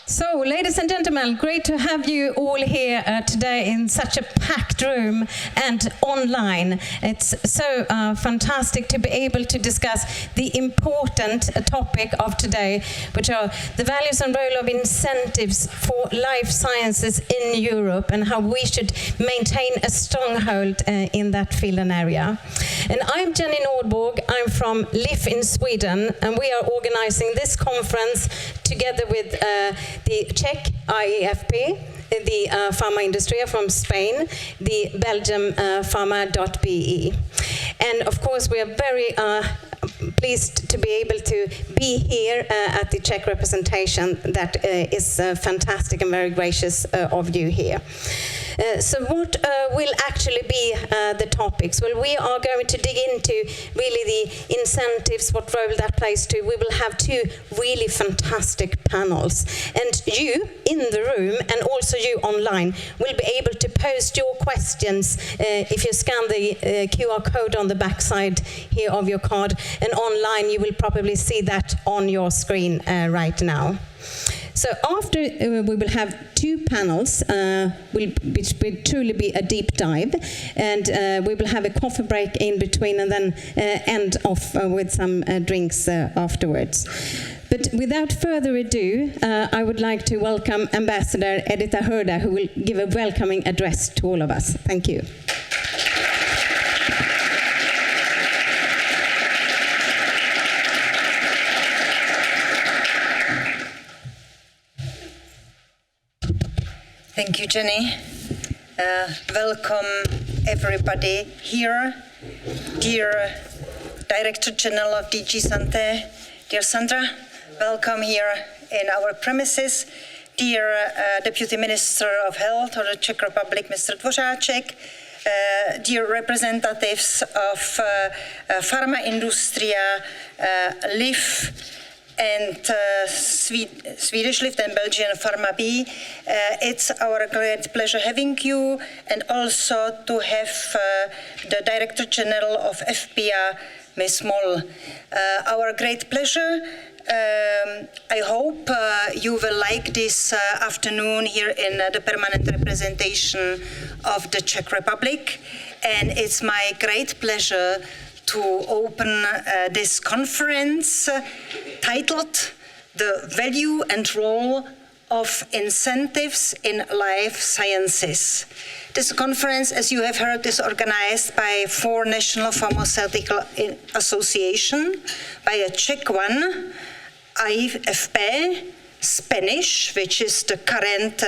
So, ladies and gentlemen, great to have you all here today in such a packed room and online. It's so fantastic to be able to discuss the important topic of today, which are the values and role of incentives for life sciences in Europe and how we should maintain a stronghold in that field and area. And I'm Jenny Nordborg. I'm from Lif in Sweden, and we are organizing this conference together with the Czech AIFP, the Farmaindustria from Spain, the Belgian Pharma.be. And of course, we are very pleased to be able to be here at the Czech representation. That is fantastic and very gracious of you here. So what will actually be the topics? Well, we are going to dig into really the incentives, what role that plays to. We will have two really fantastic panels. And you in the room and also you online will be able to post your questions if you scan the QR code on the back side here of your card. And online you will probably see that on your screen right now. So after we will have two panels, which will truly be a deep dive, and we will have a coffee break in between and then end off with some drinks afterwards. But without further ado, I would like to welcome Ambassador Edita Hrdá, who will give a welcoming address to all of us. Thank you. Thank you, Jenny. Welcome everybody here. Dear Director General of DG Sante, dear Sandra, welcome here in our premises. Dear Deputy Minister of Health of the Czech Republic, Mr. Dvořáček, dear representatives of Farmaindustria, Lif, and Swedish Lif and Belgian Pharma.be. It's our great pleasure having you, and also to have the Director General of EFPIA, Ms. Moll. Our great pleasure. I hope you will like this afternoon here in the permanent representation of the Czech Republic, and it's my great pleasure to open this conference titled The Value and Role of Incentives in Life Sciences. This conference, as you have heard, is organized by 4 national pharmaceutical associations, by a Czech one, AIFP, Spanish, which is the current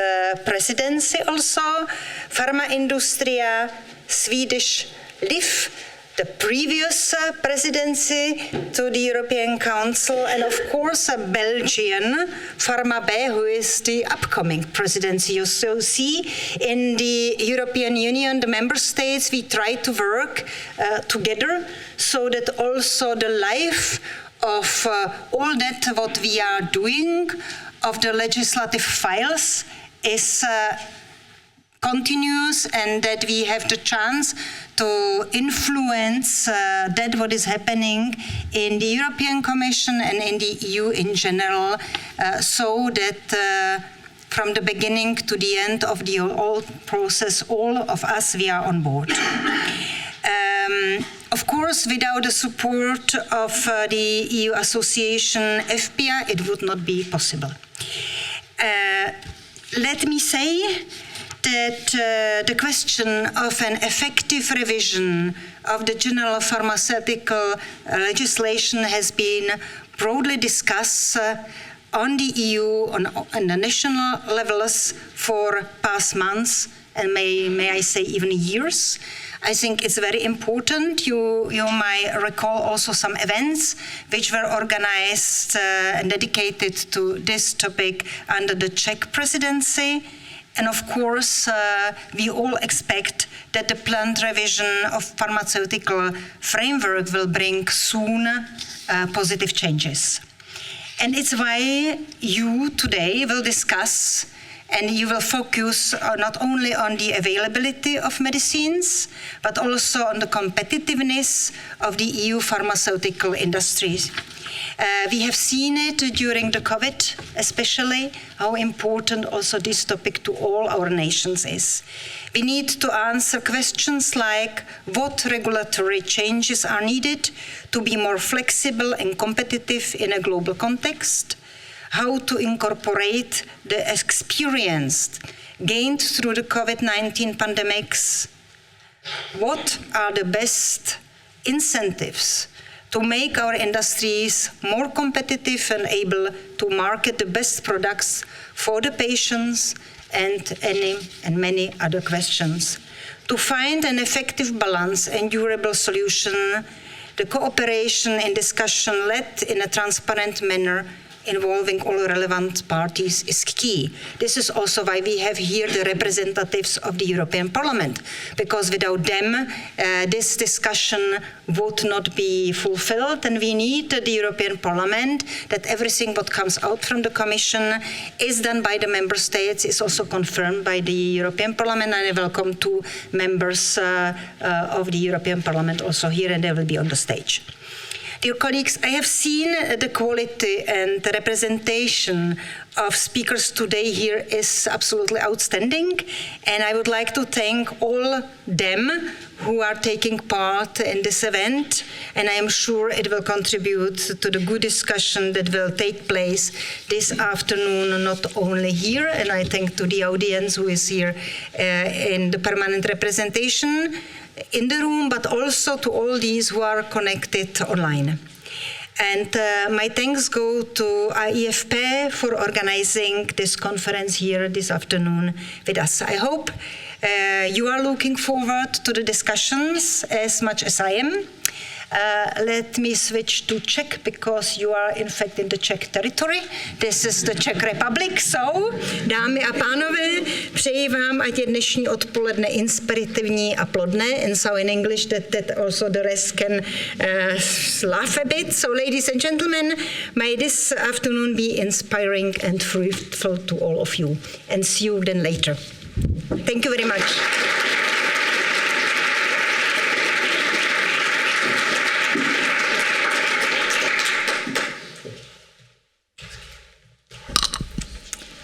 presidency also, Farmaindustria, Swedish Lif, the previous presidency to the European Council, and of course a Belgian, Farma.be, who is the upcoming presidency. You so see in the European Union, the member states, we try to work together so that also the life of all that what we are doing, of the legislative files, is continuous, and that we have the chance to influence that what is happening in the European Commission and in the EU in general, so that from the beginning to the end of the whole process, all of us, we are on board. Of course, without the support of the EU association EFPIA, it would not be possible. Let me say that the question of an effective revision of the general pharmaceutical legislation has been broadly discussed on the EU, on the national levels for past months, and may I say even years. I think it's very important. You might recall also some events which were organized and dedicated to this topic under the Czech presidency. And of course, we all expect that the planned revision of pharmaceutical framework will bring soon positive changes. And it's why you today will discuss, and you will focus not only on the availability of medicines, but also on the competitiveness of the EU pharmaceutical industries. We have seen it during the COVID, especially, how important also this topic to all our nations is. We need to answer questions like what regulatory changes are needed to be more flexible and competitive in a global context, how to incorporate the experience gained through the COVID-19 pandemics, what are the best incentives to make our industries more competitive and able to market the best products for the patients, and many other questions. To find an effective balance and durable solution, the cooperation and discussion led in a transparent manner involving all relevant parties is key. This is also why we have here the representatives of the European Parliament, because without them, this discussion would not be fulfilled, and we need the European Parliament, that everything what comes out from the Commission is done by the Member States, is also confirmed by the European Parliament, and I welcome two members of the European Parliament also here, and they will be on the stage. Dear colleagues, I have seen the quality and the representation of speakers today here is absolutely outstanding, and I would like to thank all them who are taking part in this event, and I am sure it will contribute to the good discussion that will take place this afternoon, not only here, and I thank to the audience who is here in the permanent representation in the room, but also to all these who are connected online. And my thanks go to AIFP for organizing this conference here this afternoon with us. I hope you are looking forward to the discussions as much as I am. Let me switch to Czech, because you are in fact in the Czech territory. This is the Czech Republic. So, dámy a pánové, přeji vám, ať je dnešní odpoledne inspirativní a plodné. And so in English that also the rest can laugh a bit. So ladies and gentlemen, may this afternoon be inspiring and fruitful to all of you. And see you then later. Thank you very much.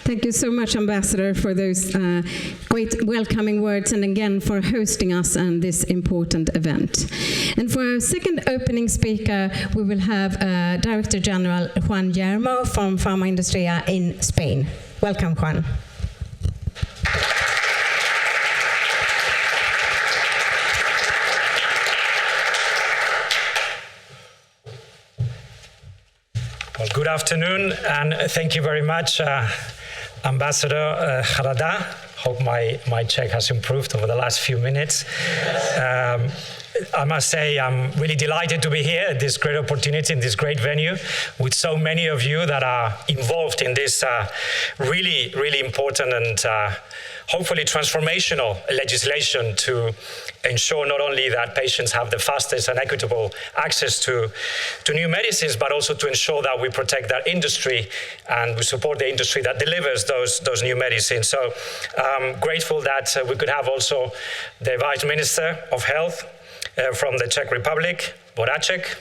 Thank you so much, Ambassador, for those great welcoming words, and again for hosting us on this important event. And for our second opening speaker, we will have Director General Juan Yermo from Farmaindustria in Spain. Welcome, Juan. Well, good afternoon, and thank you very much, Ambassador Hrdá. Hope my Czech has improved over the last few minutes. I must say I'm really delighted to be here at this great opportunity in this great venue with so many of you that are involved in this really, really important and hopefully transformational legislation to ensure not only that patients have the fastest and equitable access to new medicines, but also to ensure that we protect that industry and we support the industry that delivers those new medicines. So I'm grateful that we could have also the Vice Minister of Health from the Czech Republic, Dvořáček,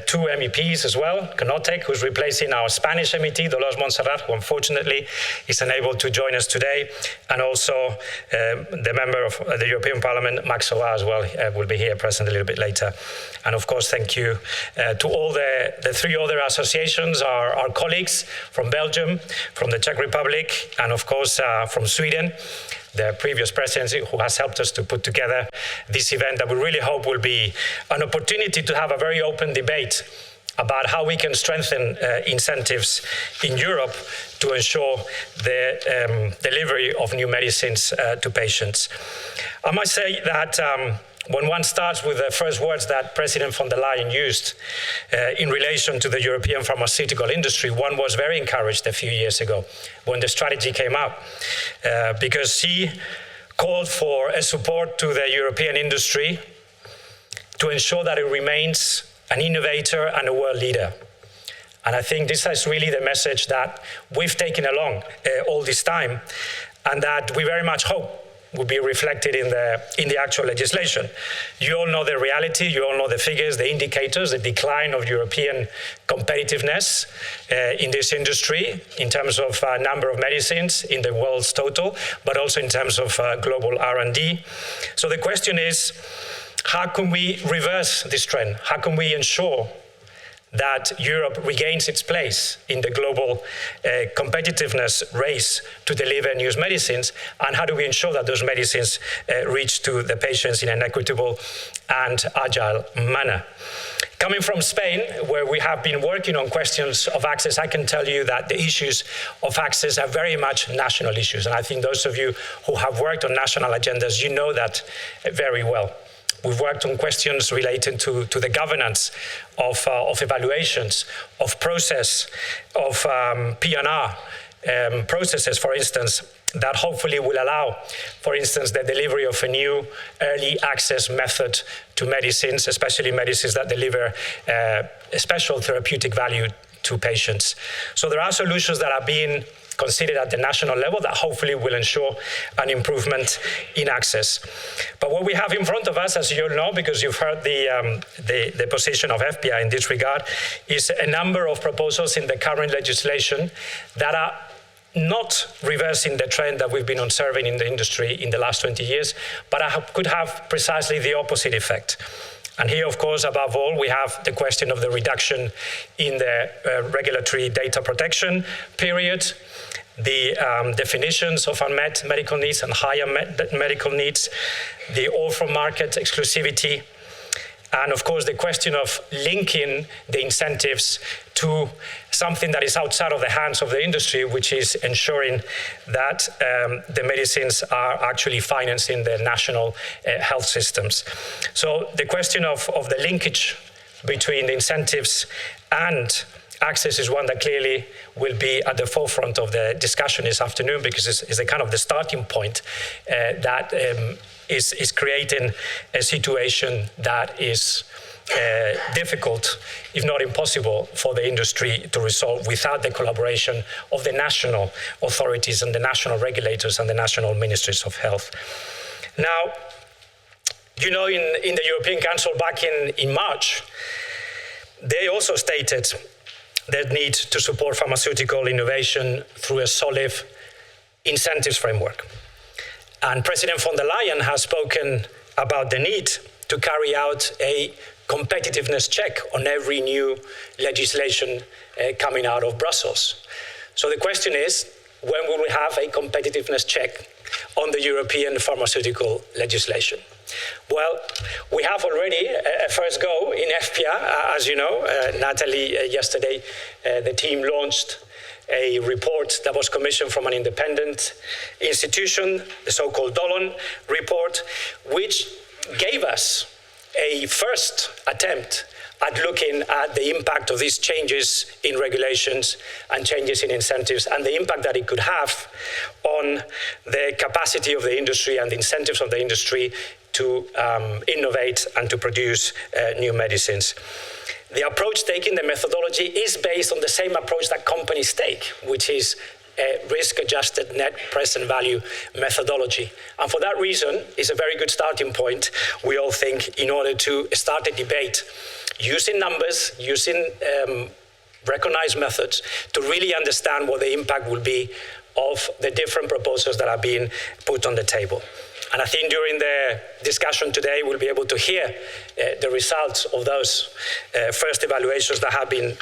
two MEPs as well, Knotek, who's replacing our Spanish MET, Dolores Montserrat, who unfortunately is unable to join us today, and also the member of the European Parliament, Maxová, as well, will be here present a little bit later. And of course, thank you to all the three other associations, our colleagues from Belgium, from the Czech Republic, and of course from Sweden, the previous presidency, who has helped us to put together this event that we really hope will be an opportunity to have a very open debate about how we can strengthen incentives in Europe to ensure the delivery of new medicines to patients. I must say that when one starts with the first words that President von der Leyen used in relation to the European pharmaceutical industry, one was very encouraged a few years ago when the strategy came out, because she called for a support to the European industry to ensure that it remains an innovator and a world leader. And I think this is really the message that we've taken along all this time, and that we very much hope will be reflected in the actual legislation. You all know the reality, you all know the figures, the indicators, the decline of European competitiveness in this industry in terms of number of medicines in the world's total, but also in terms of global R&D. So the question is, how can we reverse this trend? How can we ensure that Europe regains its place in the global competitiveness race to deliver new medicines, and how do we ensure that those medicines reach to the patients in an equitable and agile manner? Coming from Spain, where we have been working on questions of access, I can tell you that the issues of access are very much national issues, and I think those of you who have worked on national agendas, you know that very well. We've worked on questions related to the governance of evaluations, of process, of P&R processes, for instance, that hopefully will allow, for instance, the delivery of a new early access method to medicines, especially medicines that deliver a special therapeutic value to patients. So there are solutions that are being considered at the national level that hopefully will ensure an improvement in access. But what we have in front of us, as you all know, because you've heard the position of EFPIA in this regard, is a number of proposals in the current legislation that are not reversing the trend that we've been observing in the industry in the last 20 years, but could have precisely the opposite effect. And here, of course, above all, we have the question of the reduction in the regulatory data protection period, the definitions of unmet medical needs and higher medical needs, the orphan market exclusivity, and of course the question of linking the incentives to something that is outside of the hands of the industry, which is ensuring that the medicines are actually financing the national health systems. So the question of the linkage between the incentives and access is one that clearly will be at the forefront of the discussion this afternoon, because it's a kind of the starting point that is creating a situation that is difficult, if not impossible, for the industry to resolve without the collaboration of the national authorities and the national regulators and the national ministries of health. Now, you know, in the European Council back in March, they also stated the need to support pharmaceutical innovation through a solid incentives framework. And President von der Leyen has spoken about the need to carry out a competitiveness check on every new legislation coming out of Brussels. So the question is, when will we have a competitiveness check on the European pharmaceutical legislation? Well, we have already a first go in EFPIA, as you know. Nathalie, yesterday, the team launched a report that was commissioned from an independent institution, the so-called Dolan report, which gave us a first attempt at looking at the impact of these changes in regulations and changes in incentives and the impact that it could have on the capacity of the industry and the incentives of the industry to innovate and to produce new medicines. The approach taken, the methodology, is based on the same approach that companies take, which is a risk-adjusted net present value methodology. And for that reason, it's a very good starting point, we all think, in order to start a debate using numbers, using recognized methods, to really understand what the impact will be of the different proposals that are being put on the table. And I think during the discussion today, we'll be able to hear the results of those first evaluations that have been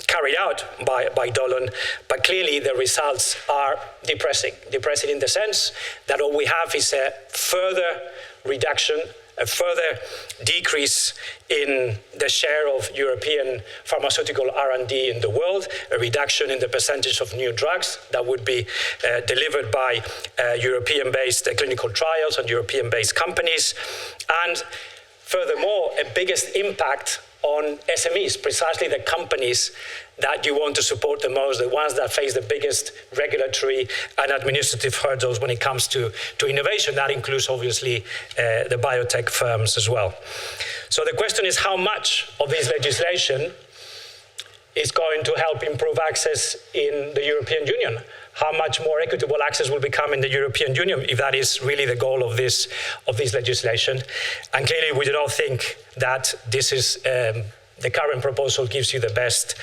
carried out by Dolan. But clearly, the results are depressing. Depressing in the sense that all we have is a further reduction, a further decrease in the share of European pharmaceutical R&D in the world, a reduction in the percentage of new drugs that would be delivered by European-based clinical trials and European-based companies, and furthermore, a biggest impact on SMEs, precisely the companies that you want to support the most, the ones that face the biggest regulatory and administrative hurdles when it comes to innovation. That includes, obviously, the biotech firms as well. So the question is, how much of this legislation is going to help improve access in the European Union? How much more equitable access will become in the European Union if that is really the goal of this legislation? And clearly, we do not think that this is the current proposal gives you the best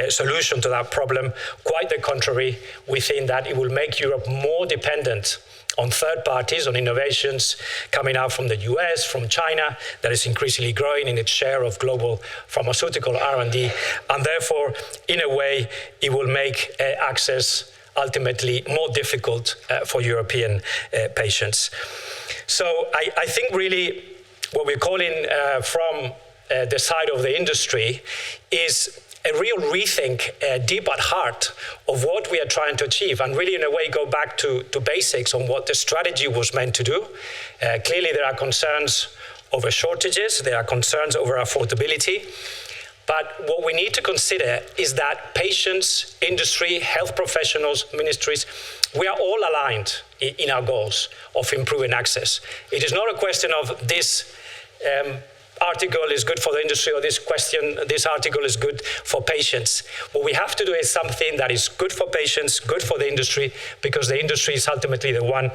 solution to that problem. Quite the contrary, we think that it will make Europe more dependent on third parties, on innovations coming out from the US, from China, that is increasingly growing in its share of global pharmaceutical R&D, and therefore, in a way, it will make access ultimately more difficult for European patients. So I think really what we're calling from the side of the industry is a real rethink deep at heart of what we are trying to achieve, and really in a way go back to basics on what the strategy was meant to do. Clearly there are concerns over shortages, there are concerns over affordability, but what we need to consider is that patients, industry, health professionals, ministries, we are all aligned in our goals of improving access. It is not a question of this article is good for the industry, or this article is good for patients. What we have to do is something that is good for patients, good for the industry, because the industry is ultimately the one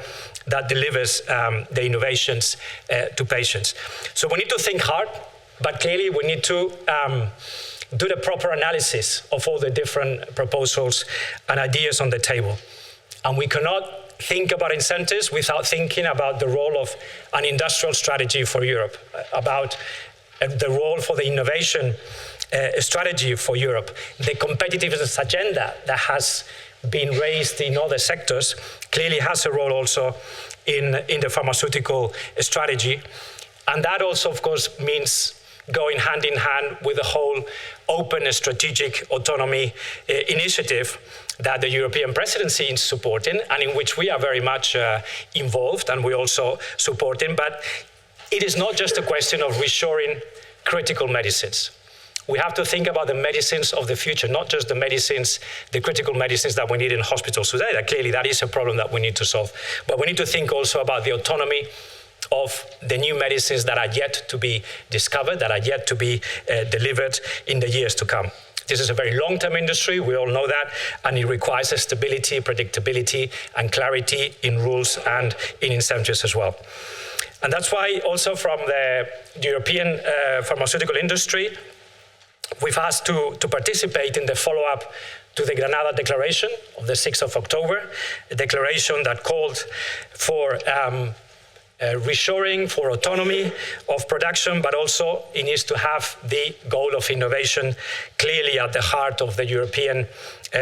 that delivers the innovations to patients. So we need to think hard, but clearly we need to do the proper analysis of all the different proposals and ideas on the table. And we cannot think about incentives without thinking about the role of an industrial strategy for Europe, about the role for the innovation strategy for Europe, the competitiveness agenda that has been raised in other sectors clearly has a role also in the pharmaceutical strategy. And that also, of course, means going hand in hand with the whole open strategic autonomy initiative that the European presidency is supporting, and in which we are very much involved, and we also supporting. But it is not just a question of reshoring critical medicines. We have to think about the medicines of the future, not just the medicines, the critical medicines that we need in hospitals today. That clearly that is a problem that we need to solve. But we need to think also about the autonomy of the new medicines that are yet to be discovered, that are yet to be delivered in the years to come. This is a very long-term industry, we all know that, and it requires stability, predictability, and clarity in rules and in incentives as well. And that's why also from the European pharmaceutical industry, we've asked to participate in the follow-up to the Granada Declaration of the 6th of October, a declaration that called for reshoring, for autonomy of production, but also it needs to have the goal of innovation clearly at the heart of the European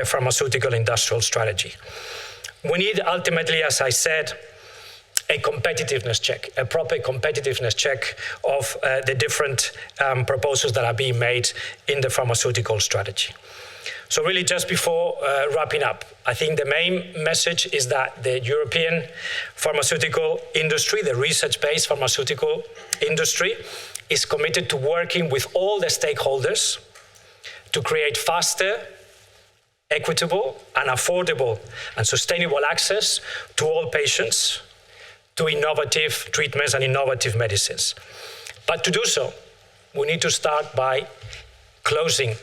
pharmaceutical industrial strategy. We need ultimately, as I said, a competitiveness check, a proper competitiveness check of the different proposals that are being made in the pharmaceutical strategy. So really just before wrapping up, I think the main message is that the European pharmaceutical industry, the research-based pharmaceutical industry, is committed to working with all the stakeholders to create faster, equitable and affordable and sustainable access to all patients to innovative treatments and innovative medicines. But to do so, we need to start by closing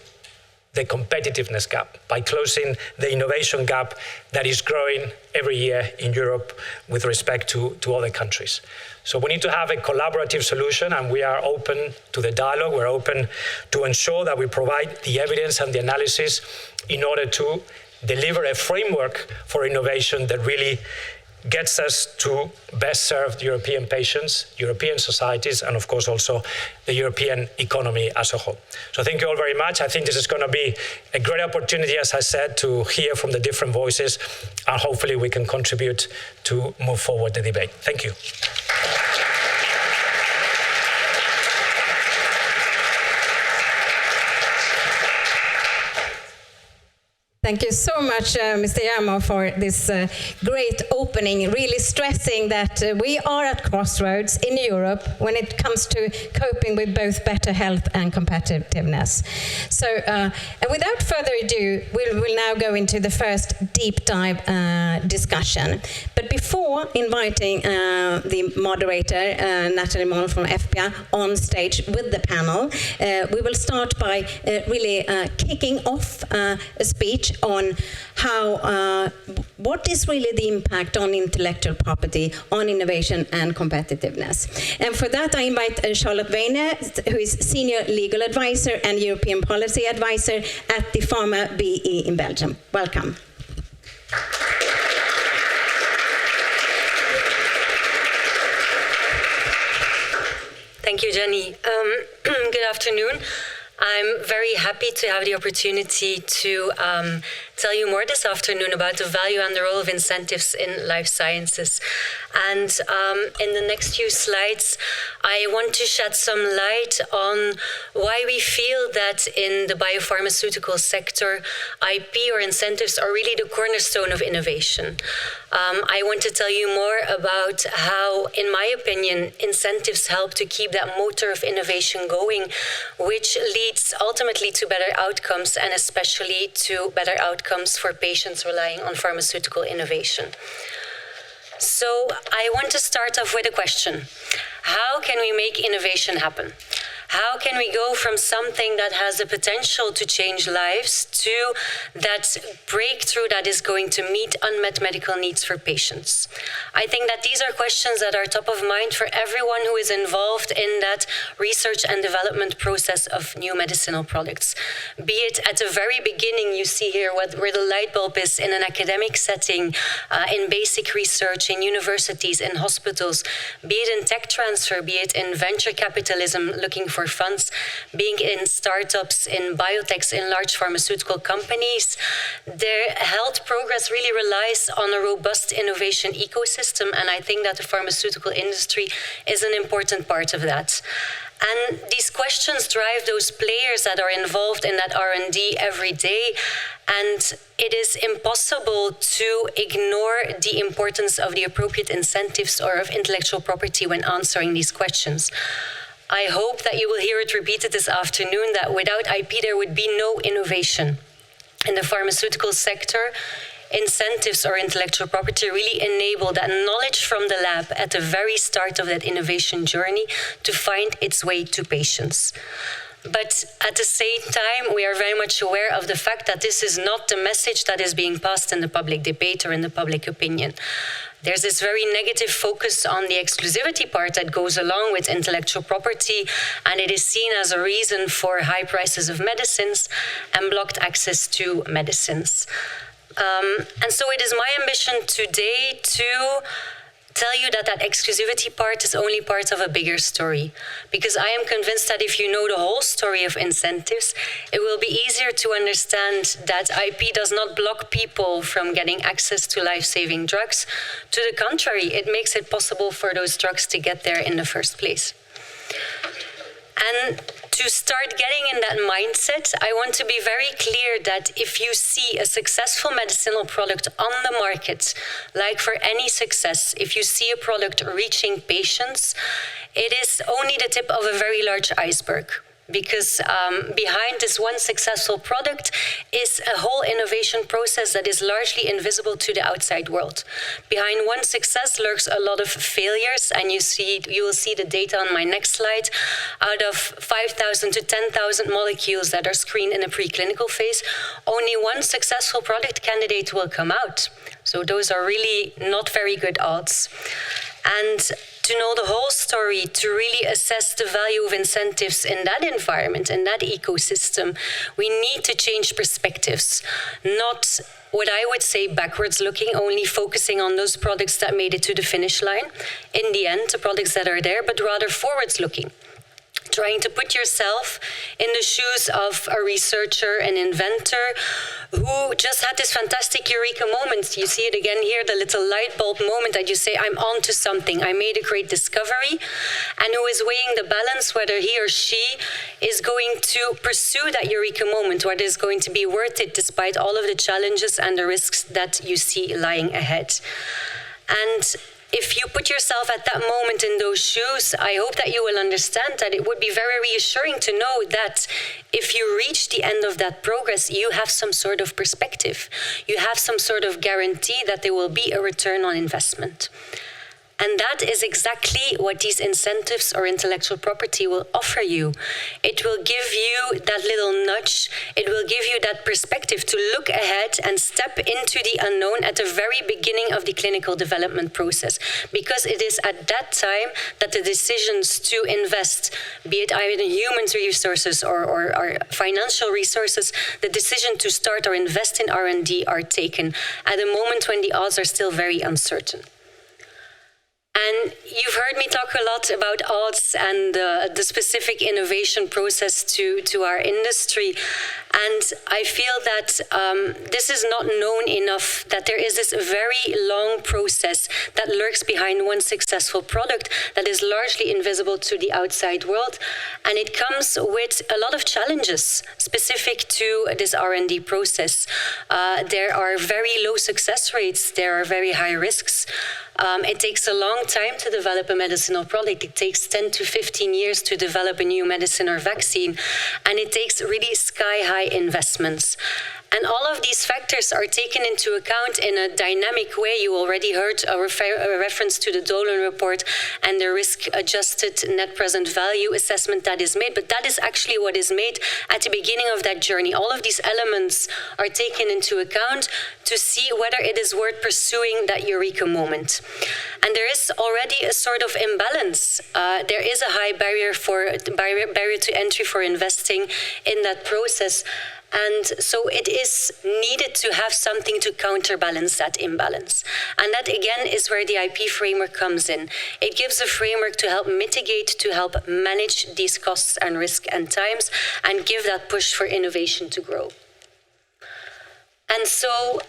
the competitiveness gap, by closing the innovation gap that is growing every year in Europe with respect to other countries. So we need to have a collaborative solution, and we are open to the dialogue. We're open to ensure that we provide the evidence and the analysis in order to deliver a framework for innovation that really gets us to best serve the European patients, European societies, and of course also the European economy as a whole. So thank you all very much. I think this is going to be a great opportunity, as I said, to hear from the different voices, and hopefully we can contribute to move forward the debate. Thank you. Thank you so much, Mr. Yermo, for this great opening, really stressing that we are at crossroads in Europe when it comes to coping with both better health and competitiveness. So, and without further ado, we will now go into the first deep dive discussion. But before inviting the moderator, Nathalie Moll from EFPIA, on stage with the panel, we will start by really kicking off a speech on how, what is really the impact on intellectual property, on innovation and competitiveness. And for that, I invite Charlotte Weyne, who is Senior Legal Advisor and European Policy Advisor at the Pharma BE in Belgium. Welcome. Thank you, Jenny. Good afternoon. I'm very happy to have the opportunity to tell you more this afternoon about the value and the role of incentives in life sciences. And in the next few slides, I want to shed some light on why we feel that in the biopharmaceutical sector, IP or incentives are really the cornerstone of innovation. I want to tell you more about how, in my opinion, incentives help to keep that motor of innovation going, which leads ultimately to better outcomes, and especially to better outcomes for patients relying on pharmaceutical innovation. So I want to start off with a question. How can we make innovation happen? How can we go from something that has the potential to change lives to that breakthrough that is going to meet unmet medical needs for patients? I think that these are questions that are top of mind for everyone who is involved in that research and development process of new medicinal products. Be it at the very beginning, you see here where the light bulb is in an academic setting, in basic research, in universities, in hospitals, be it in tech transfer, be it in venture capitalism, looking for funds, being in startups, in biotechs, in large pharmaceutical companies. Their health progress really relies on a robust innovation ecosystem, and I think that the pharmaceutical industry is an important part of that. And these questions drive those players that are involved in that R&D every day, and it is impossible to ignore the importance of the appropriate incentives or of intellectual property when answering these questions. I hope that you will hear it repeated this afternoon that without IP there would be no innovation. In the pharmaceutical sector, incentives or intellectual property really enable that knowledge from the lab at the very start of that innovation journey to find its way to patients. But at the same time, we are very much aware of the fact that this is not the message that is being passed in the public debate or in the public opinion. There's this very negative focus on the exclusivity part that goes along with intellectual property, and it is seen as a reason for high prices of medicines and blocked access to medicines. And so it is my ambition today to tell you that that exclusivity part is only part of a bigger story, because I am convinced that if you know the whole story of incentives, it will be easier to understand that IP does not block people from getting access to life-saving drugs. To the contrary, it makes it possible for those drugs to get there in the first place. And to start getting in that mindset, I want to be very clear that if you see a successful medicinal product on the market, like for any success, if you see a product reaching patients, it is only the tip of a very large iceberg. Because behind this one successful product is a whole innovation process that is largely invisible to the outside world. Behind one success lurks a lot of failures, and you will see the data on my next slide. Out of 5,000 to 10,000 molecules that are screened in a preclinical phase, only one successful product candidate will come out. So those are really not very good odds. And to know the whole story, to really assess the value of incentives in that environment, in that ecosystem, we need to change perspectives. Not what I would say backwards looking, only focusing on those products that made it to the finish line. In the end, the products that are there, but rather forwards looking. trying to put yourself in the shoes of a researcher, an inventor, who just had this fantastic eureka moment. You see it again here, the little light bulb moment that you say, I'm on to something, I made a great discovery, and who is weighing the balance whether he or she is going to pursue that eureka moment, whether it's going to be worth it despite all of the challenges and the risks that you see lying ahead. And if you put yourself at that moment in those shoes, I hope that you will understand that it would be very reassuring to know that if you reach the end of that progress, you have some sort of perspective. You have some sort of guarantee that there will be a return on investment. And that is exactly what these incentives or intellectual property will offer you. It will give you that little nudge. It will give you that perspective to look ahead and step into the unknown at the very beginning of the clinical development process. Because it is at that time that the decisions to invest, be it either human resources or financial resources, the decision to start or invest in R&D are taken at a moment when the odds are still very uncertain. And you've heard me talk a lot about odds and the specific innovation process to our industry. And I feel that this is not known enough, that there is this very long process that lurks behind one successful product that is largely invisible to the outside world. And it comes with a lot of challenges specific to this R&D process. There are very low success rates. There are very high risks. It takes a long time to develop a medicinal product. It takes 10 to 15 years to develop a new medicine or vaccine. And it takes really sky-high investments. And all of these factors are taken into account in a dynamic way. You already heard a reference to the Dolan report and the risk-adjusted net present value assessment that is made. But that is actually what is made at the beginning of that journey. All of these elements are taken into account to see whether it is worth pursuing that eureka moment. And there is already a sort of imbalance. There is a high barrier to entry for investing in that process. And so it is needed to have something to counterbalance that imbalance. And that, again, is where the IP framework comes in. It gives a framework to help mitigate, to help manage these costs and risk and times, and give that push for innovation to grow. And so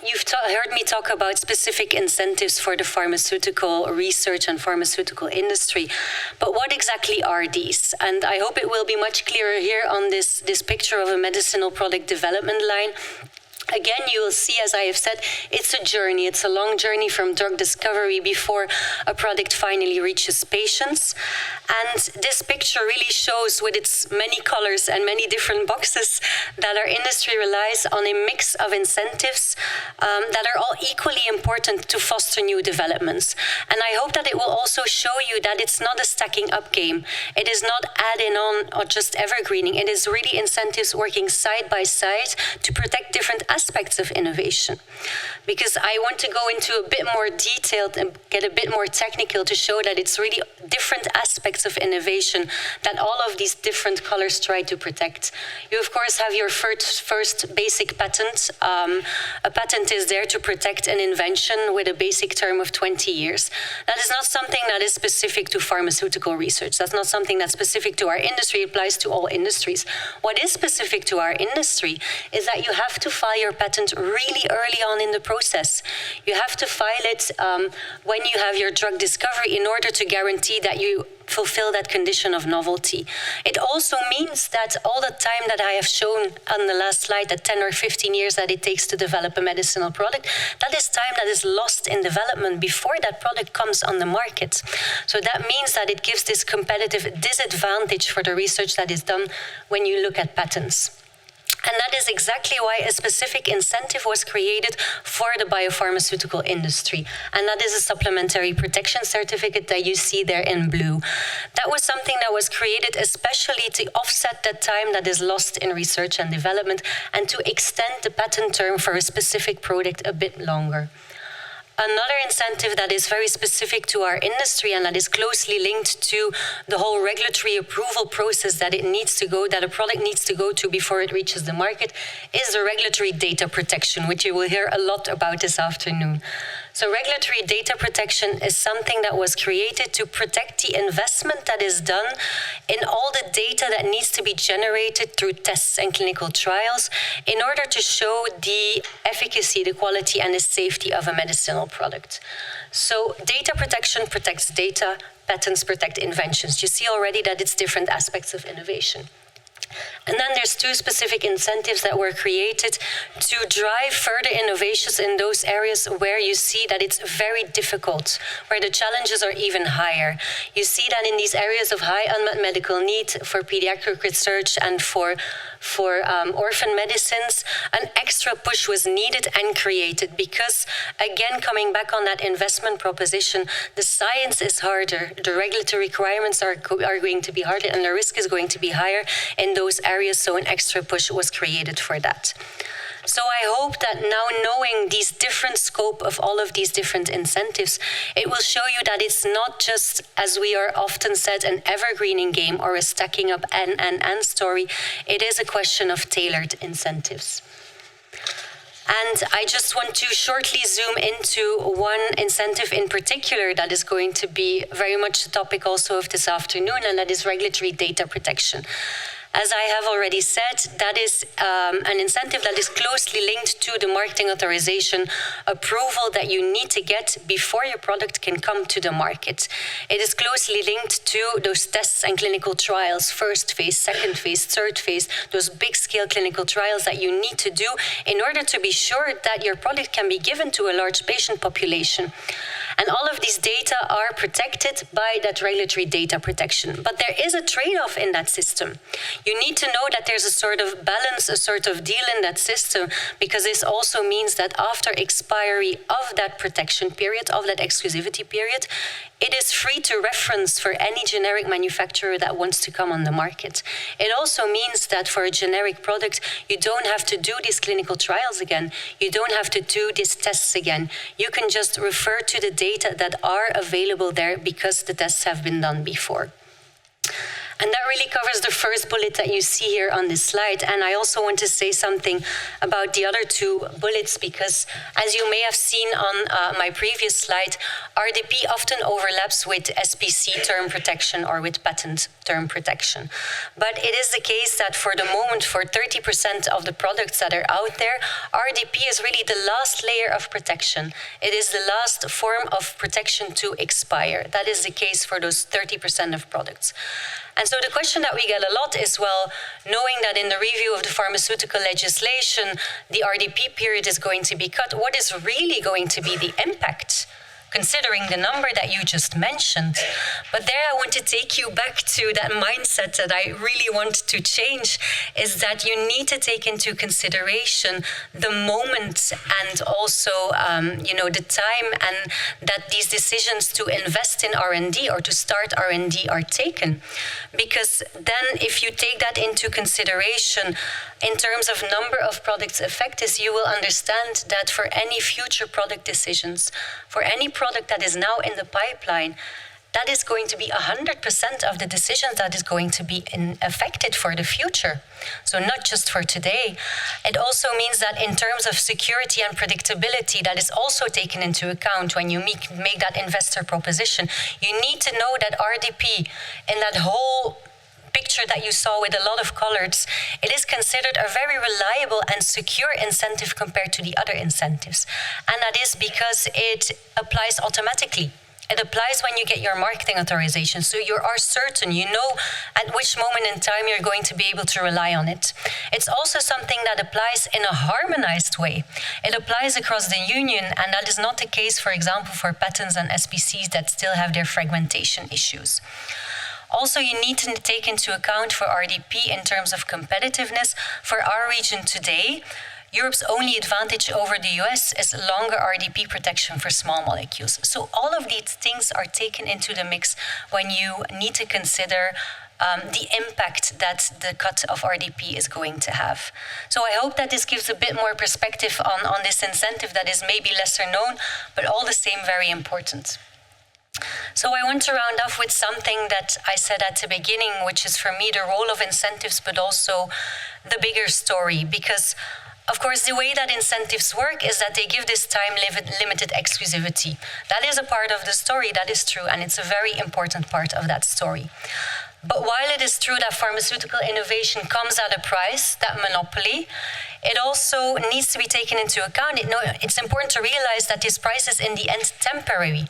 you've heard me talk about specific incentives for the pharmaceutical research and pharmaceutical industry. But what exactly are these? And I hope it will be much clearer here on this picture of a medicinal product development line. Again, you will see, as I have said, it's a journey. It's a long journey from drug discovery before a product finally reaches patients. And this picture really shows, with its many colors and many different boxes, that our industry relies on a mix of incentives that are all equally important to foster new developments. And I hope that it will also show you that it's not a stacking up game. It is not adding on or just evergreening. It is really incentives working side by side to protect different aspects of innovation. Because I want to go into a bit more detailed and get a bit more technical to show that it's really different aspects of innovation that all of these different colors try to protect. You, of course, have your first basic patent. A patent is there to protect an invention with a basic term of 20 years. That is not something that is specific to pharmaceutical research. That's not something that's specific to our industry. It applies to all industries. What is specific to our industry is that you have to file your patent really early on in the process. You have to file it when you have your drug discovery in order to guarantee that you fulfill that condition of novelty. It also means that all the time that I have shown on the last slide, that 10 or 15 years that it takes to develop a medicinal product, that is time that is lost in development before that product comes on the market. So that means that it gives this competitive disadvantage for the research that is done when you look at patents. And that is exactly why a specific incentive was created for the biopharmaceutical industry. And that is a supplementary protection certificate that you see there in blue. That was something that was created especially to offset the time that is lost in research and development and to extend the patent term for a specific product a bit longer. Another incentive that is very specific to our industry and that is closely linked to the whole regulatory approval process that a product needs to go to before it reaches the market is the regulatory data protection, which you will hear a lot about this afternoon. So regulatory data protection is something that was created to protect the investment that is done in all the data that needs to be generated through tests and clinical trials in order to show the efficacy, the quality, and the safety of a medicinal product. So data protection protects data, patents protect inventions. You see already that it's different aspects of innovation. And then there's two specific incentives that were created to drive further innovations in those areas where you see that it's very difficult, where the challenges are even higher. You see that in these areas of high unmet medical need for pediatric research and for orphan medicines, an extra push was needed and created because, again, coming back on that investment proposition, the science is harder, the regulatory requirements are going to be harder, and the risk is going to be higher in those areas, so an extra push was created for that. So I hope that now knowing these different scope of all of these different incentives, it will show you that it's not just, as we are often said, an evergreening game or a stacking up and story. It is a question of tailored incentives. And I just want to shortly zoom into one incentive in particular that is going to be very much the topic also of this afternoon, and that is regulatory data protection. As I have already said, that is an incentive that is closely linked to the marketing authorization approval that you need to get before your product can come to the market. It is closely linked to those tests and clinical trials, first phase, second phase, third phase, those big scale clinical trials that you need to do in order to be sure that your product can be given to a large patient population. And all of these data are protected by that regulatory data protection. But there is a trade-off in that system. You need to know that there's a sort of balance, a sort of deal in that system, because this also means that after expiry of that protection period, of that exclusivity period, it is free to reference for any generic manufacturer that wants to come on the market. It also means that for a generic product, you don't have to do these clinical trials again. You don't have to do these tests again. You can just refer to the data that are available there because the tests have been done before. And that really covers the first bullet that you see here on this slide. And I also want to say something about the other two bullets, because as you may have seen on my previous slide, RDP often overlaps with SPC term protection or with patent term protection. But it is the case that for the moment, for 30% of the products that are out there, RDP is really the last layer of protection. It is the last form of protection to expire. That is the case for those 30% of products. And so the question that we get a lot is, well, knowing that in the review of the pharmaceutical legislation, the RDP period is going to be cut, what is really going to be the impact, considering the number that you just mentioned? But there I want to take you back to that mindset that I really want to change, is that you need to take into consideration the moment and also, the time and that these decisions to invest in R&D or to start R&D are taken. Because then if you take that into consideration in terms of number of products affected, you will understand that for any future product decisions, for any product that is now in the pipeline, that is going to be 100% of the decisions that is going to be affected for the future. So not just for today. It also means that in terms of security and predictability, that is also taken into account when you make that investor proposition. You need to know that RDP in that whole picture that you saw with a lot of colors, it is considered a very reliable and secure incentive compared to the other incentives. And that is because it applies automatically. It applies when you get your marketing authorization. So you are certain, you know at which moment in time you're going to be able to rely on it. It's also something that applies in a harmonized way. It applies across the union, and that is not the case, for example, for patents and SPCs that still have their fragmentation issues. Also, you need to take into account for RDP in terms of competitiveness. For our region today, Europe's only advantage over the US is longer RDP protection for small molecules. So all of these things are taken into the mix when you need to consider the impact that the cut of RDP is going to have. So I hope that this gives a bit more perspective on this incentive that is maybe lesser known, but all the same very important. So I want to round off with something that I said at the beginning, which is for me the role of incentives, but also the bigger story, because Of course, the way that incentives work is that they give this time-limited exclusivity. That is a part of the story, that is true, and it's a very important part of that story. But while it is true that pharmaceutical innovation comes at a price, that monopoly, it also needs to be taken into account. It's important to realize that this price is in the end temporary,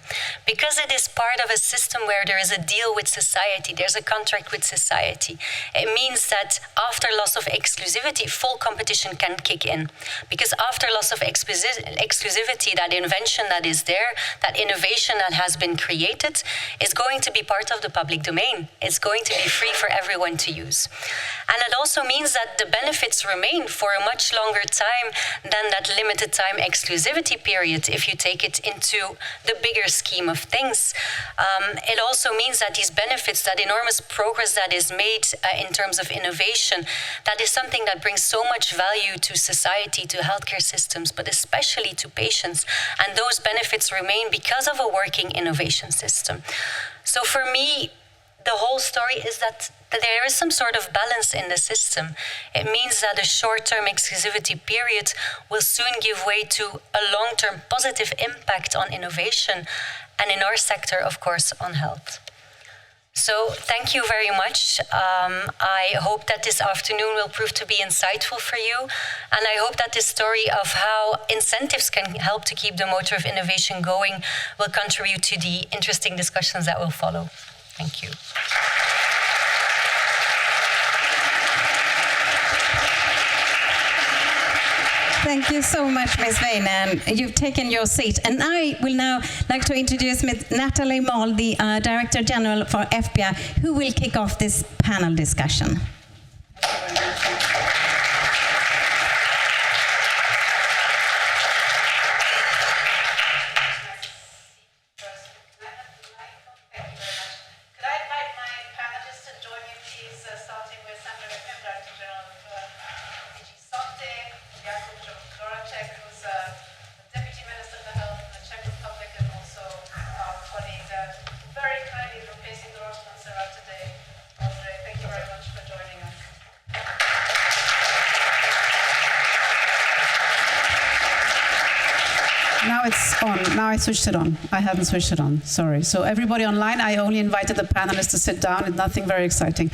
because it is part of a system where there is a deal with society, there's a contract with society. It means that after loss of exclusivity, full competition can kick in. Because after loss of exclusivity, that invention that is there, that innovation that has been created, is going to be part of the public domain. It's going to be free for everyone to use. And it also means that the benefits remain for a much longer time than that limited time exclusivity period, if you take it into the bigger scheme of things. It also means that these benefits, that enormous progress that is made in terms of innovation, that is something that brings so much value to society, to healthcare systems, but especially to patients. And those benefits remain because of a working innovation system. So for me, the whole story is that there is some sort of balance in the system. It means that a short-term exclusivity period will soon give way to a long-term positive impact on innovation, and in our sector, of course, on health. So thank you very much. I hope that this afternoon will prove to be insightful for you, and I hope that this story of how incentives can help to keep the motor of innovation going will contribute to the interesting discussions that will follow. Thank you. Thank you so much, Ms. Weyne, and you've taken your seat. And I will now like to introduce Ms. Nathalie Moll, the Director General for EFPIA, who will kick off this panel discussion. Jakub Dvořáček, who's Deputy Minister of Health in the Czech Republic, and also our colleague very kindly replacing the Chancellor today, Ondřej. Thank you very much for joining us. Now it's on. Now I switched it on. I haven't switched it on. Sorry. So everybody online, I only invited the panelists to sit down. It's nothing very exciting.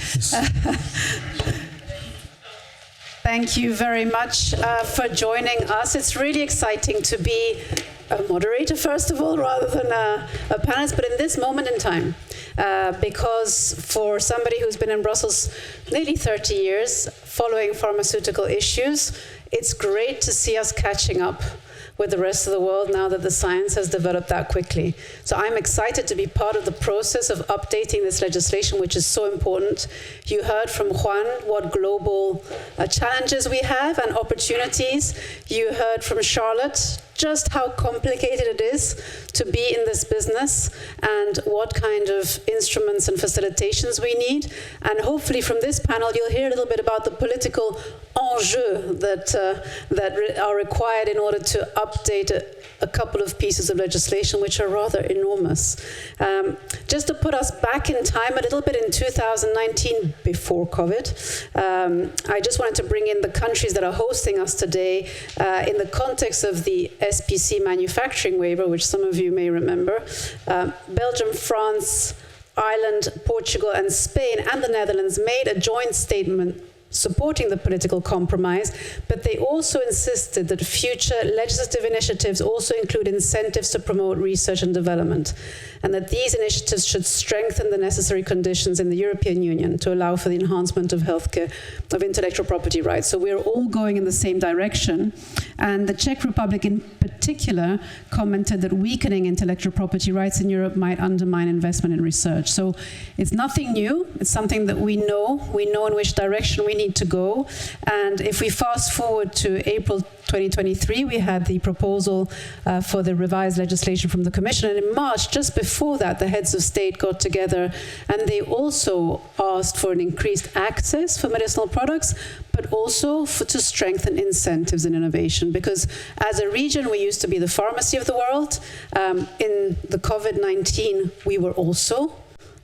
Thank you very much for joining us. It's really exciting to be a moderator, first of all, rather than a panelist, but in this moment in time. Because for somebody who's been in Brussels nearly 30 years, following pharmaceutical issues, it's great to see us catching up with the rest of the world now that the science has developed that quickly. So I'm excited to be part of the process of updating this legislation, which is so important. You heard from Juan what global challenges we have and opportunities. You heard from Charlotte just how complicated it is to be in this business and what kind of instruments and facilitations we need. And hopefully from this panel, you'll hear a little bit about the political enjeux that are required in order to update a couple of pieces of legislation which are rather enormous. Just to put us back in time a little bit in 2019, before COVID, I just wanted to bring in the countries that are hosting us today in the context of the SPC manufacturing waiver, which some of you may remember. Belgium, France, Ireland, Portugal, and Spain, and the Netherlands made a joint statement supporting the political compromise, but they also insisted that future legislative initiatives also include incentives to promote research and development, and that these initiatives should strengthen the necessary conditions in the European Union to allow for the enhancement of healthcare, of intellectual property rights. So we're all going in the same direction, and the Czech Republic in particular commented that weakening intellectual property rights in Europe might undermine investment in research. So it's nothing new, it's something that we know in which direction we need to go. And if we fast forward to April 2023, we had the proposal for the revised legislation from the Commission, and in March, just before that, the heads of state got together and they also asked for an increased access for medicinal products, but also to strengthen incentives in innovation, because as a region, we used to be the pharmacy of the world. In the COVID-19, we were also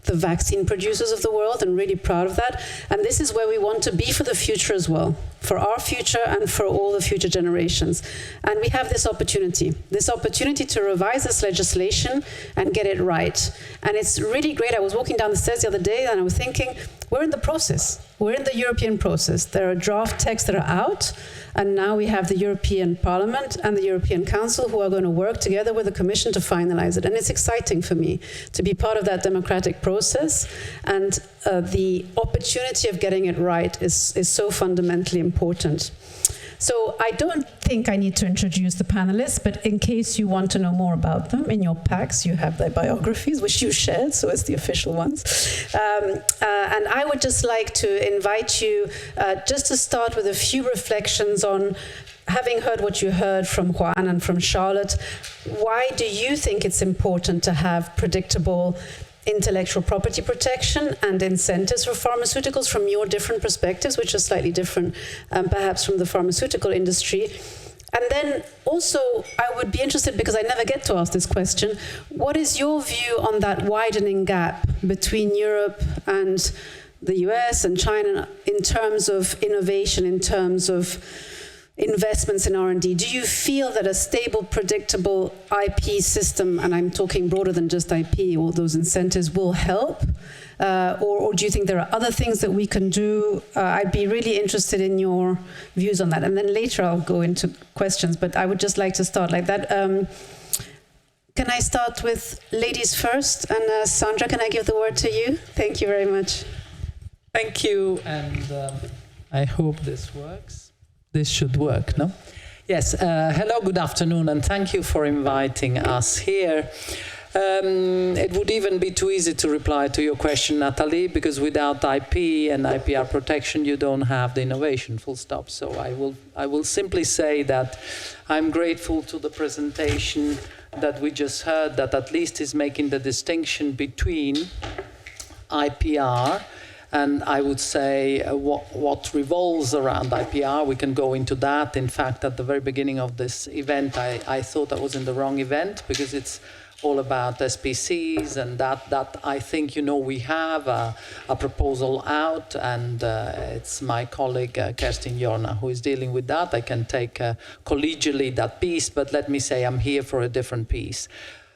the vaccine producers of the world, and really proud of that. And this is where we want to be for the future as well, for for our future and for all the future generations. And we have this opportunity to revise this legislation and get it right. And it's really great. I was walking down the stairs the other day and I was thinking, we're in the process. We're in the European process. There are draft texts that are out, and now we have the European Parliament and the European Council who are going to work together with the Commission to finalize it. And it's exciting for me to be part of that democratic process, and the opportunity of getting it right is so fundamentally important. So I don't think I need to introduce the panelists, but in case you want to know more about them, in your packs you have their biographies, which you shared, so it's the official ones. And I would just like to invite you just to start with a few reflections on, having heard what you heard from Juan and from Charlotte, why do you think it's important to have predictable intellectual property protection and incentives for pharmaceuticals from your different perspectives, which are slightly different perhaps from the pharmaceutical industry? And then also, I would be interested, because I never get to ask this question, what is your view on that widening gap between Europe and the US and China in terms of innovation, in terms of investments in R&D? Do you feel that a stable, predictable IP system, and I'm talking broader than just IP, all those incentives will help? Or do you think there are other things that we can do? I'd be really interested in your views on that. And then later I'll go into questions, but I would just like to start like that. Can I start with ladies first? And Sandra, can I give the word to you? Thank you very much. Thank you, and I hope this works. This should work, no? Yes, hello, good afternoon, and thank you for inviting us here. It would even be too easy to reply to your question, Nathalie, because without IP and IPR protection, you don't have the innovation, full stop. So I will simply say that I'm grateful to the presentation that we just heard, that at least is making the distinction between IPR and I would say what revolves around IPR. We can go into that. In fact, at the very beginning of this event, I thought I was in the wrong event, because it's all about SPCs, and that I think, you know, we have a proposal out, and it's my colleague Kerstin Jorna who is dealing with that. I can take collegially that piece, but let me say I'm here for a different piece.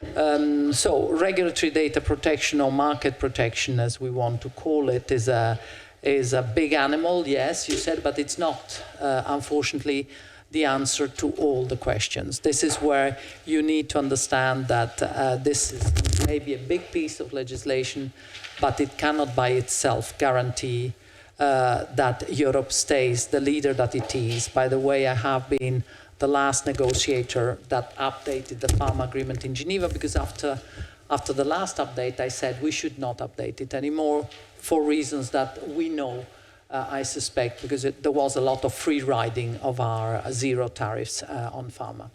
So regulatory data protection, or market protection as we want to call it, is a big animal, yes, you said, but it's not, unfortunately, the answer to all the questions. This is where you need to understand that this is maybe a big piece of legislation, but it cannot by itself guarantee that Europe stays the leader that it is. By the way, I have been the last negotiator that updated the pharma agreement in Geneva, because after the last update, I said we should not update it anymore for reasons that we know, I suspect, because there was a lot of free riding of our zero tariffs on pharma.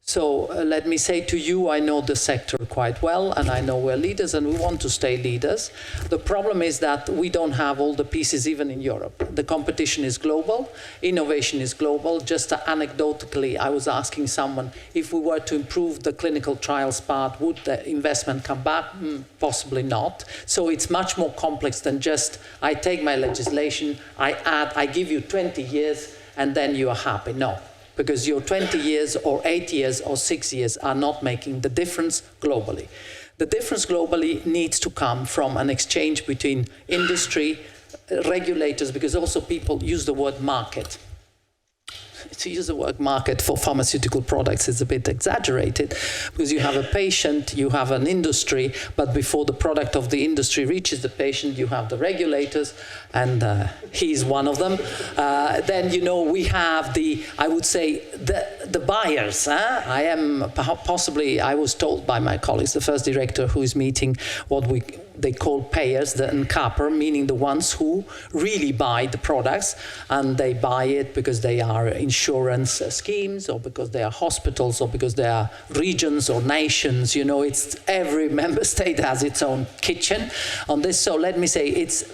So let me say to you, I know the sector quite well, and I know we're leaders, and we want to stay leaders. The problem is that we don't have all the pieces even in Europe. The competition is global, innovation is global. Just anecdotally, I was asking someone, if we were to improve the clinical trials part, would the investment come back? Possibly not. So it's much more complex than just, I take my legislation, I give you 20 years, and then you are happy. No. Because your 20 years or 8 years or 6 years are not making the difference globally. The difference globally needs to come from an exchange between industry, regulators, because also people use the word market. To use the word market for pharmaceutical products is a bit exaggerated, because you have a patient, you have an industry, but before the product of the industry reaches the patient, you have the regulators, and he's one of them. Then, you know, we have I would say, the buyers. I am possibly, I was told by my colleagues, the first director who is meeting what they call payers, the NCAPer, meaning the ones who really buy the products, and they buy it because they are insurance schemes, or because they are hospitals, or because they are regions or nations. You know, it's every member state has its own kitchen on this. So let me say, it's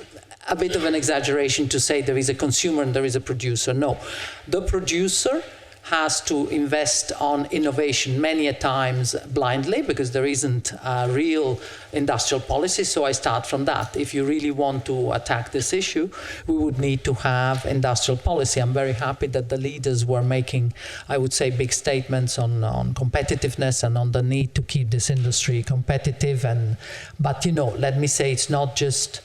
a bit of an exaggeration to say there is a consumer and there is a producer. No, the producer has to invest on innovation many a times blindly because there isn't a real industrial policy. So I start from that. If you really want to attack this issue, we would need to have industrial policy. I'm very happy that the leaders were making, I would say, big statements on competitiveness and on the need to keep this industry competitive. But let me say, it's not just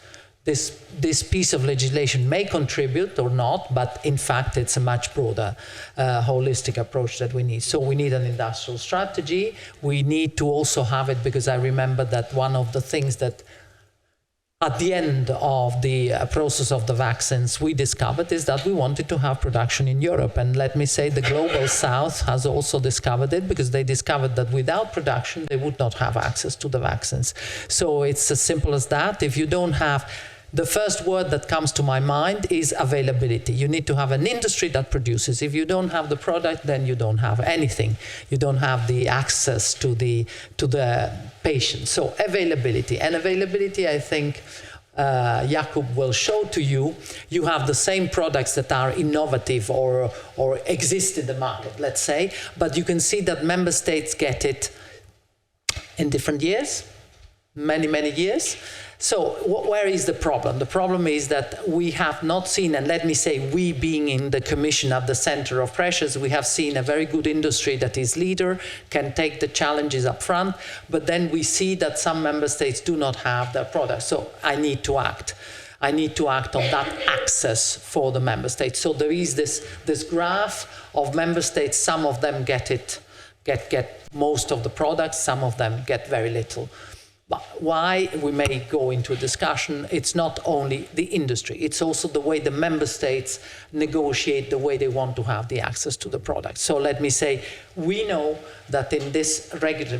this piece of legislation may contribute or not, but in fact it's a much broader holistic approach that we need. So we need an industrial strategy. We need to also have it, because I remember that one of the things that at the end of the process of the vaccines we discovered is that we wanted to have production in Europe. And let me say, the global south has also discovered it, because they discovered that without production they would not have access to the vaccines. So it's as simple as that. If you don't have, the first word that comes to my mind is availability. You need to have an industry that produces. If you don't have the product, then you don't have anything. You don't have the access to the patient. So availability. And availability, I think, Jakub will show to you, you have the same products that are innovative or exist in the market, let's say, but you can see that member states get it in different years, many years. So where is the problem? The problem is that we have not seen, and let me say, we being in the Commission at the center of pressures, we have seen a very good industry that is leader, can take the challenges up front, but then we see that some member states do not have their products. So I need to act. I need to act on that access for the member states. So there is this graph of member states. Some of them get most of the products, some of them get very little. But why, we may go into a discussion, it's not only the industry, it's also the way the member states negotiate the way they want to have the access to the product. So let me say, we know that in this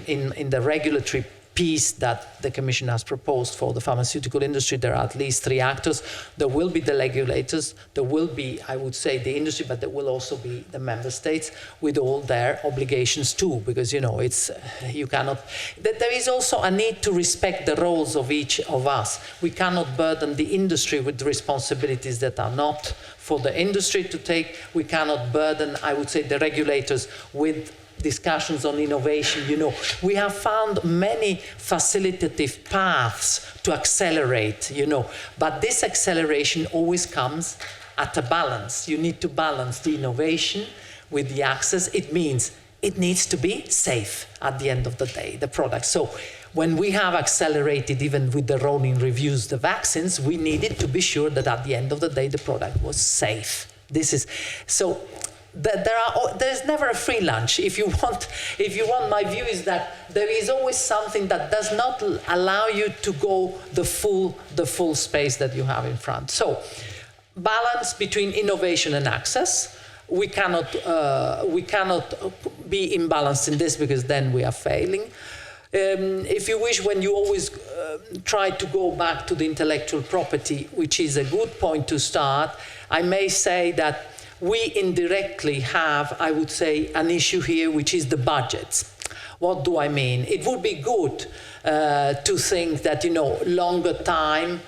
in the regulatory piece that the Commission has proposed for the pharmaceutical industry, there are at least 3 actors. There will be the regulators, there will be, I would say, the industry, but there will also be the member states with all their obligations too, because you cannot. There is also a need to respect the roles of each of us. We cannot burden the industry with responsibilities that are not for the industry to take. We cannot burden, I would say, the regulators with discussions on innovation. We have found many facilitative paths to accelerate, but this acceleration always comes at a balance. You need to balance the innovation with the access. It means it needs to be safe at the end of the day, the product. So when we have accelerated, even with the rolling reviews, the vaccines, we needed to be sure that at the end of the day, the product was safe. So there's never a free lunch. If you want, my view is that there is always something that does not allow you to go the full space that you have in front. So balance between innovation and access. We cannot be imbalanced in this, because then we are failing. If you wish, when you always try to go back to the intellectual property, which is a good point to start, I may say that we indirectly have, I would say, an issue here, which is the budgets. What do I mean? It would be good to think that, longer time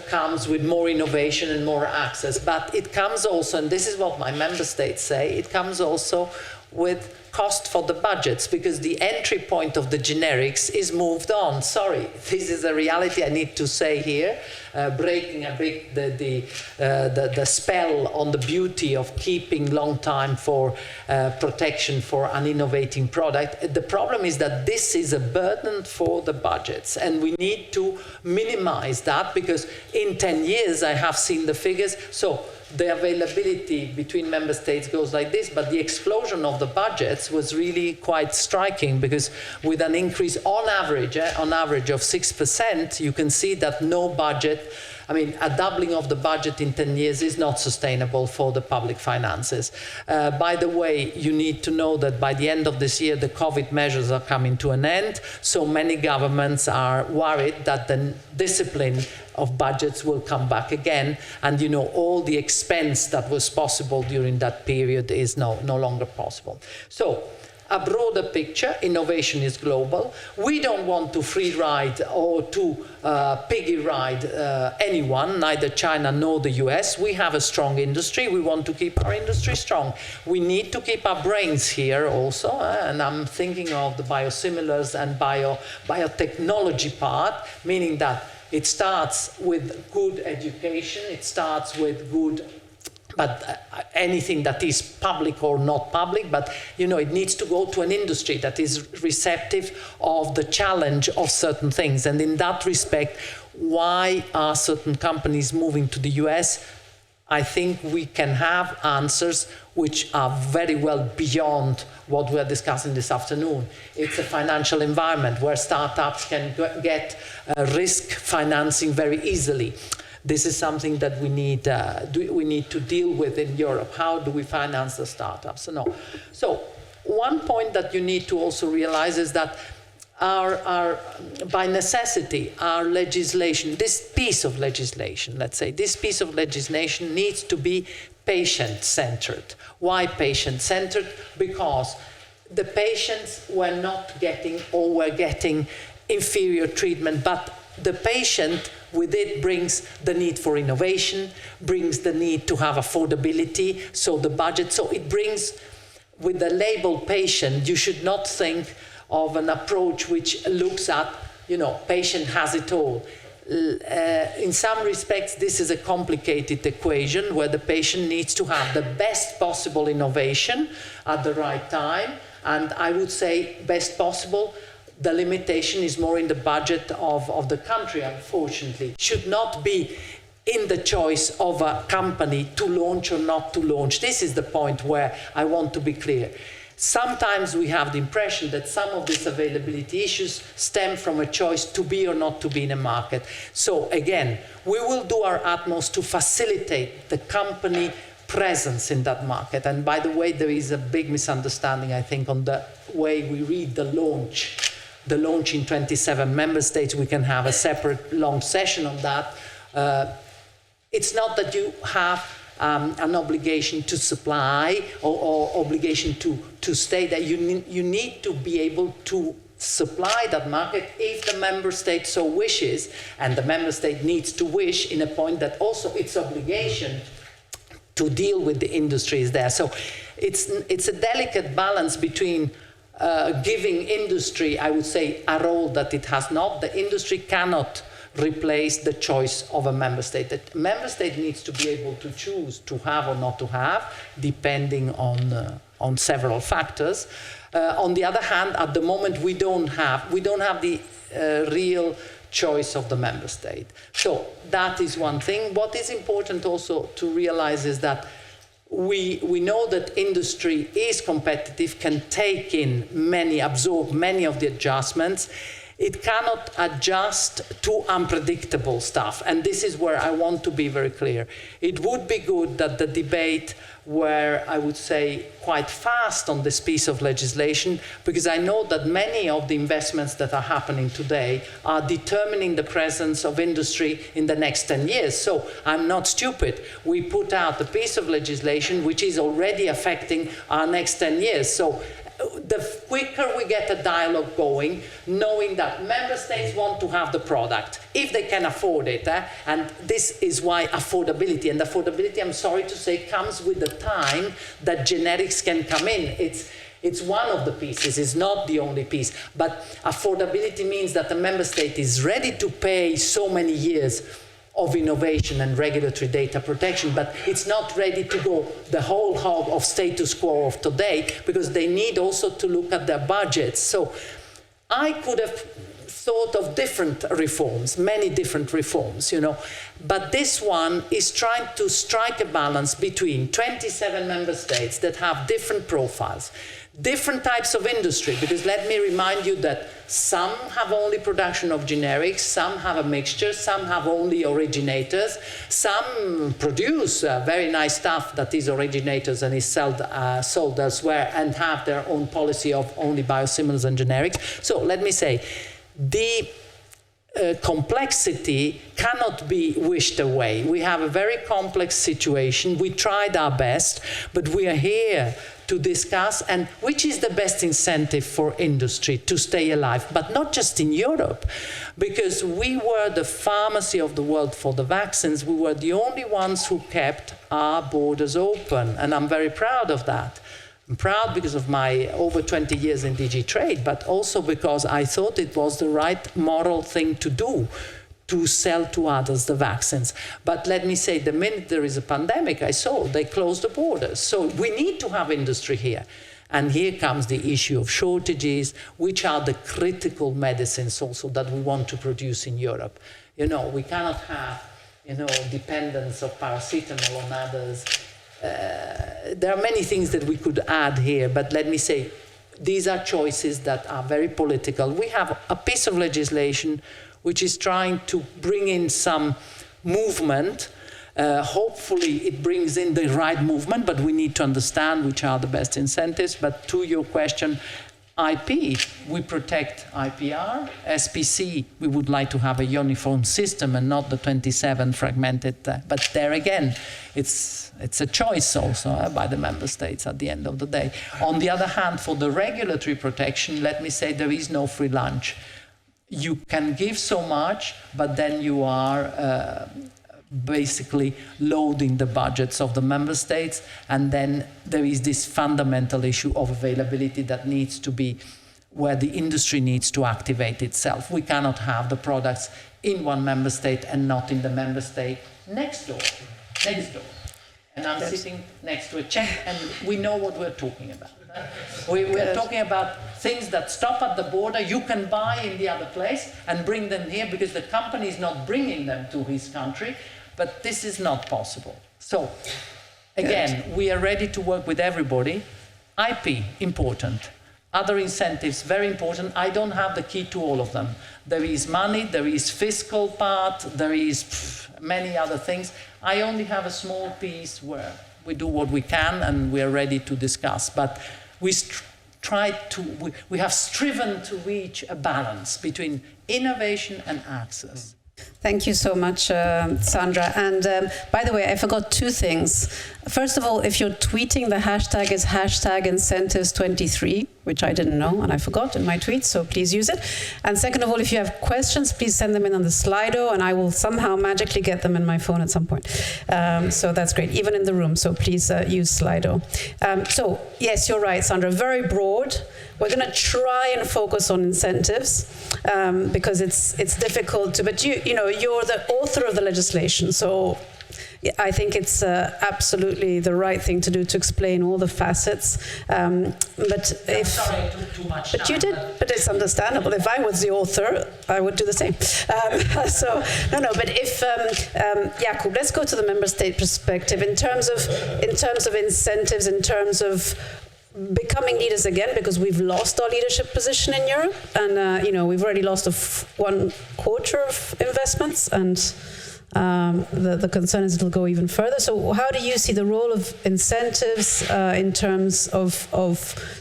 comes with more innovation and more access, but it comes also, and this is what my member states say, it comes also with cost for the budgets, because the entry point of the generics is moved on. Sorry, this is a reality I need to say here, breaking a bit the spell on the beauty of keeping long time for protection for an innovating product. The problem is that this is a burden for the budgets, and we need to minimize that, because in 10 years I have seen the figures. So the availability between member states goes like this, but the explosion of the budgets was really quite striking, because with an increase on average of 6%, you can see that no budget, a doubling of the budget in 10 years is not sustainable for the public finances. By the way, you need to know that by the end of this year, the COVID measures are coming to an end, so many governments are worried that the discipline of budgets will come back again, and all the expense that was possible during that period is no longer possible. So a broader picture. Innovation is global. We don't want to free ride or to piggy ride anyone, neither China nor the US. We have a strong industry. We want to keep our industry strong. We need to keep our brains here also, and I'm thinking of the biosimilars and biotechnology part, meaning that it starts with good education, it starts with good, but anything that is public or not public, but it needs to go to an industry that is receptive of the challenge of certain things. And in that respect, why are certain companies moving to the US? I think we can have answers which are very well beyond what we're discussing this afternoon. It's a financial environment where startups can get risk financing very easily. This is something that we need to deal with in Europe. How do we finance the startups? So one point that you need to also realize is that by necessity, our legislation, this piece of legislation, let's say, this piece of legislation needs to be patient-centered. Why patient-centered? Because the patients were not getting or were getting inferior treatment, but the patient with it brings the need for innovation, brings the need to have affordability, so the budget. So it brings, with the label patient, you should not think of an approach which looks at, patient has it all. In some respects, this is a complicated equation where the patient needs to have the best possible innovation at the right time. And I would say best possible, the limitation is more in the budget of the country, unfortunately. It should not be in the choice of a company to launch or not to launch. This is the point where I want to be clear. Sometimes we have the impression that some of these availability issues stem from a choice to be or not to be in a market. So again, we will do our utmost to facilitate the company presence in that market. And by the way, there is a big misunderstanding, I think, on the way we read the launch. The launch in 27 member states, we can have a separate long session on that. It's not that you have an obligation to supply or obligation to stay there. You need to be able to supply that market if the member state so wishes, and the member state needs to wish in a point that also its obligation to deal with the industry is there. So it's a delicate balance between giving industry, I would say, a role that it has not. The industry cannot replace the choice of a member state. The member state needs to be able to choose to have or not to have, depending on several factors. On the other hand, at the moment, we don't have the real choice of the member state. So that is one thing. What is important also to realize is that we know that industry is competitive, can take in absorb many of the adjustments. It cannot adjust to unpredictable stuff. And this is where I want to be very clear. It would be good that the debate were, I would say, quite fast on this piece of legislation, because I know that many of the investments that are happening today are determining the presence of industry in the next 10 years. So I'm not stupid. We put out a piece of legislation which is already affecting our next 10 years. So the quicker we get a dialogue going, knowing that member states want to have the product, if they can afford it, and this is why affordability, and affordability, I'm sorry to say, comes with the time that generics can come in. It's one of the pieces, it's not the only piece, but affordability means that the member state is ready to pay so many years of innovation and regulatory data protection, but it's not ready to go the whole hog of status quo of today, because they need also to look at their budgets. So I could have thought of different reforms, many different reforms, but this one is trying to strike a balance between 27 member states that have different profiles, different types of industry, because let me remind you that some have only production of generics, some have a mixture, some have only originators, some produce very nice stuff that is originators and is sold elsewhere and have their own policy of only biosimilars and generics. So let me say, the complexity cannot be wished away. We have a very complex situation. We tried our best, but we are here to discuss and which is the best incentive for industry to stay alive, but not just in Europe, because we were the pharmacy of the world for the vaccines. We were the only ones who kept our borders open, and I'm very proud of that. I'm proud because of my over 20 years in DG Trade, but also because I thought it was the right moral thing to do, to sell to others the vaccines. But let me say, the minute there is a pandemic, I saw they closed the borders. So we need to have industry here. And here comes the issue of shortages, which are the critical medicines also that we want to produce in Europe. You know, we cannot have, you know, dependence of paracetamol on others. There are many things that we could add here, but let me say, these are choices that are very political. We have a piece of legislation which is trying to bring in some movement. Hopefully it brings in the right movement, but we need to understand which are the best incentives. But to your question, IP, we protect IPR. SPC, we would like to have a uniform system and not the 27 fragmented. But there again, it's a choice also by the member states at the end of the day. On the other hand, for the regulatory protection, let me say there is no free lunch. You can give so much, but then you are basically loading the budgets of the member states, and then there is this fundamental issue of availability that needs to be where the industry needs to activate itself. We cannot have the products in one member state and not in the member state next door. And I'm sitting next to a Czech, and we know what we're talking about. We're talking about things that stop at the border, you can buy in the other place and bring them here because the company is not bringing them to his country, but this is not possible. So, again, we are ready to work with everybody. IP, important. Other incentives, very important. I don't have the key to all of them. There is money, there is fiscal part, there is many other things. I only have a small piece where we do what we can and we are ready to discuss. But we have striven to reach a balance between innovation and access. Thank you so much, Sandra. And by the way, I forgot two things. First of all, if you're tweeting, the hashtag is #incentives23, which I didn't know and I forgot in my tweets, so please use it. And second of all, if you have questions, please send them in on the Slido and I will somehow magically get them in my phone at some point. So that's great, even in the room, so please use Slido. So yes, you're right, Sandra, very broad. We're going to try and focus on incentives because it's difficult to, but you know, you're the author of the legislation, so I think it's absolutely the right thing to do to explain all the facets. But if sorry, I took too much time. But you did. But it's understandable. If I was the author, I would do the same. So no. But if Jakub, let's go to the member state perspective in terms of incentives, in terms of becoming leaders again, because we've lost our leadership position in Europe, and you know, we've already lost 1/4 of investments, and the concern is it'll go even further. So how do you see the role of incentives in terms of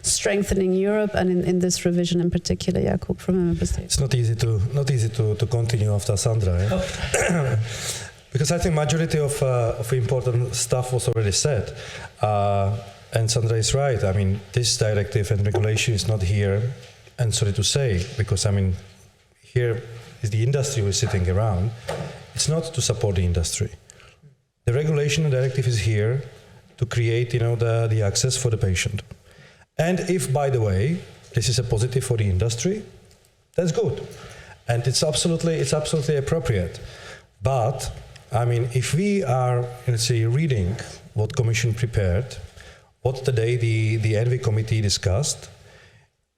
strengthening Europe, and in this revision in particular, Jakub, from a member state? It's not easy to continue after Sandra, eh? Because I think majority of important stuff was already said. And Sandra is right. I mean, this directive and regulation is not here, and sorry to say, because I mean, here is the industry who is sitting around. It's not to support the industry. The regulation and directive is here to create, you know, the access for the patient. And if, by the way, this is a positive for the industry, that's good, and it's absolutely appropriate. But I mean, if we are, let's say, reading what Commission prepared, what today the ENVI committee discussed,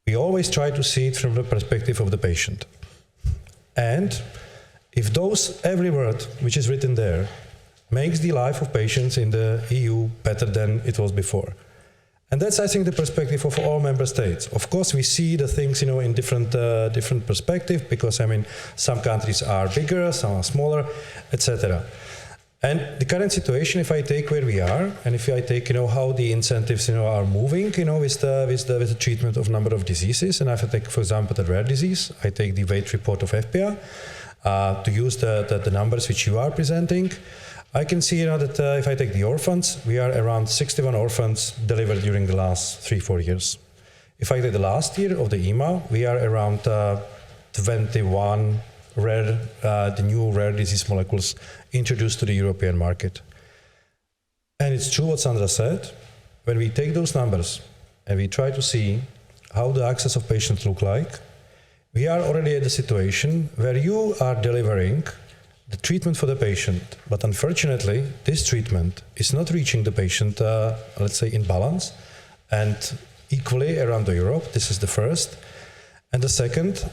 we always try to see it from the perspective of the patient. And if every word which is written there makes the life of patients in the EU better than it was before. And that's, I think, the perspective of all member states. Of course, we see the things, you know, in different perspective, because, I mean, some countries are bigger, some are smaller, etc. And the current situation, if I take where we are, and if I take, how the incentives, are moving, with the treatment of number of diseases, and if I take, for example, the rare disease, I take the weight report of EFPIA, to use the numbers which you are presenting, I can see, that if I take the orphans, we are around 61 orphans delivered during the last 3-4 years. If I take the last year of the EMA, we are around 21 the new rare disease molecules introduced to the European market. And it's true what Sandra said. When we take those numbers and we try to see how the access of patients look like, we are already at the situation where you are delivering the treatment for the patient, but unfortunately, this treatment is not reaching the patient, let's say, in balance and equally around Europe. This is the first. And the second,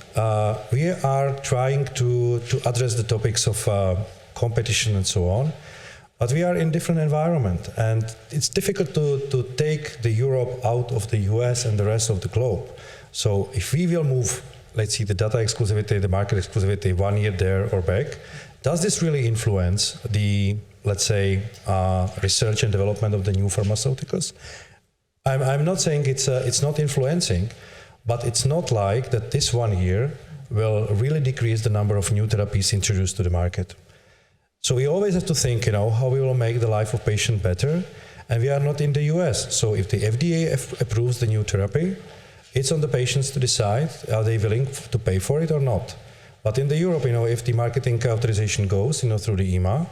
we are trying to address the topics of competition and so on, but we are in different environment, and it's difficult to take the Europe out of the US and the rest of the globe. So if we will move, let's see, the data exclusivity, the market exclusivity 1 year there or back, does this really influence the, let's say, research and development of the new pharmaceuticals? I'm not saying it's not influencing, but it's not like that this 1 year will really decrease the number of new therapies introduced to the market. So we always have to think, how we will make the life of patient better. And we are not in the US. So if the FDA approves the new therapy, it's on the patients to decide, are they willing to pay for it or not? But in the Europe, if the marketing authorization goes, through the EMA,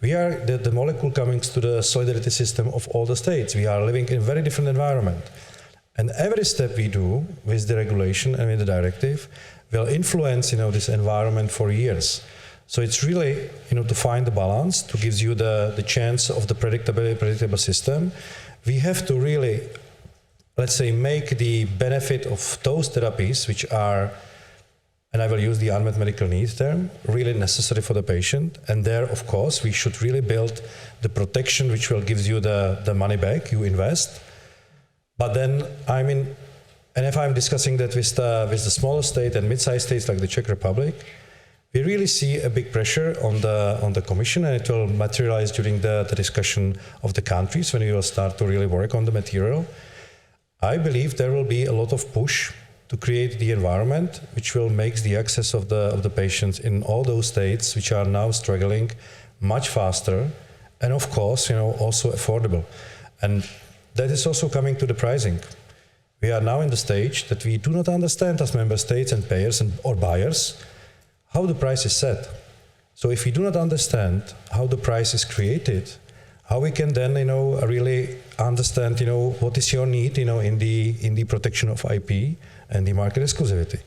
we are the molecule coming to the solidarity system of all the states. We are living in a very different environment. And every step we do with the regulation and with the directive will influence, this environment for years. So it's really, to find the balance, to give you the chance of the predictable system. We have to really, let's say, make the benefit of those therapies which are, and I will use the unmet medical needs term, really necessary for the patient. And there, of course, we should really build the protection which will give you the money back you invest. But then, and if I'm discussing that with the smaller state and mid-sized states like the Czech Republic, we really see a big pressure on the Commission, and it will materialize during the discussion of the countries when we will start to really work on the material. I believe there will be a lot of push to create the environment which will make the access of the patients in all those states which are now struggling much faster, and of course, also affordable. And that is also coming to the pricing. We are now in the stage that we do not understand as member states and payers or buyers how the price is set. So if we do not understand how the price is created, how we can then, really understand, what is your need, in the protection of IP and the market exclusivity.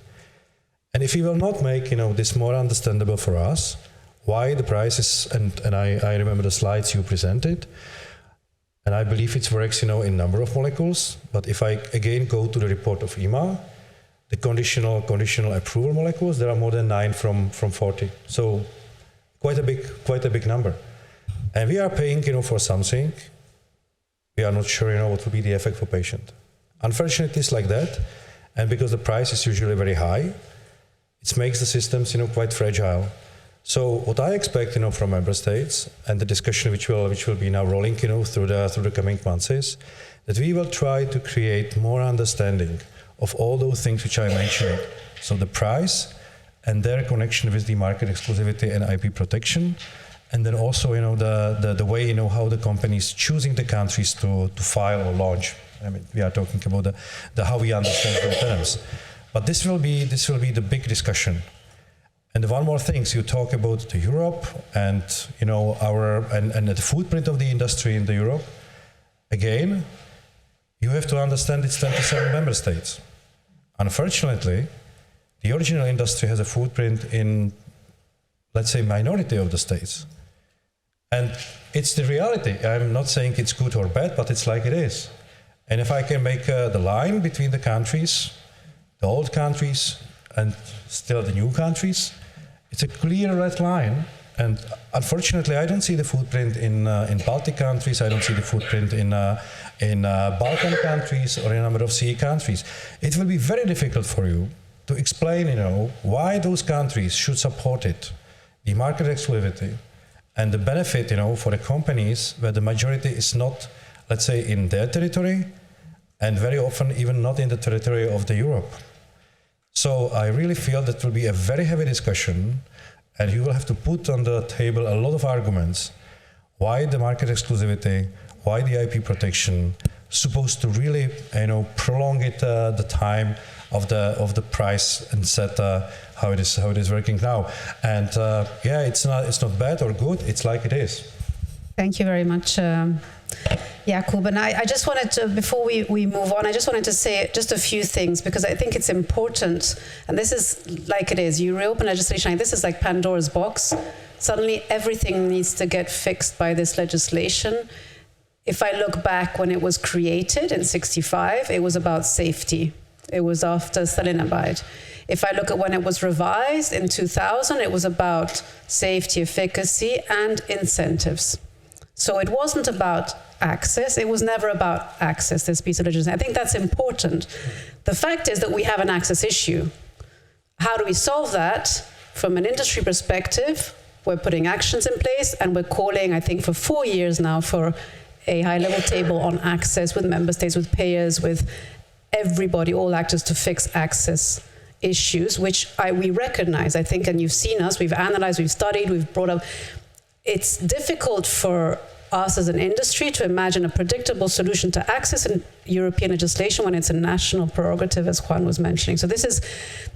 And if we will not make, this more understandable for us, why the price is, and I remember the slides you presented, and I believe it works, in number of molecules. But if I again go to the report of EMA, the conditional approval molecules, there are more than 9 from 40. So quite a big number. And we are paying, for something. We are not sure, what will be the effect for patient. Unfortunately, it's like that. And because the price is usually very high, it makes the systems, quite fragile. So what I expect, from member states, and the discussion which will be now rolling, through the coming months, is that we will try to create more understanding of all those things which I mentioned. So the price and their connection with the market exclusivity and IP protection, and then also, the way, how the companies choosing the countries to file or launch. We are talking about the how we understand the terms. But this will be the big discussion. And one more thing, so you talk about the Europe and and the footprint of the industry in the Europe. Again, you have to understand it's 27 member states. Unfortunately, the original industry has a footprint in, let's say, minority of the states. And it's the reality. I'm not saying it's good or bad, but it's like it is. And if I can make the line between the countries, the old countries and still the new countries, it's a clear red line. And unfortunately, I don't see the footprint in Baltic countries. I don't see the footprint in Balkan countries or in a number of CE countries. It will be very difficult for you to explain, why those countries should support it, the market exclusivity, And the benefit, for the companies where the majority is not, let's say, in their territory, and very often even not in the territory of the Europe. So I really feel that will be a very heavy discussion, and you will have to put on the table a lot of arguments why the market exclusivity, why the IP protection, supposed to really, prolong it the time of the price and set how it is working now. And it's not bad or good. It's like it is. Thank you very much, Jakub. And I just wanted to, before we move on, I just wanted to say just a few things, because I think it's important. And this is like it is. You reopen legislation, this is like Pandora's box. Suddenly everything needs to get fixed by this legislation. If I look back when it was created in 1965, it was about safety. It was after Stalinabad. If I look at when it was revised in 2000, it was about safety, efficacy, and incentives. So it wasn't about access. It was never about access, this piece of legislation. I think that's important. The fact is that we have an access issue. How do we solve that? From an industry perspective, we're putting actions in place, and we're calling, I think, for 4 years now for a high-level table on access with member states, with payers, with everybody, all actors, to fix access issues, which we recognize, I think, and you've seen us, we've analyzed, we've studied, we've brought up. It's difficult for us as an industry to imagine a predictable solution to access in European legislation when it's a national prerogative, as Juan was mentioning. So this is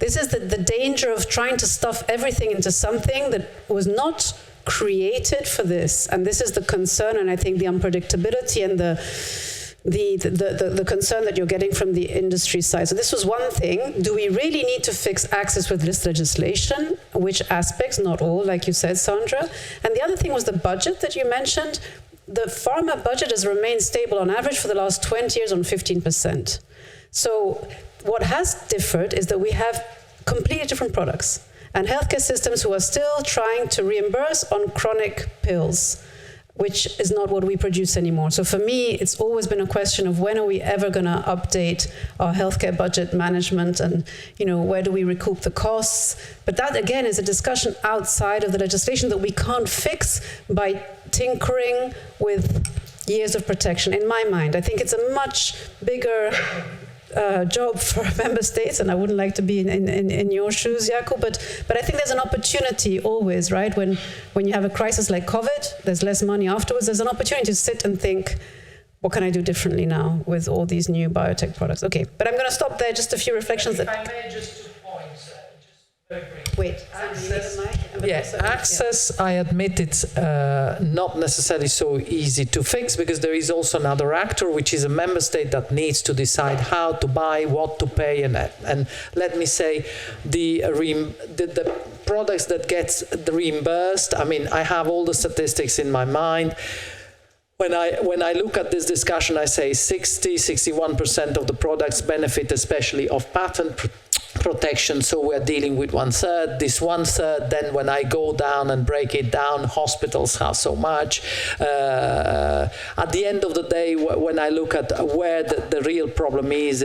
the danger of trying to stuff everything into something that was not created for this. And this is the concern, and I think the unpredictability and the concern that you're getting from the industry side. So this was one thing. Do we really need to fix access with this legislation? Which aspects? Not all, like you said, Sandra. And the other thing was the budget that you mentioned. The pharma budget has remained stable on average for the last 20 years on 15%. So what has differed is that we have completely different products and healthcare systems who are still trying to reimburse on chronic pills, which is not what we produce anymore. So for me, it's always been a question of when are we ever going to update our healthcare budget management, and where do we recoup the costs? But that, again, is a discussion outside of the legislation that we can't fix by tinkering with years of protection, in my mind. I think it's a much bigger job for member states, and I wouldn't like to be in your shoes, Jakub, but I think there's an opportunity always, right? When you have a crisis like COVID, there's less money afterwards, there's an opportunity to sit and think, what can I do differently now with all these new biotech products? Okay, but I'm going to stop there, just a few reflections. If I may, just 2 points. Wait, access, I admit it's not necessarily so easy to fix, because there is also another actor, which is a member state that needs to decide how to buy, what to pay, and let me say, the products that gets reimbursed, I mean, I have all the statistics in my mind. When I look at this discussion, I say 61% of the products benefit especially of patent protection, so we're dealing with 1/3. This 1/3, then when I go down and break it down, hospitals have so much. At the end of the day, when I look at where the real problem is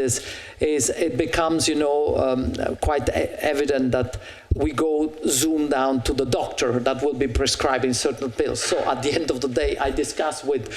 it becomes, quite evident that we go zoom down to the doctor that will be prescribing certain pills. So at the end of the day, I discuss with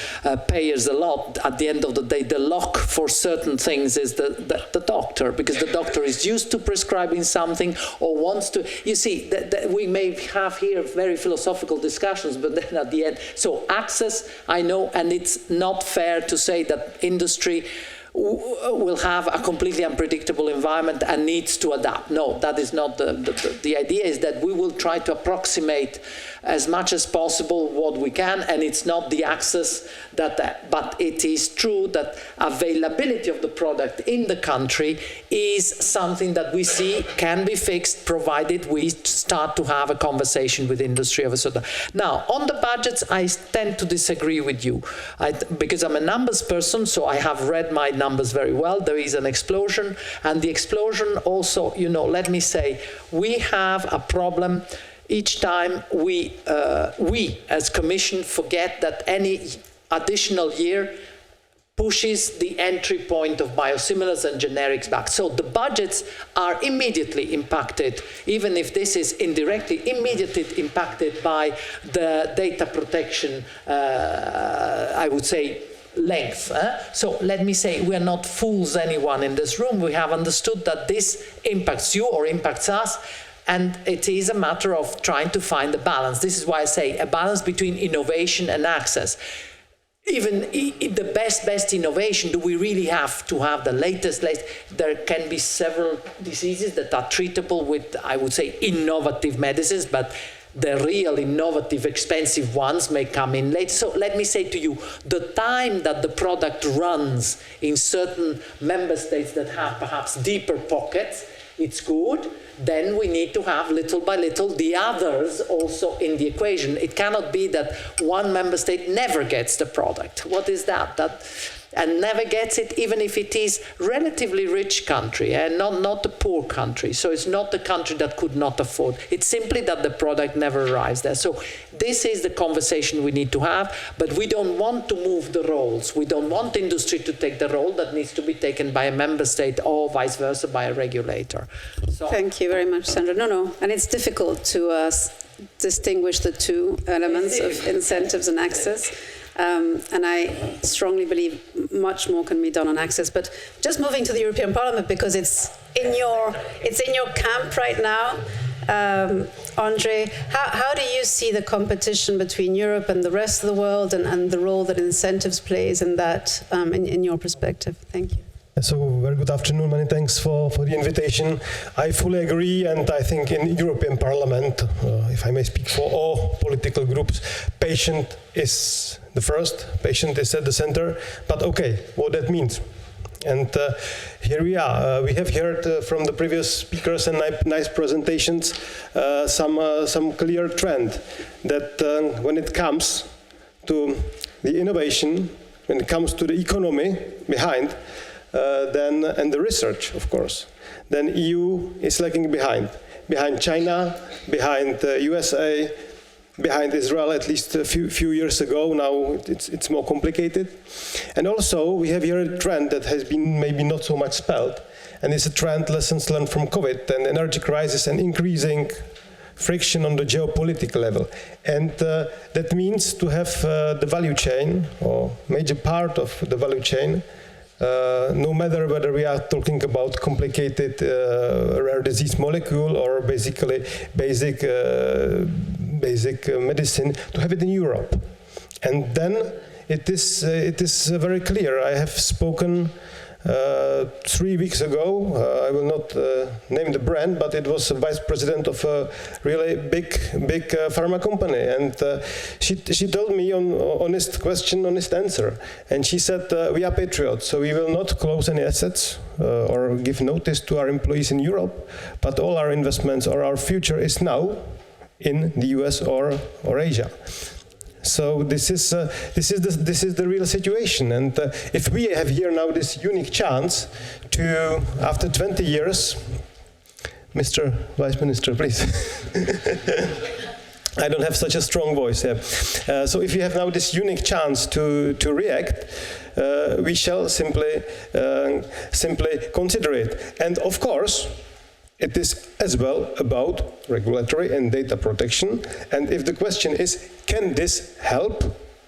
payers a lot. At the end of the day, the lock for certain things is the doctor, because the doctor is used to prescribing something or wants to. You see, we may have here very philosophical discussions, but then at the end, so access, I know, and it's not fair to say that industry will have a completely unpredictable environment and needs to adapt. No, that is not the idea. Is that we will try to approximate as much as possible what we can, and it's not the access but it is true that availability of the product in the country is something that we see can be fixed, provided we start to have a conversation with industry of a certain. Now, on the budgets, I tend to disagree with you, because I'm a numbers person, so I have read my numbers very well. There is an explosion, and the explosion also, let me say, we have a problem. Each time we as Commission forget that any additional year pushes the entry point of biosimilars and generics back. So the budgets are immediately impacted, even if this is indirectly, immediately impacted by the data protection, I would say, length. So let me say, we're not fools, anyone in this room. We have understood that this impacts you or impacts us, and it is a matter of trying to find a balance. This is why I say a balance between innovation and access. Even the best innovation, do we really have to have the latest? There can be several diseases that are treatable with, I would say, innovative medicines, but the real innovative, expensive ones may come in late. So let me say to you, the time that the product runs in certain member states that have perhaps deeper pockets, it's good. Then we need to have little by little the others also in the equation. It cannot be that one member state never gets the product. What is that? And never gets it, even if it is relatively rich country and not a poor country. So it's not the country that could not afford. It's simply that the product never arrives there. So this is the conversation we need to have, but we don't want to move the roles. We don't want industry to take the role that needs to be taken by a member state or vice versa by a regulator. So thank you very much, Sandra. No, and it's difficult to distinguish the two elements of incentives and access. And I strongly believe much more can be done on access. But just moving to the European Parliament, because it's in your camp right now, Ondřej, how do you see the competition between Europe and the rest of the world, and the role that incentives plays in that, in your perspective? Thank you. So, very good afternoon. Many thanks for the invitation. I fully agree, and I think in European Parliament, if I may speak for all political groups, patient is the first, patient is at the center, but okay, what that means. And here we are. We have heard from the previous speakers and nice presentations some clear trend that when it comes to the innovation, when it comes to the economy behind, and the research, of course, then EU is lagging behind China, behind USA, behind Israel at least a few years ago. Now it's more complicated. And also we have here a trend that has been maybe not so much spelled, and it's a trend, lessons learned from COVID and energy crisis and increasing friction on the geopolitical level. And that means to have the value chain, or major part of the value chain, no matter whether we are talking about complicated rare disease molecule or basically basic medicine, to have it in Europe. And then it is very clear. I have spoken 3 weeks ago, I will not name the brand, but it was a vice president of a really big pharma company, and she told me on honest question, honest answer, and she said, we are patriots, so we will not close any assets or give notice to our employees in Europe, but all our investments or our future is now in the US or Asia. So this is the real situation, and if we have here now this unique chance to, after 20 years, Mr. Vice Minister, please. I don't have such a strong voice. Yeah. So if we have now this unique chance to react, we shall simply consider it, and of course. It is as well about regulatory and data protection. And if the question is, can this help?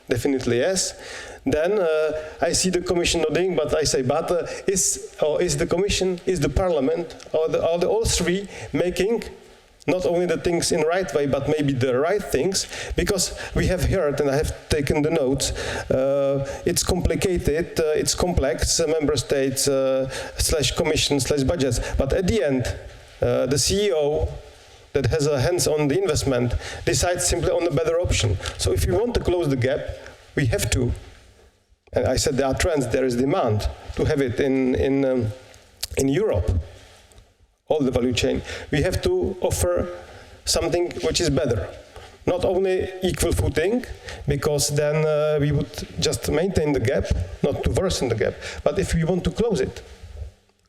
Definitely yes. Then I see the Commission nodding, but I say, but is the Commission, is the Parliament, are the all three making not only the things in the right way, but maybe the right things? Because we have heard, and I have taken the notes, it's complicated, it's complex, member states / commission / budgets, but at the end, the CEO that has a hands on the investment decides simply on the better option. So if we want to close the gap, we have to. And I said there are trends, there is demand to have it in Europe, all the value chain. We have to offer something which is better. Not only equal footing, because then we would just maintain the gap, not to worsen the gap, but if we want to close it,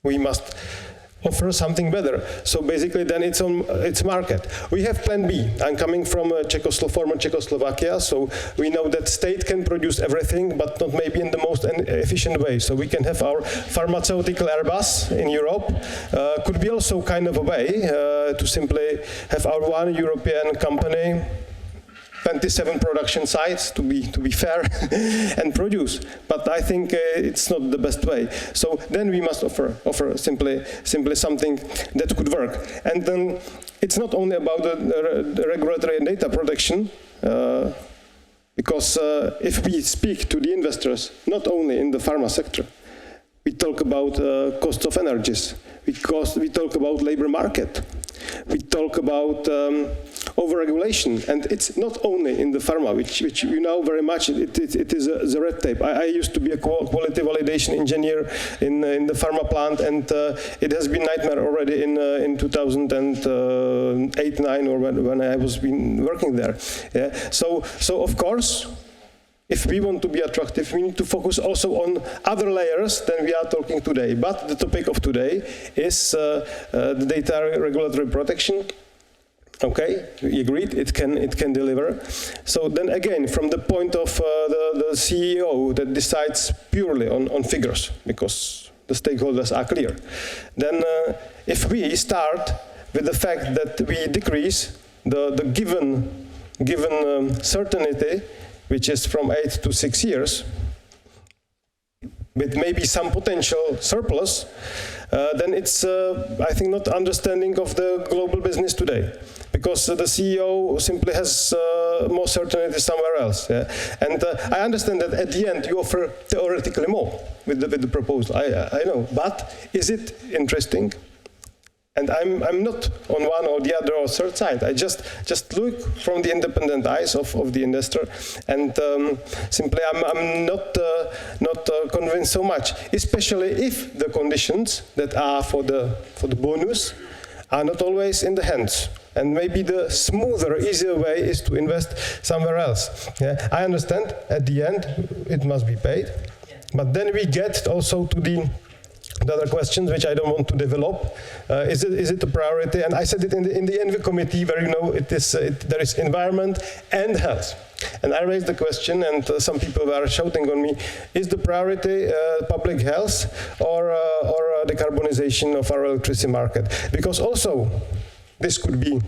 we must offer something better. So basically then it's on its market. We have plan B. I'm coming from former Czechoslovakia, so we know that state can produce everything, but not maybe in the most efficient way. So we can have our pharmaceutical Airbus in Europe. Could be also kind of a way to simply have our one European company, 27 production sites to be fair and produce, but I think it's not the best way. So then we must offer simply something that could work. And then it's not only about the regulatory and data protection, because if we speak to the investors, not only in the pharma sector, we talk about cost of energies, we talk about labor market, we talk about overregulation, and it's not only in the pharma, which you know very much. It is the red tape. I used to be a quality validation engineer in the pharma plant, and it has been nightmare already in 2008-9 or when I was been working there. Yeah. So of course, if we want to be attractive, we need to focus also on other layers than we are talking today. But the topic of today is the data regulatory protection. Okay, we agreed, it can deliver. So then again, from the point of the CEO that decides purely on figures, because the stakeholders are clear, then if we start with the fact that we decrease the given certainty, which is from 8 to 6 years, with maybe some potential surplus, then it's, I think, not understanding of the global business today. Because the CEO simply has more certainty somewhere else. Yeah? And I understand that at the end you offer theoretically more with the proposal, I know. But is it interesting? And I'm not on one or the other or third side. I just look from the independent eyes of the investor, and simply I'm not convinced so much, especially if the conditions that are for the bonus are not always in the hands. And maybe the smoother, easier way is to invest somewhere else. Yeah? I understand at the end it must be paid, but then we get also to the other questions which I don't want to develop. Is it a priority? And I said it in the ENVI committee, where you know there is environment and health. And I raised the question, and some people were shouting on me: is the priority public health or decarbonization of our electricity market? Because also this could be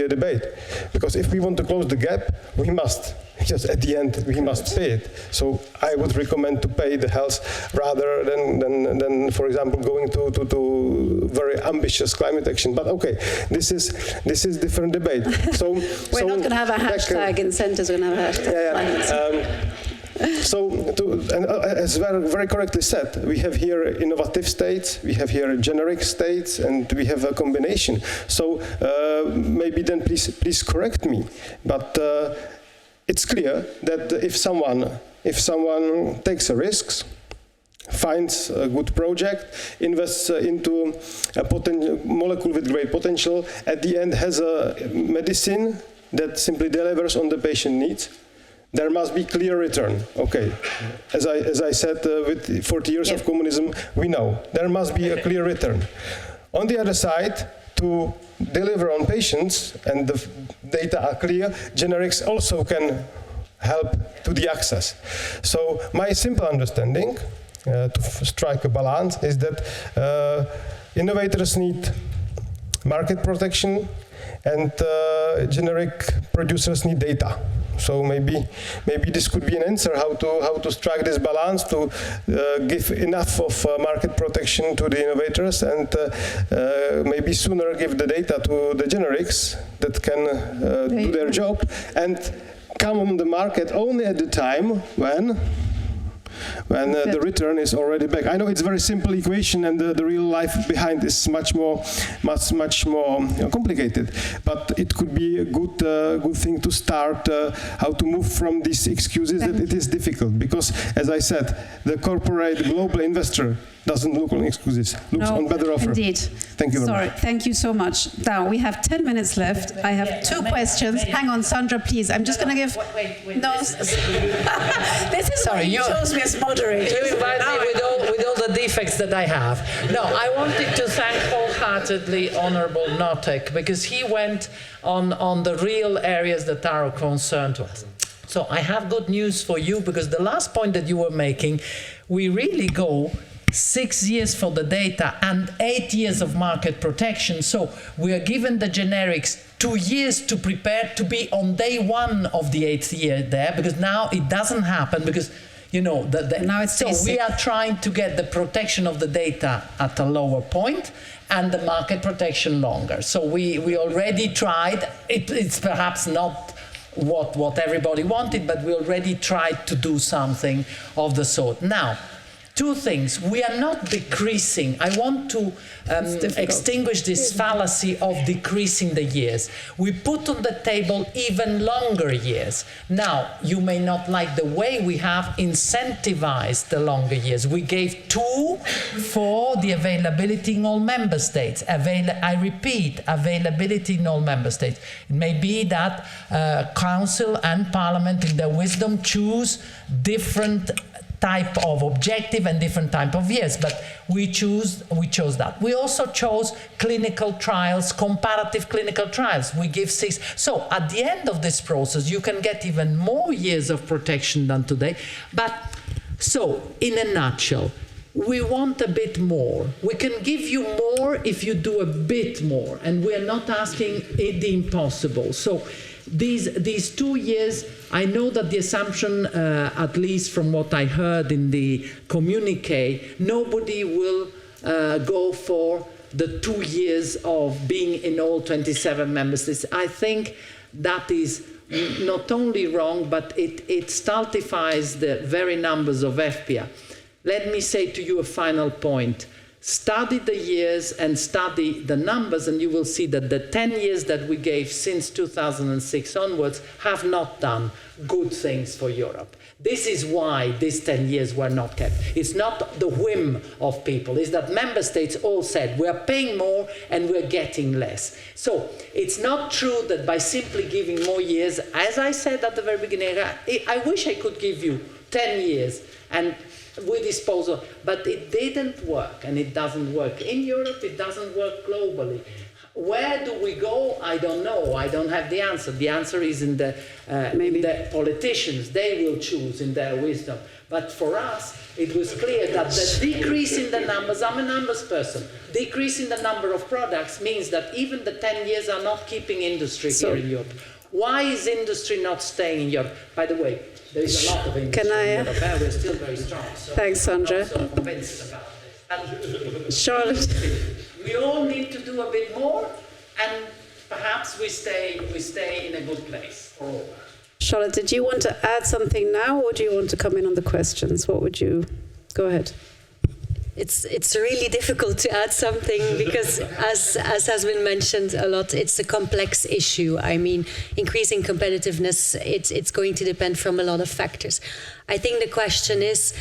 a debate. Because if we want to close the gap, we must. Just at the end, we must pay it. So I would recommend to pay the health rather than for example, going to very ambitious climate action. But okay, this is different debate. So we're not going to have a hashtag incentives. We're going to have a hashtag. As very correctly said, we have here innovative states, we have here generic states, and we have a combination. So maybe then please correct me, but. It's clear that if someone takes a risk, finds a good project, invests into a molecule with great potential, at the end has a medicine that simply delivers on the patient needs, there must be clear return. Okay, as I said, with 40 years of communism, we know there must be a clear return. On the other side, to deliver on patients, and the data are clear, generics also can help to the access. So my simple understanding, to strike a balance, is that innovators need market protection, and generic producers need data. So maybe this could be an answer how to strike this balance, to give enough of market protection to the innovators, and maybe sooner give the data to the generics that can do their job and come on the market only at the time when the return is already back. I know it's a very simple equation, and the real life behind is much more complicated. But it could be a good thing to start how to move from these excuses that it is difficult. Because, as I said, the corporate global investor doesn't look on excuses, looks on better offer. Indeed. Thank you very much. Sorry, thank you so much. Now, we have 10 minutes left. I have two questions. Hang on, Sandra, please. I'm just going to give... Wait. No. This is why you chose me as moderator. You invite me with all the defects that I have. No, I wanted to thank wholeheartedly Honourable Knotek, because he went on the real areas that are of concern to us. So I have good news for you, because the last point that you were making, we really go 6 years for the data and 8 years of market protection. So we are given the generics 2 years to prepare to be on day one of the 8th year there, because now it doesn't happen, because now it's so we are trying to get the protection of the data at a lower point and the market protection longer. So we already tried. It's perhaps not what everybody wanted, but we already tried to do something of the sort. Now, two things. We are not decreasing. I want to extinguish this fallacy of decreasing the years. We put on the table even longer years. Now, you may not like the way we have incentivized the longer years. We gave 2 for the availability in all member states. I repeat, availability in all member states. It may be that Council and Parliament, in their wisdom, choose different type of objective and different type of years, but we chose that. We also chose clinical trials, comparative clinical trials. We give 6. So at the end of this process, you can get even more years of protection than today. But so, in a nutshell, we want a bit more. We can give you more if you do a bit more, and we're not asking the impossible. So these 2 years, I know that the assumption, at least from what I heard in the communique, nobody will go for the 2 years of being in all 27 member states. I think that is not only wrong, but it stultifies the very numbers of EFPIA. Let me say to you a final point. Study the years and study the numbers, and you will see that the 10 years that we gave since 2006 onwards have not done good things for Europe. This is why these 10 years were not kept. It's not the whim of people. It's that member states all said, we are paying more and we're getting less. So it's not true that by simply giving more years, as I said at the very beginning, I wish I could give you 10 years and with disposal, but it didn't work, and it doesn't work in Europe, it doesn't work globally. Where do we go? I don't know. I don't have the answer. The answer is in the politicians. They will choose in their wisdom. But for us, it was clear that the decrease in the numbers, I'm a numbers person, decrease in the number of products means that even the 10 years are not keeping industry here in Europe. Why is industry not staying in Europe? By the way, there is a lot of industry in Europe. We're still very strong. So thanks, Sandra. I'm so convinced about this. Charlotte. We all need to do a bit more, and perhaps we stay in a good place for all. Charlotte, did you want to add something now, or do you want to come in on the questions? What would you... Go ahead. It's really difficult to add something because, as has been mentioned a lot, it's a complex issue. I mean, increasing competitiveness, it's going to depend from a lot of factors. I think the question is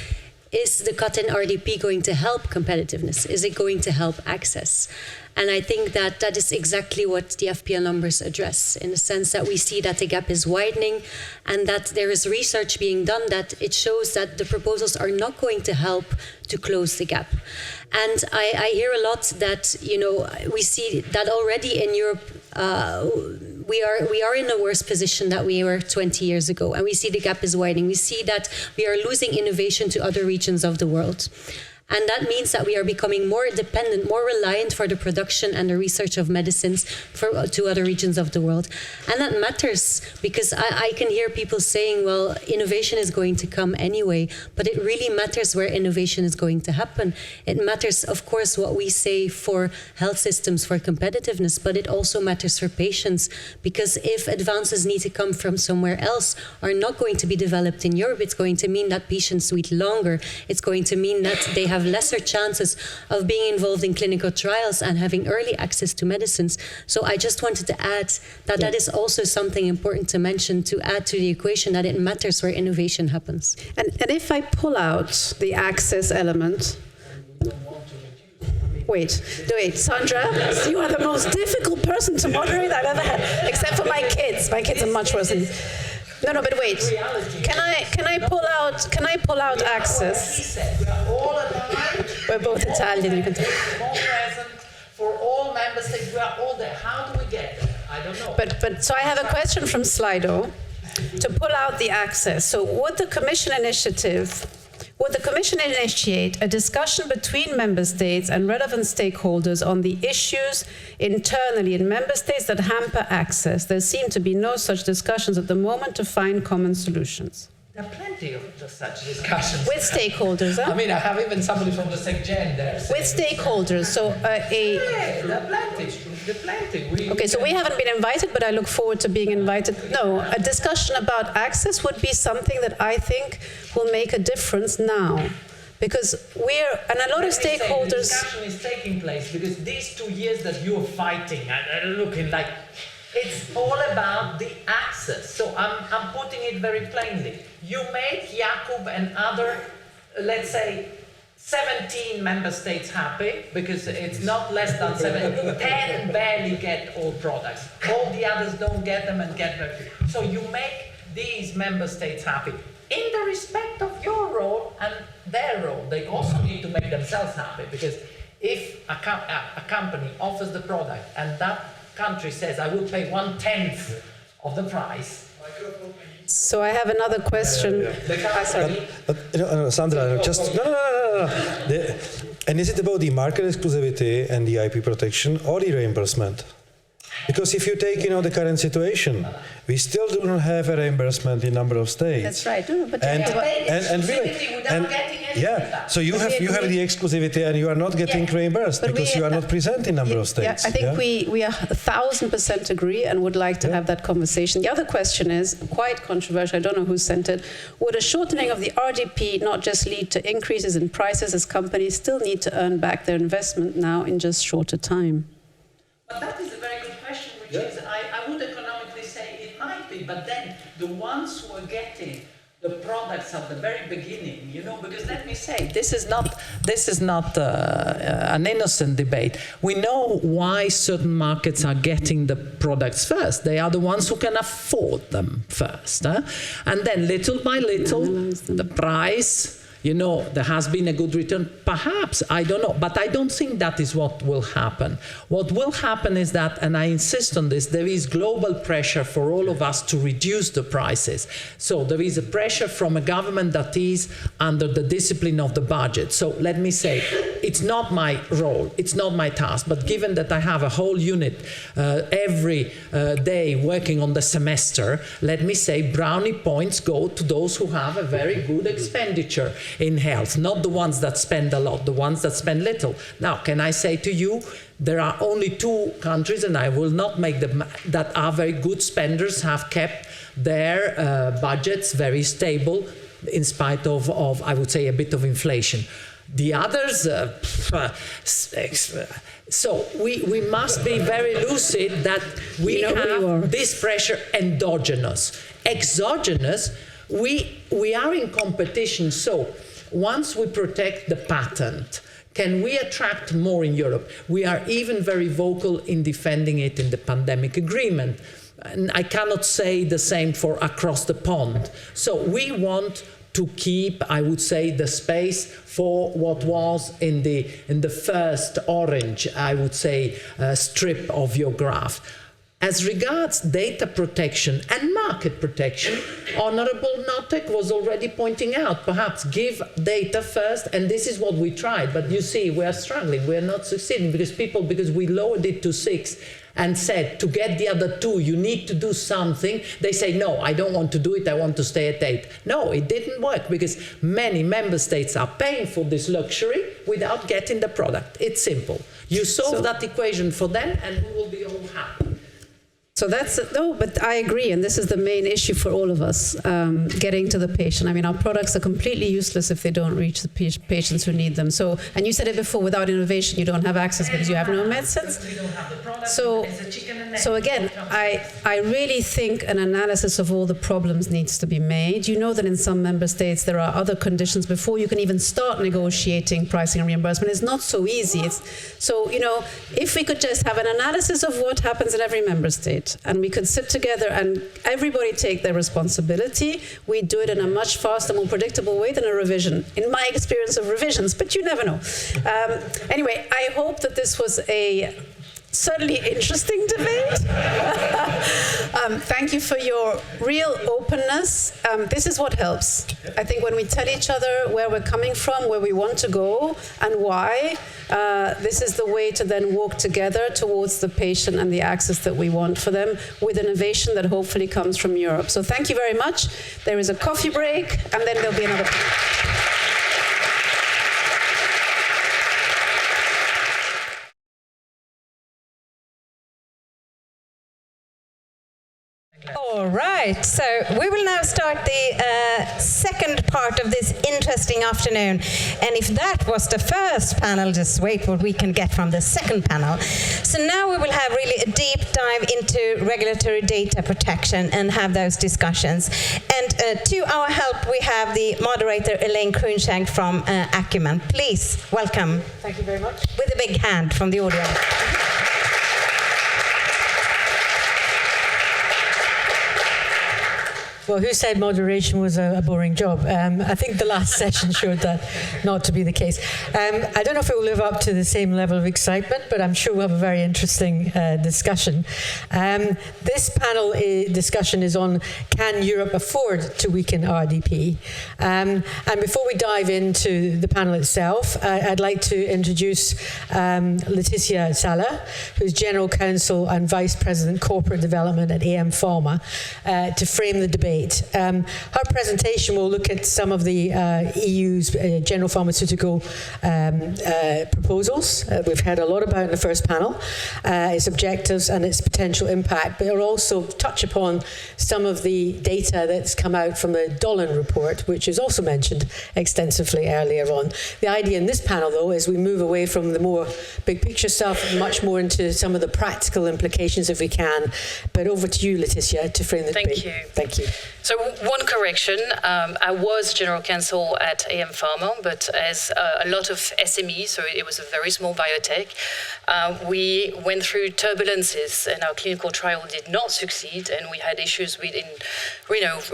the cut in RDP going to help competitiveness? Is it going to help access? And I think that is exactly what the EFPIA numbers address, in the sense that we see that the gap is widening and that there is research being done that it shows that the proposals are not going to help to close the gap. And I hear a lot that, we see that already in Europe, we are in a worse position than we were 20 years ago. And we see the gap is widening. We see that we are losing innovation to other regions of the world. And that means that we are becoming more dependent, more reliant for the production and the research of medicines to other regions of the world. And that matters because I can hear people saying, well, innovation is going to come anyway, but it really matters where innovation is going to happen. It matters, of course, what we say for health systems, for competitiveness, but it also matters for patients, because if advances need to come from somewhere else are not going to be developed in Europe, it's going to mean that patients wait longer. It's going to mean that they have lesser chances of being involved in clinical trials and having early access to medicines. So I just wanted to add that that is also something important to mention, to add to the equation that it matters where innovation happens. And if I pull out the access element... Wait, Sandra, you are the most difficult person to moderate I've ever had, except for my kids. My kids are much worse than... No, but wait. Can I pull out access? We're all aligned We're both Italian. You can more present for all member states. We are all there. How do we get there? I don't know. But so I have a question from Slido to pull out the access. So would the Commission initiate a discussion between member states and relevant stakeholders on the issues internally in member states that hamper access? There seem to be no such discussions at the moment to find common solutions. There are plenty of such discussions. With stakeholders, huh? I mean, I have even somebody from the SecGen there. With stakeholders, so Yeah, there are plenty. There are plenty. Okay, so we haven't been invited, but I look forward to being invited. No, a discussion about access would be something that I think will make a difference now. Because and a lot of stakeholders... The discussion is taking place because these 2 years that you're fighting and looking like, it's all about the access. So I'm putting it very plainly. You make Jakub and other, let's say, 17 member states happy, because it's not less than 7. 10 barely get all products. All the others don't get them and get very few. So you make these member states happy. In the respect of your role and their role, they also need to make themselves happy, because if a company offers the product and that country says, I will pay 1/10 of the price. So I have another question. Sandra, just no. And is it about the market exclusivity and the IP protection or the reimbursement? Because if you take, the current situation, we still do not have a reimbursement in a number of states. That's right. No, but so you have the exclusivity and you are not getting reimbursed because you are not present in a number of states. I think we are 1,000% agree and would like to have that conversation. The other question is quite controversial. I don't know who sent it. Would a shortening of the RDP not just lead to increases in prices as companies still need to earn back their investment now in just shorter time? But that is a very good question, which is, I would economically say it might be, but then the ones who are getting the products at the very beginning, because let me say, this is not an innocent debate. We know why certain markets are getting the products first. They are the ones who can afford them first. And then little by little, the price... there has been a good return, perhaps, I don't know, but I don't think that is what will happen. What will happen is that, and I insist on this, there is global pressure for all of us to reduce the prices. So there is a pressure from a government that is under the discipline of the budget. So let me say, it's not my role, it's not my task, but given that I have a whole unit every day working on the semester, let me say brownie points go to those who have a very good expenditure in health, not the ones that spend a lot, the ones that spend little. Now, can I say to you, there are only 2 countries, and I will not make them, that are very good spenders, have kept their budgets very stable in spite of, I would say, a bit of inflation. The others, so we must be very lucid that we have this pressure endogenous. Exogenous, we are in competition, so once we protect the patent, can we attract more in Europe? We are even very vocal in defending it in the pandemic agreement. And I cannot say the same for across the pond. So we want to keep, I would say, the space for what was in the first orange, I would say, strip of your graph. As regards data protection and market protection, Honorable Knotek was already pointing out, perhaps give data first, and this is what we tried, but you see, we are struggling, we are not succeeding, because we lowered it to 6 and said, to get the other 2, you need to do something. They say, no, I don't want to do it, I want to stay at 8. No, it didn't work, because many member states are paying for this luxury without getting the product. It's simple. You solve that equation for them, and we will be all happy. So but I agree, and this is the main issue for all of us, getting to the patient. I mean, our products are completely useless if they don't reach the patients who need them. So, and you said it before, without innovation, you don't have access because you have no medicines. So again, I really think an analysis of all the problems needs to be made. You know that in some member states there are other conditions before you can even start negotiating pricing and reimbursement. It's not so easy. So, if we could just have an analysis of what happens in every member state, it, and we could sit together and everybody take their responsibility, we do it in a much faster, more predictable way than a revision, in my experience of revisions, but you never know. Anyway, I hope that this was a certainly interesting debate. Thank you for your real openness. This is what helps. I think when we tell each other where we're coming from, where we want to go, and why, this is the way to then walk together towards the patient and the access that we want for them, with innovation that hopefully comes from Europe. So thank you very much. There is a coffee break, and then there'll be another. All right, so we will now start the second part of this interesting afternoon. And if that was the first panel, just wait what we can get from the second panel. So now we will have really a deep dive into regulatory data protection and have those discussions. And to our help, we have the moderator, Elaine Cruikshank from Acumen. Please, welcome. Thank you very much. With a big hand from the audience. Well, who said moderation was a boring job? I think the last session showed that not to be the case. I don't know if it will live up to the same level of excitement, but I'm sure we'll have a very interesting discussion. This panel discussion is on, can Europe afford to weaken RDP? And before we dive into the panel itself, I'd like to introduce Laetitia Szaller, who's General Counsel and Vice President Corporate Development at AM Pharma, to frame the debate. Her presentation will look at some of the EU's general pharmaceutical proposals we've heard a lot about in the first panel, its objectives and its potential impact, but it'll also touch upon some of the data that's come out from the Dolan report, which is also mentioned extensively earlier on. The idea in this panel, though, is we move away from the more big picture stuff, much more into some of the practical implications if we can. But over to you, Laetitia, to frame the debate. Thank you. So one correction, I was General Counsel at AM Pharma, but as a lot of SMEs, so it was a very small biotech, we went through turbulences and our clinical trial did not succeed, and we had issues with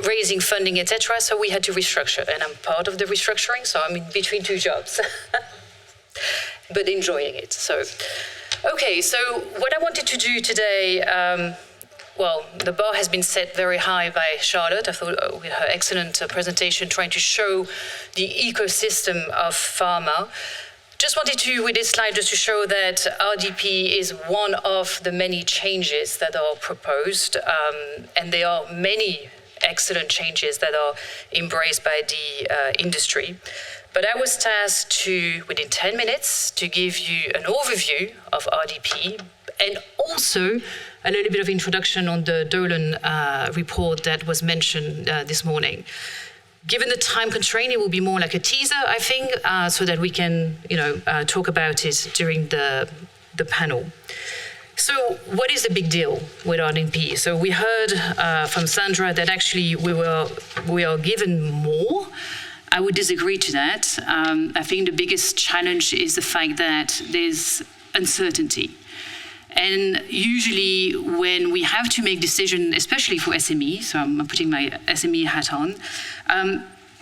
raising funding, etc. So we had to restructure, and I'm part of the restructuring, so I'm in between two jobs, but enjoying it. So, okay, so what I wanted to do today, well, the bar has been set very high by Charlotte. I thought with her excellent presentation trying to show the ecosystem of pharma. Just wanted to, with this slide, just to show that RDP is one of the many changes that are proposed, and there are many excellent changes that are embraced by the industry. But I was tasked to, within 10 minutes, to give you an overview of RDP and also a little bit of introduction on the Dolan report that was mentioned this morning. Given the time constraint, it will be more like a teaser, I think, so that we can, talk about it during the panel. So what is the big deal with RDP? So we heard from Sandra that actually we are given more. I would disagree to that. I think the biggest challenge is the fact that there's uncertainty. And usually when we have to make decisions, especially for SME, so I'm putting my SME hat on,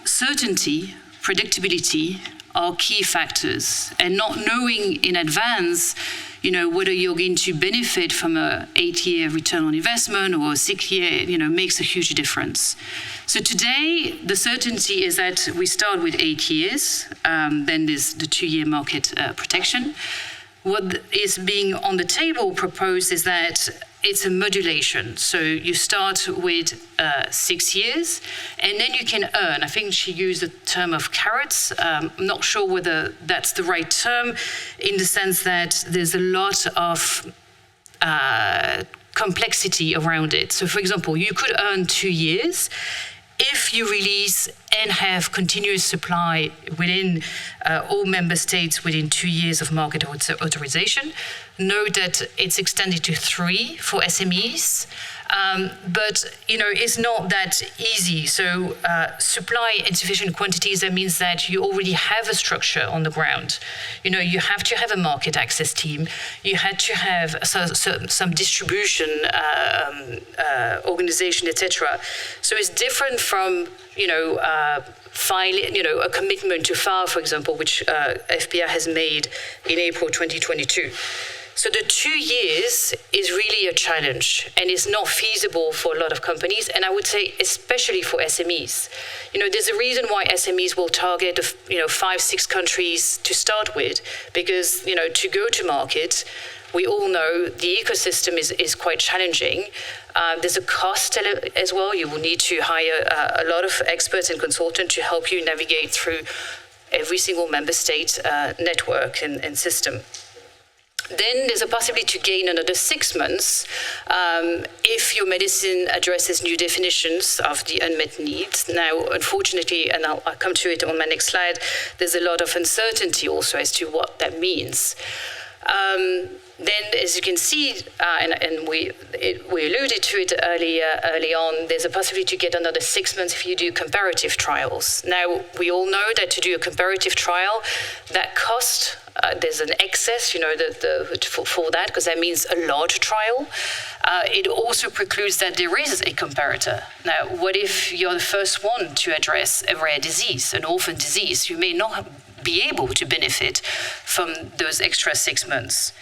certainty, predictability are key factors. And not knowing in advance, whether you're going to benefit from a 8-year return on investment or a 6-year, makes a huge difference. So today, the certainty is that we start with 8 years, then there's the 2-year market protection. What is being on the table proposed is that it's a modulation. So you start with 6 years, and then you can earn. I think she used the term of carrots. I'm not sure whether that's the right term, in the sense that there's a lot of complexity around it. So, for example, you could earn 2 years. If you release and have continuous supply within all member states within 2 years of market authorization, note that it's extended to 3 for SMEs. But it's not that easy. So supply insufficient quantities, that means that you already have a structure on the ground. You have to have a market access team. You had to have some distribution organization, etc. So it's different from filing, a commitment to file, for example, which EFPIA has made in April 2022. So the 2 years is really a challenge, and it's not feasible for a lot of companies, and I would say especially for SMEs. There's a reason why SMEs will target 5-6 countries to start with, because to go to market, we all know the ecosystem is quite challenging. There's a cost as well. You will need to hire a lot of experts and consultants to help you navigate through every single member state network and system. Then there's a possibility to gain another 6 months if your medicine addresses new definitions of the unmet needs. Now, unfortunately, and I'll come to it on my next slide, there's a lot of uncertainty also as to what that means. Then, as you can see, and we alluded to it early on, there's a possibility to get another 6 months if you do comparative trials. Now, we all know that to do a comparative trial, that cost, there's an excess, for that, because that means a large trial. It also precludes that there is a comparator. Now, what if you're the first one to address a rare disease, an orphan disease? You may not be able to benefit from those extra 6 months.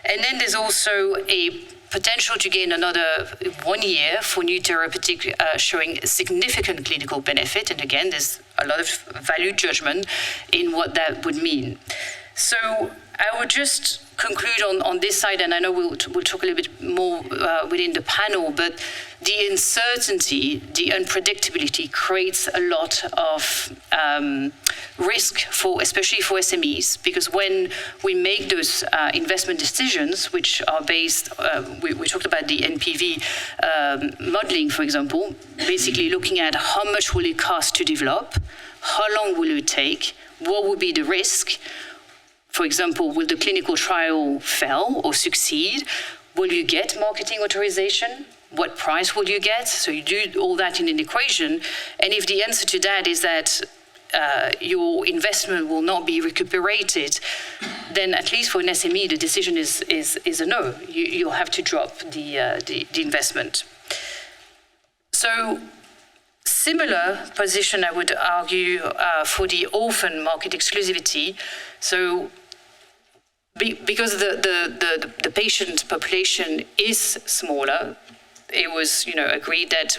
And then there's also a potential to gain another 1 year for new therapeutic showing significant clinical benefit. And again, there's a lot of value judgment in what that would mean. So I would just conclude on this side, and I know we'll talk a little bit more within the panel, but the uncertainty, the unpredictability creates a lot of risk especially for SMEs, because when we make those investment decisions, which are based, we talked about the NPV modeling, for example, basically looking at how much will it cost to develop, how long will it take, what will be the risk. For example, will the clinical trial fail or succeed? Will you get marketing authorization? What price will you get? So you do all that in an equation. And if the answer to that is that your investment will not be recuperated, then at least for an SME, the decision is a no. You'll have to drop the investment. So similar position, I would argue, for the orphan market exclusivity. So because the patient population is smaller, it was agreed that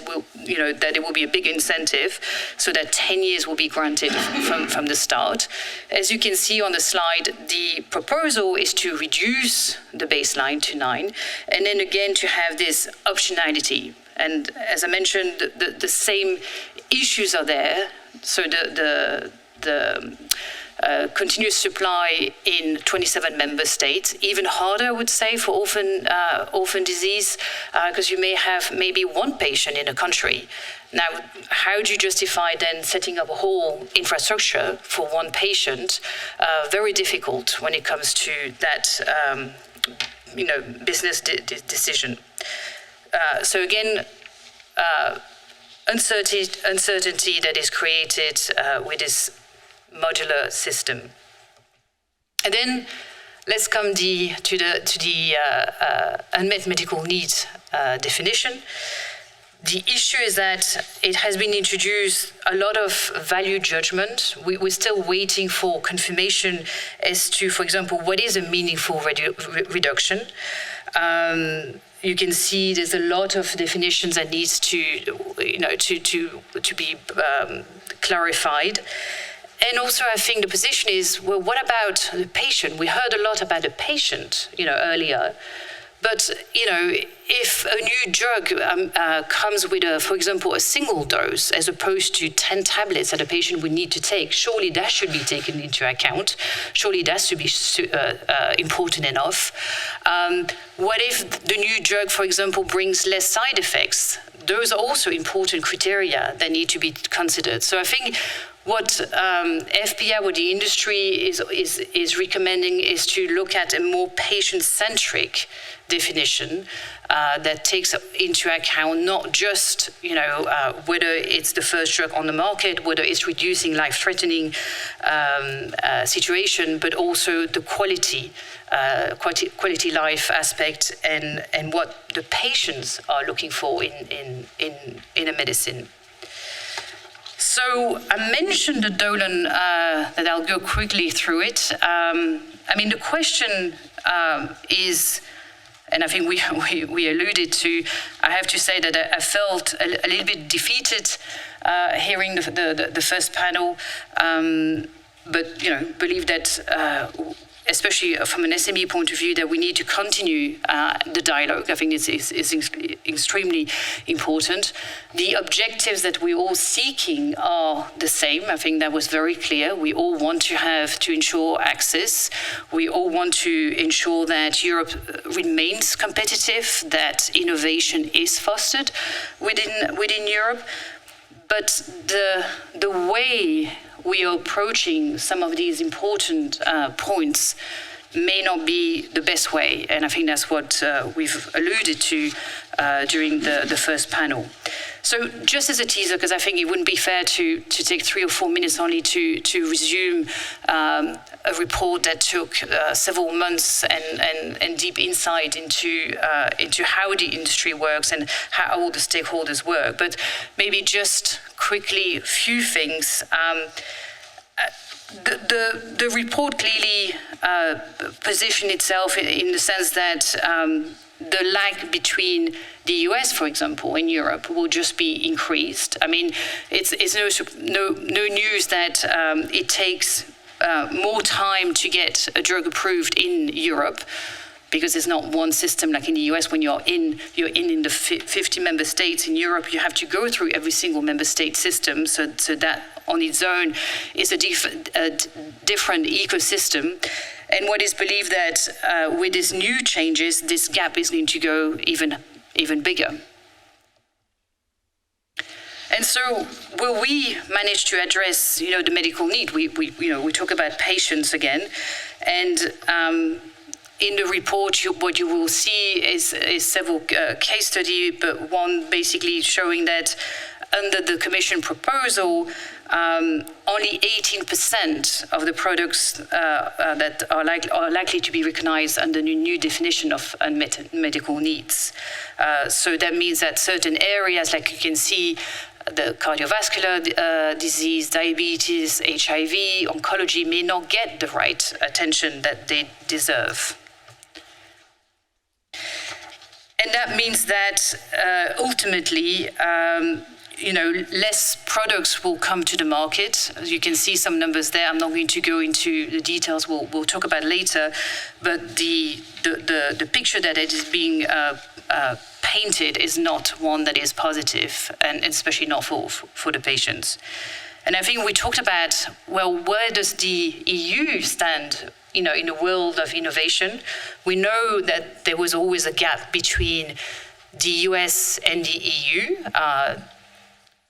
that it will be a big incentive, so that 10 years will be granted from the start. As you can see on the slide, the proposal is to reduce the baseline to 9, and then again to have this optionality. And as I mentioned, the same issues are there. So the continuous supply in 27 member states, even harder, I would say, for orphan disease, because you may have maybe one patient in a country. Now, how do you justify then setting up a whole infrastructure for one patient? Very difficult when it comes to that, business decision. So again, uncertainty that is created with this modular system. And then let's come to the unmet medical needs definition. The issue is that it has been introduced a lot of value judgment. We're still waiting for confirmation as to, for example, what is a meaningful reduction. You can see there's a lot of definitions that needs to be clarified. And also, I think the position is, well, what about the patient? We heard a lot about the patient, earlier. But, if a new drug comes with, for example, a single dose, as opposed to 10 tablets that a patient would need to take, surely that should be taken into account. Surely that should be important enough. What if the new drug, for example, brings less side effects? Those are also important criteria that need to be considered. So I think what EFPIA, what the industry is recommending, is to look at a more patient-centric definition that takes into account not just, whether it's the first drug on the market, whether it's reducing life-threatening situation, but also the quality life aspect and what the patients are looking for in a medicine. So I mentioned the Dolan, that I'll go quickly through it. The question is, and I think we alluded to, I have to say that I felt a little bit defeated hearing the first panel, but believe that especially from an SME point of view, that we need to continue the dialogue. I think it's extremely important. The objectives that we're all seeking are the same. I think that was very clear. We all want to ensure access. We all want to ensure that Europe remains competitive, that innovation is fostered within Europe. But the way we are approaching some of these important points may not be the best way, and I think that's what we've alluded to during the first panel. So just as a teaser, because I think it wouldn't be fair to take 3 or 4 minutes only to resume a report that took several months and deep insight into how the industry works and how all the stakeholders work. But maybe just quickly a few things. The report clearly positioned itself in the sense that the lag between the US, for example, and Europe will just be increased. I mean, it's no news that it takes more time to get a drug approved in Europe, because it's not one system like in the US. When you're in the 50 member states. In Europe, you have to go through every single member state system. So that on its own is a different ecosystem. And what is believed that with these new changes, this gap is going to go even bigger. And so, will we manage to address, the medical need? We talk about patients again, and in the report, what you will see is several case studies, but one basically showing that under the Commission proposal, only 18% of the products that are likely to be recognized under the new definition of unmet medical needs. So that means that certain areas, like you can see, the cardiovascular disease, diabetes, HIV, oncology, may not get the right attention that they deserve. And that means that ultimately, less products will come to the market. As you can see some numbers there. I'm not going to go into the details. We'll talk about later. But the picture that it is being painted is not one that is positive, and especially not for the patients. And I think we talked about, well, where does the EU stand, in the world of innovation? We know that there was always a gap between the US and the EU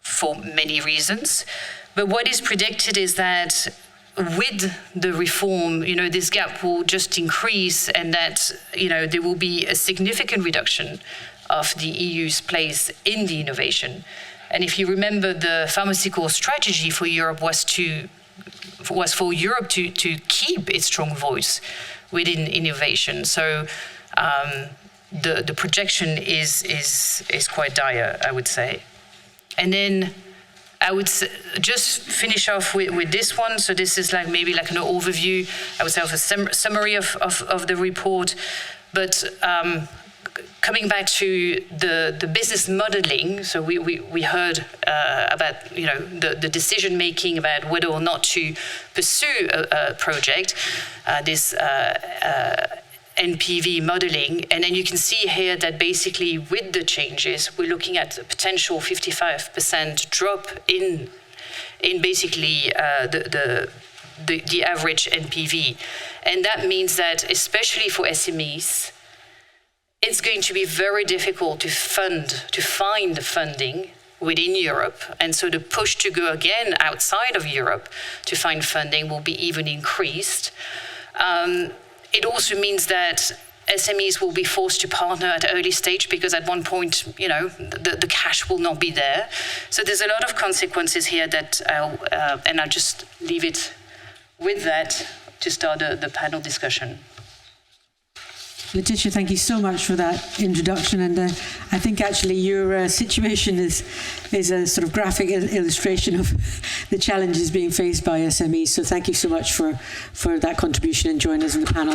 for many reasons. But what is predicted is that with the reform, this gap will just increase, and that, there will be a significant reduction of the EU's place in the innovation. And if you remember, the pharmaceutical strategy for Europe was for Europe to keep its strong voice within innovation. So the projection is quite dire, I would say. And then I would just finish off with this one. So this is maybe an overview, I would say, of a summary of the report. But coming back to the business modeling, so we heard about the decision making about whether or not to pursue a project, this NPV modeling, and then you can see here that basically with the changes, we're looking at a potential 55% drop in basically the average NPV, and that means that especially for SMEs, it's going to be very difficult to find the funding within Europe. And so the push to go again outside of Europe to find funding will be even increased. It also means that SMEs will be forced to partner at an early stage because at one point, the cash will not be there. So there's a lot of consequences here that, and I'll just leave it with that to start the panel discussion. Laetitia, thank you so much for that introduction, and I think actually your situation is a sort of graphic illustration of the challenges being faced by SMEs. So thank you so much for that contribution and joining us in the panel.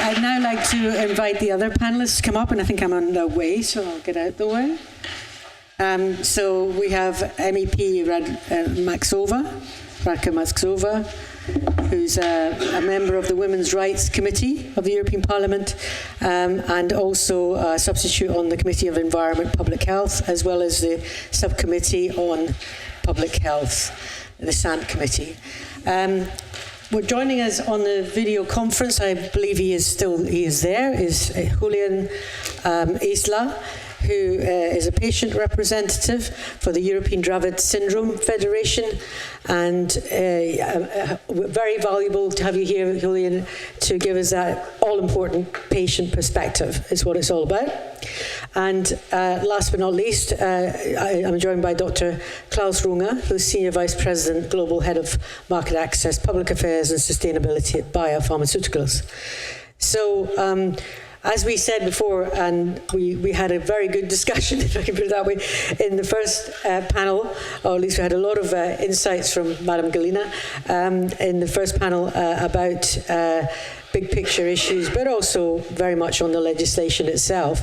I'd now like to invite the other panelists to come up, and I think I'm on the way, so I'll get out the way. So we have MEP Radka Maxová, who's a member of the Women's Rights Committee of the European Parliament, and also a substitute on the Committee of Environment, Public Health, as well as the Subcommittee on Public Health, the Sant Committee. We're joining us on the video conference. I believe he is there, is Julian Isla, who is a patient representative for the European Dravet Syndrome Federation. And very valuable to have you here, Julian, to give us that all-important patient perspective, is what it's all about. And last but not least, I'm joined by Dr. Claus Runge, who's Senior Vice President, Global Head of Market Access, Public Affairs and Sustainability at Biopharmaceuticals. So, as we said before, and we had a very good discussion, if I can put it that way, in the first panel, or at least we had a lot of insights from Madame Gallina in the first panel about big picture issues, but also very much on the legislation itself.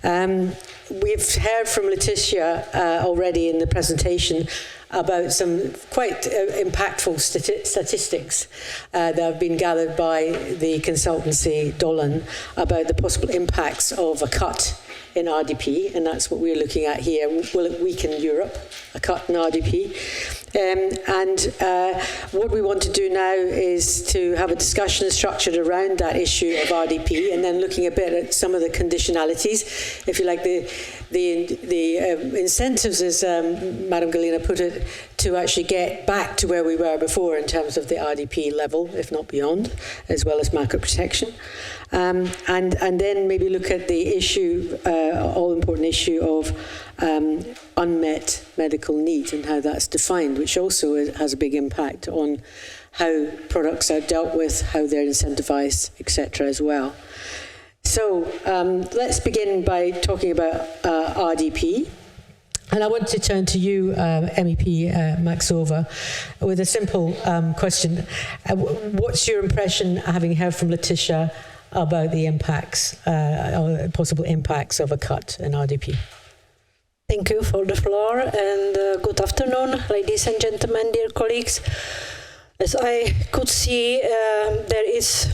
We've heard from Laetitia already in the presentation about some quite impactful statistics that have been gathered by the consultancy Dolan about the possible impacts of a cut in RDP, and that's what we're looking at here. Will it weaken Europe, a cut in RDP? What we want to do now is to have a discussion structured around that issue of RDP, and then looking a bit at some of the conditionalities, if you like, the incentives, as Madame Gallina put it, to actually get back to where we were before in terms of the RDP level, if not beyond, as well as market protection. And then maybe look at the issue, all-important issue of unmet medical needs and how that's defined, which also has a big impact on how products are dealt with, how they're incentivized, etc. as well. So let's begin by talking about RDP. And I want to turn to you, MEP Maxová, with a simple question. What's your impression, having heard from Laetitia, about the impacts, or possible impacts of a cut in RDP? Thank you for the floor, and good afternoon, ladies and gentlemen, dear colleagues. As I could see, there is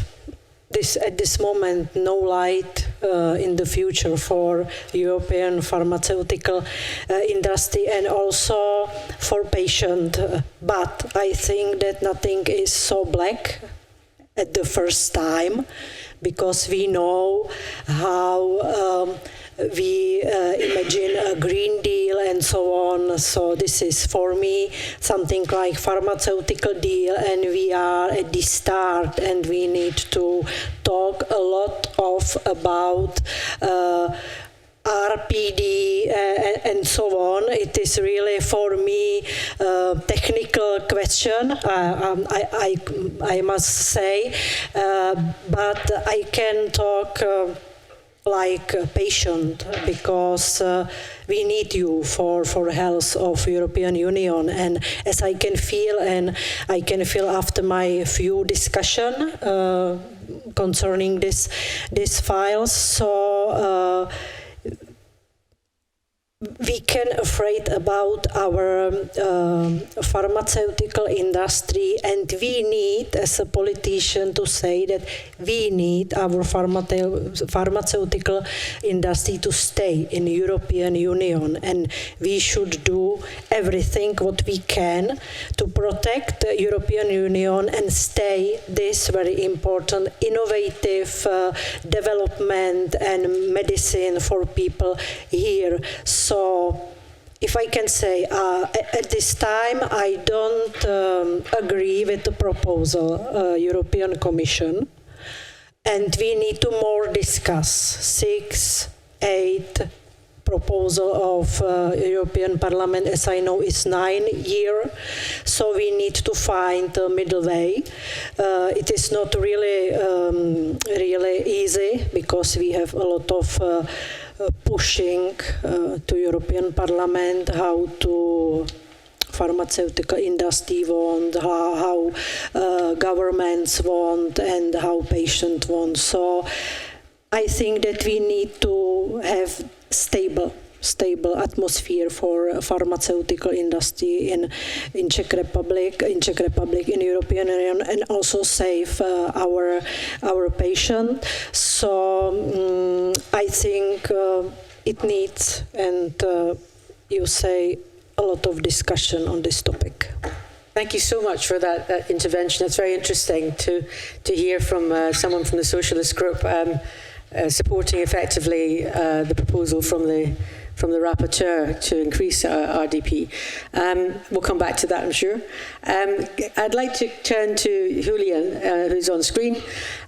at this moment no light in the future for European pharmaceutical industry and also for patient. But I think that nothing is so black at the first time, because we know how we imagine a Green Deal and so on. So this is for me something like pharmaceutical deal, and we are at the start, and we need to talk a lot about RPD and so on. It is really for me a technical question, I must say, but I can talk like a patient, because we need you for health of European Union. And as I can feel, and I can feel after my few discussion concerning this files, so we can afraid about our pharmaceutical industry, and we need, as a politician, to say that we need our pharmaceutical industry to stay in the European Union, and we should do everything what we can to protect the European Union and stay this very important innovative development and medicine for people here. So, if I can say, at this time, I don't agree with the proposal, European Commission, and we need to more discuss 6, 8 proposal of European Parliament, as I know, is 9 year. So we need to find a middle way. It is not really easy, because we have a lot of pushing to European Parliament how to pharmaceutical industry want, how governments want, and how patients want. So I think that we need to have stable atmosphere for pharmaceutical industry in Czech Republic, in European Union, and also save our patient. So I think it needs, and you say, a lot of discussion on this topic. Thank you so much for that intervention. It's very interesting to hear from someone from the Socialist Group supporting effectively the proposal from the rapporteur to increase RDP. We'll come back to that, I'm sure. I'd like to turn to Julian, who's on screen.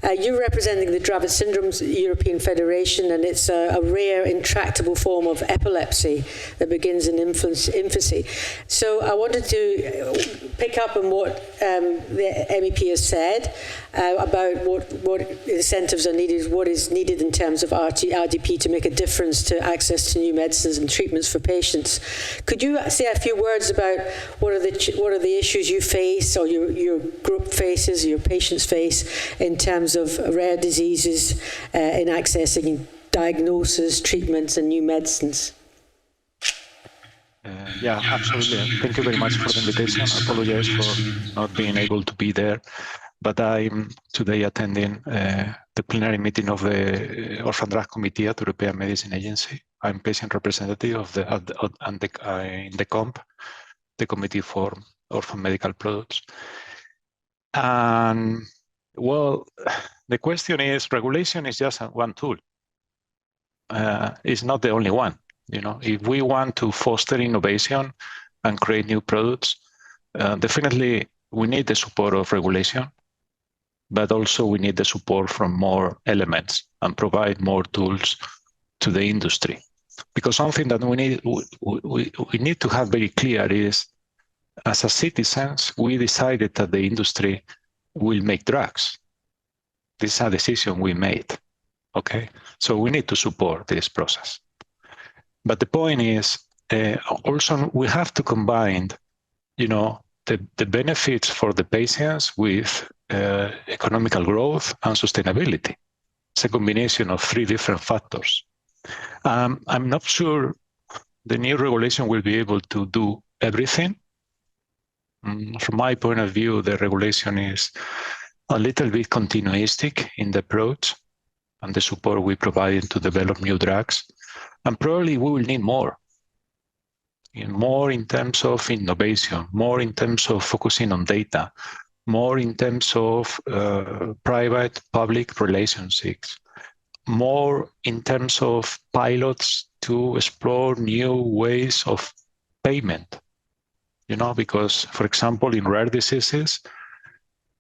You're representing the Dravet Syndrome's European Federation, and it's a rare, intractable form of epilepsy that begins in infancy. So I wanted to pick up on what the MEP has said about what incentives are needed, what is needed in terms of RDP to make a difference to access to new medicines and treatments for patients. Could you say a few words about what are the issues you face, or your group faces, your patients face, in terms of rare diseases in accessing diagnosis, treatments, and new medicines? Yeah, absolutely. Thank you very much for the invitation. I apologize for not being able to be there, but I'm today attending the plenary meeting of the Orphan Drug Committee at the European Medicine Agency. I'm patient representative of in the COMP, the Committee for Orphan Medical Products. And well, the question is, regulation is just one tool. It's not the only one. You know, if we want to foster innovation and create new products, definitely we need the support of regulation, but also we need the support from more elements and provide more tools to the industry. Because something that we need to have very clear is, as a citizens, we decided that the industry will make drugs. This is a decision we made, okay? So we need to support this process. But the point is, also we have to combine, you know, the benefits for the patients with economical growth and sustainability. It's a combination of 3 different factors. I'm not sure the new regulation will be able to do everything. From my point of view, the regulation is a little bit continuistic in the approach and the support we provide to develop new drugs. And probably we will need more in terms of innovation, more in terms of focusing on data, more in terms of private-public relationships, more in terms of pilots to explore new ways of payment. You know, because, for example, in rare diseases,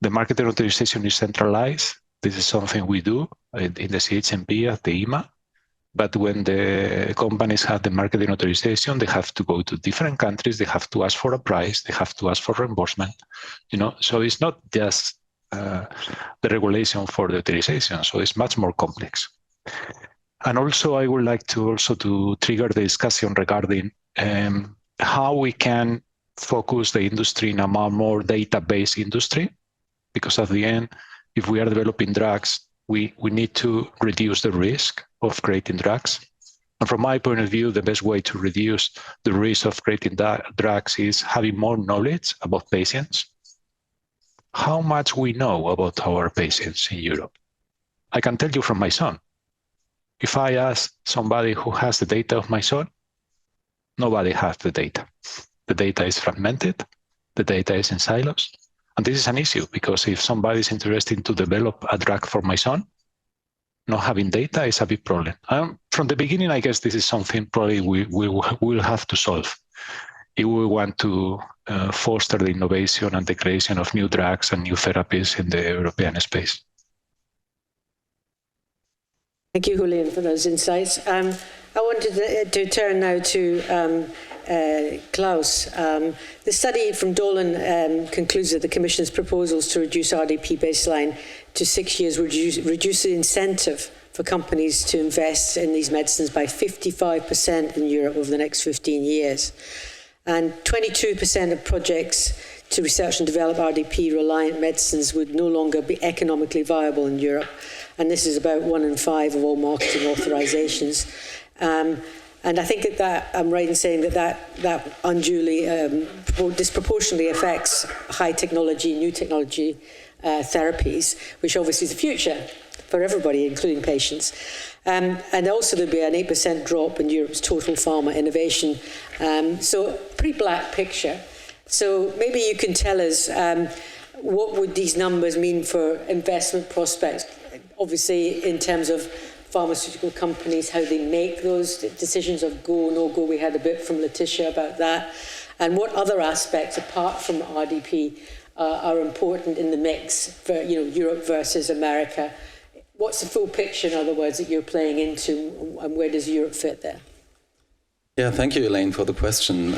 the marketing authorization is centralized. This is something we do in the CHMP at the EMA. But when the companies have the marketing authorization, they have to go to different countries. They have to ask for a price. They have to ask for reimbursement. You know, so it's not just the regulation for the authorization. So it's much more complex. And also, I would like to trigger the discussion regarding how we can focus the industry in a more data-based industry, because at the end, if we are developing drugs, we need to reduce the risk of creating drugs. And from my point of view, the best way to reduce the risk of creating drugs is having more knowledge about patients. How much we know about our patients in Europe. I can tell you from my son. If I ask somebody who has the data of my son, nobody has the data. The data is fragmented, the data is in silos. And this is an issue because if somebody is interested to develop a drug for my son, not having data is a big problem. From the beginning, I guess this is something probably we will have to solve if we want to foster the innovation and the creation of new drugs and new therapies in the European space. Thank you, Julian, for those insights. I wanted to turn now to Claus. The study from Dolan concludes that the Commission's proposals to reduce RDP baseline to 6 years would reduce the incentive for companies to invest in these medicines by 55% in Europe over the next 15 years. And 22% of projects to research and develop RDP-reliant medicines would no longer be economically viable in Europe. And this is about 1 in 5 of all marketing authorizations. And I think that I'm right in saying that unduly, disproportionately affects high technology, new technology therapies, which obviously is the future for everybody, including patients. And also there'll be an 8% drop in Europe's total pharma innovation. So pretty black picture. So maybe you can tell us what would these numbers mean for investment prospects, obviously in terms of pharmaceutical companies, how they make those decisions of go, no go. We had a bit from Laetitia about that. And what other aspects, apart from RDP, are important in the mix for Europe versus America? What's the full picture, in other words, that you're playing into, and where does Europe fit there? Yeah, thank you, Elaine, for the question.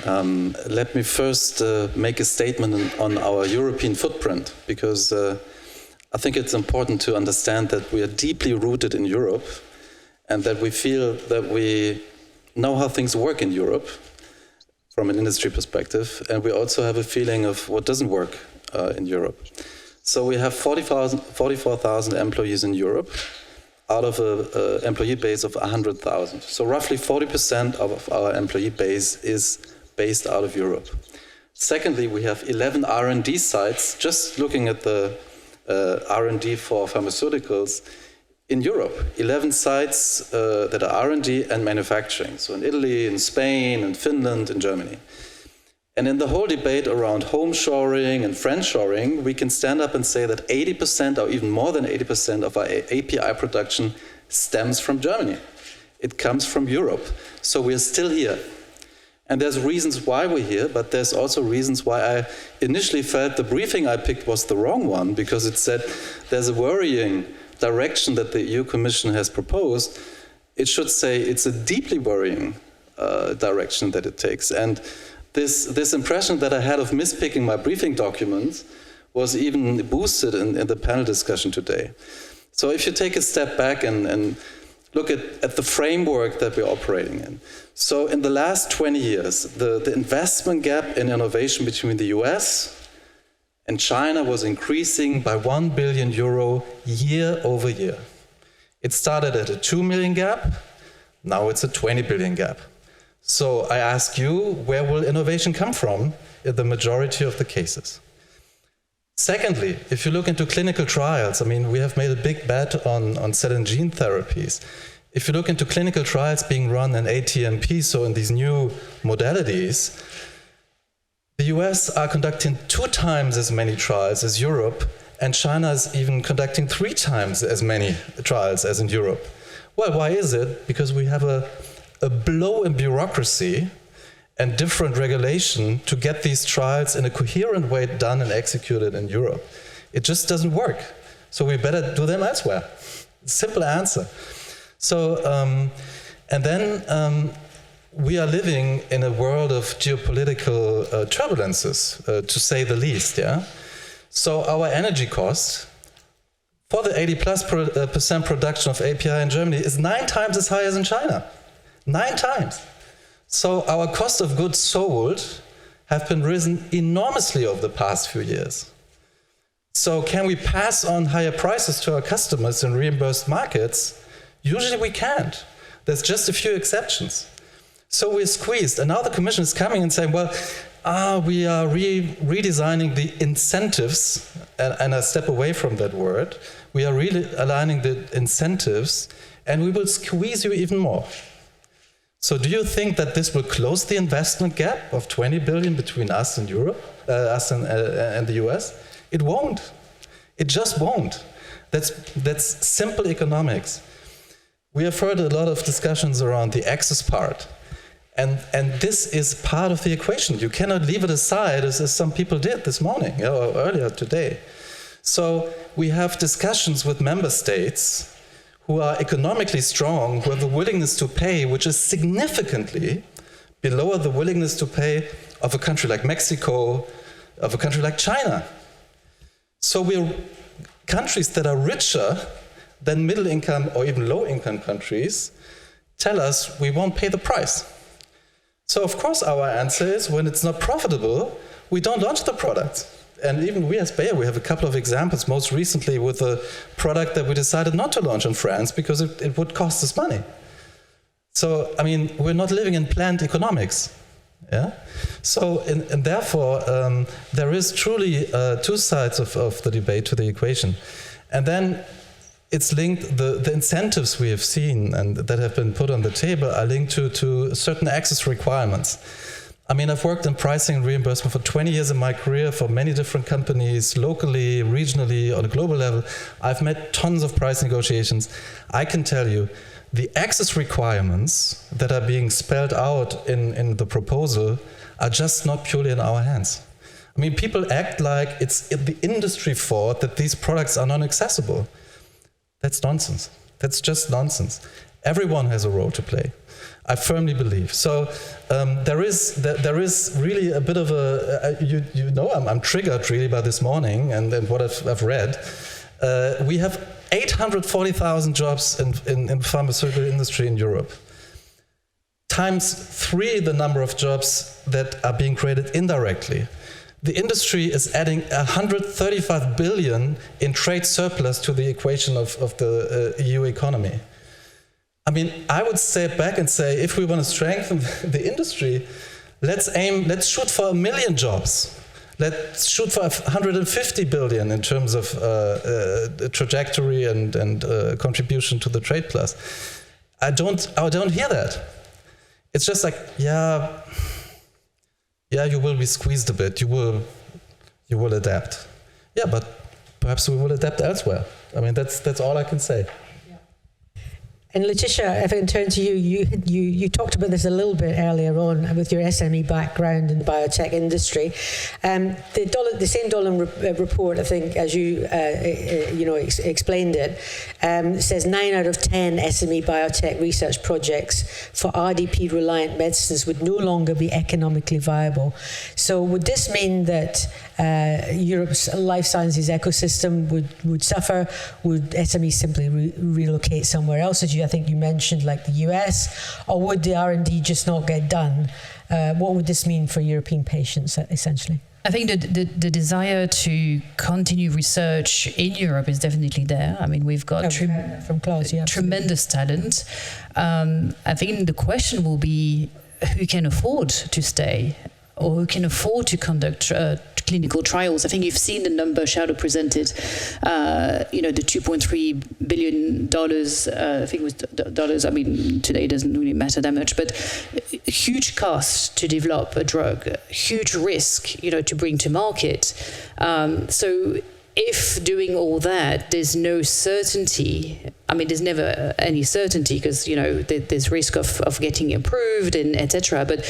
Let me first make a statement on our European footprint, because I think it's important to understand that we are deeply rooted in Europe and that we feel that we know how things work in Europe from an industry perspective, and we also have a feeling of what doesn't work in Europe. So we have 44,000 employees in Europe out of an employee base of 100,000. So roughly 40% of our employee base is based out of Europe. Secondly, we have 11 R&D sites, just looking at the R&D for pharmaceuticals in Europe. 11 sites that are R&D and manufacturing. So in Italy, in Spain, in Finland, in Germany. And in the whole debate around home shoring and friend shoring, we can stand up and say that 80% or even more than 80% of our API production stems from Germany. It comes from Europe. So we're still here. And there's reasons why we're here, but there's also reasons why I initially felt the briefing I picked was the wrong one, because it said there's a worrying direction that the EU Commission has proposed. It should say it's a deeply worrying direction that it takes. And this impression that I had of mispicking my briefing documents was even boosted in the panel discussion today. So if you take a step back and look at the framework that we're operating in. So in the last 20 years, the investment gap in innovation between the US and China was increasing by 1 billion euro year over year. It started at a 2 million gap, now it's a 20 billion gap. So I ask you, where will innovation come from in the majority of the cases? Secondly, if you look into clinical trials, I mean, we have made a big bet on cell and gene therapies. If you look into clinical trials being run in ATMP, so in these new modalities, the US are conducting 2 times as many trials as Europe, and China is even conducting 3 times as many trials as in Europe. Well, why is it? Because we have a blow in bureaucracy and different regulation to get these trials in a coherent way done and executed in Europe. It just doesn't work. So we better do them elsewhere. Simple answer. So, and then we are living in a world of geopolitical turbulences, to say the least, yeah? So our energy cost for the 80+% production of API in Germany is 9 times as high as in China. 9 times. So our cost of goods sold have been risen enormously over the past few years. So can we pass on higher prices to our customers in reimbursed markets? Usually we can't. There's just a few exceptions. So we're squeezed. And now the Commission is coming and saying, well, we are redesigning the incentives, and I step away from that word. We are really aligning the incentives, and we will squeeze you even more. So do you think that this will close the investment gap of 20 billion between us and Europe, us and the US? It won't. It just won't. That's simple economics. We have heard a lot of discussions around the access part. And this is part of the equation. You cannot leave it aside, as some people did this morning, or earlier today. So we have discussions with member states who are economically strong, who have a willingness to pay, which is significantly below the willingness to pay of a country like Mexico, of a country like China. So we're countries that are richer than middle income or even low income countries tell us we won't pay the price. So of course our answer is, when it's not profitable, we don't launch the product. And even we as Bayer, we have a couple of examples, most recently with a product that we decided not to launch in France because it would cost us money. So, I mean, we're not living in planned economics. Yeah. So, and therefore, there is truly two sides of the debate to the equation. And then it's linked, the incentives we have seen and that have been put on the table are linked to certain access requirements. I mean, I've worked in pricing and reimbursement for 20 years in my career for many different companies, locally, regionally, on a global level. I've met tons of price negotiations. I can tell you, the access requirements that are being spelled out in the proposal are just not purely in our hands. I mean, people act like it's the industry fault that these products are non-accessible. That's nonsense. That's just nonsense. Everyone has a role to play, I firmly believe. So there is really a bit of I'm triggered really by this morning and what I've read. We have 840,000 jobs in the pharmaceutical industry in Europe, times 3 the number of jobs that are being created indirectly. The industry is adding 135 billion in trade surplus to the equation of the EU economy. I mean, I would step back and say, if we want to strengthen the industry, let's shoot for 1 million jobs. Let's shoot for 150 billion in terms of trajectory and contribution to the trade plus. I don't hear that. It's just like, yeah, you will be squeezed a bit. You will adapt. Yeah, but perhaps we will adapt elsewhere. I mean, that's all I can say. And Laetitia, if I can turn to you, you talked about this a little bit earlier on with your SME background in the biotech industry. The same Dolan report, I think, as you explained it, says 9 out of 10 SME biotech research projects for RDP-reliant medicines would no longer be economically viable. So would this mean that Europe's life sciences ecosystem would suffer? Would SMEs simply relocate somewhere else? I think you mentioned like the US, or would the R&D just not get done? What would this mean for European patients, essentially? I think the desire to continue research in Europe is definitely there. I mean, we've got from Claus, tremendous talent. I think the question will be who can afford to stay or who can afford to conduct clinical trials. I think you've seen the number Shadow presented, the $2.3 billion, I think it was dollars, I mean, today it doesn't really matter that much, but a huge cost to develop a drug, huge risk, to bring to market. So if doing all that, there's no certainty, I mean, there's never any certainty because, there's risk of getting approved and etc. But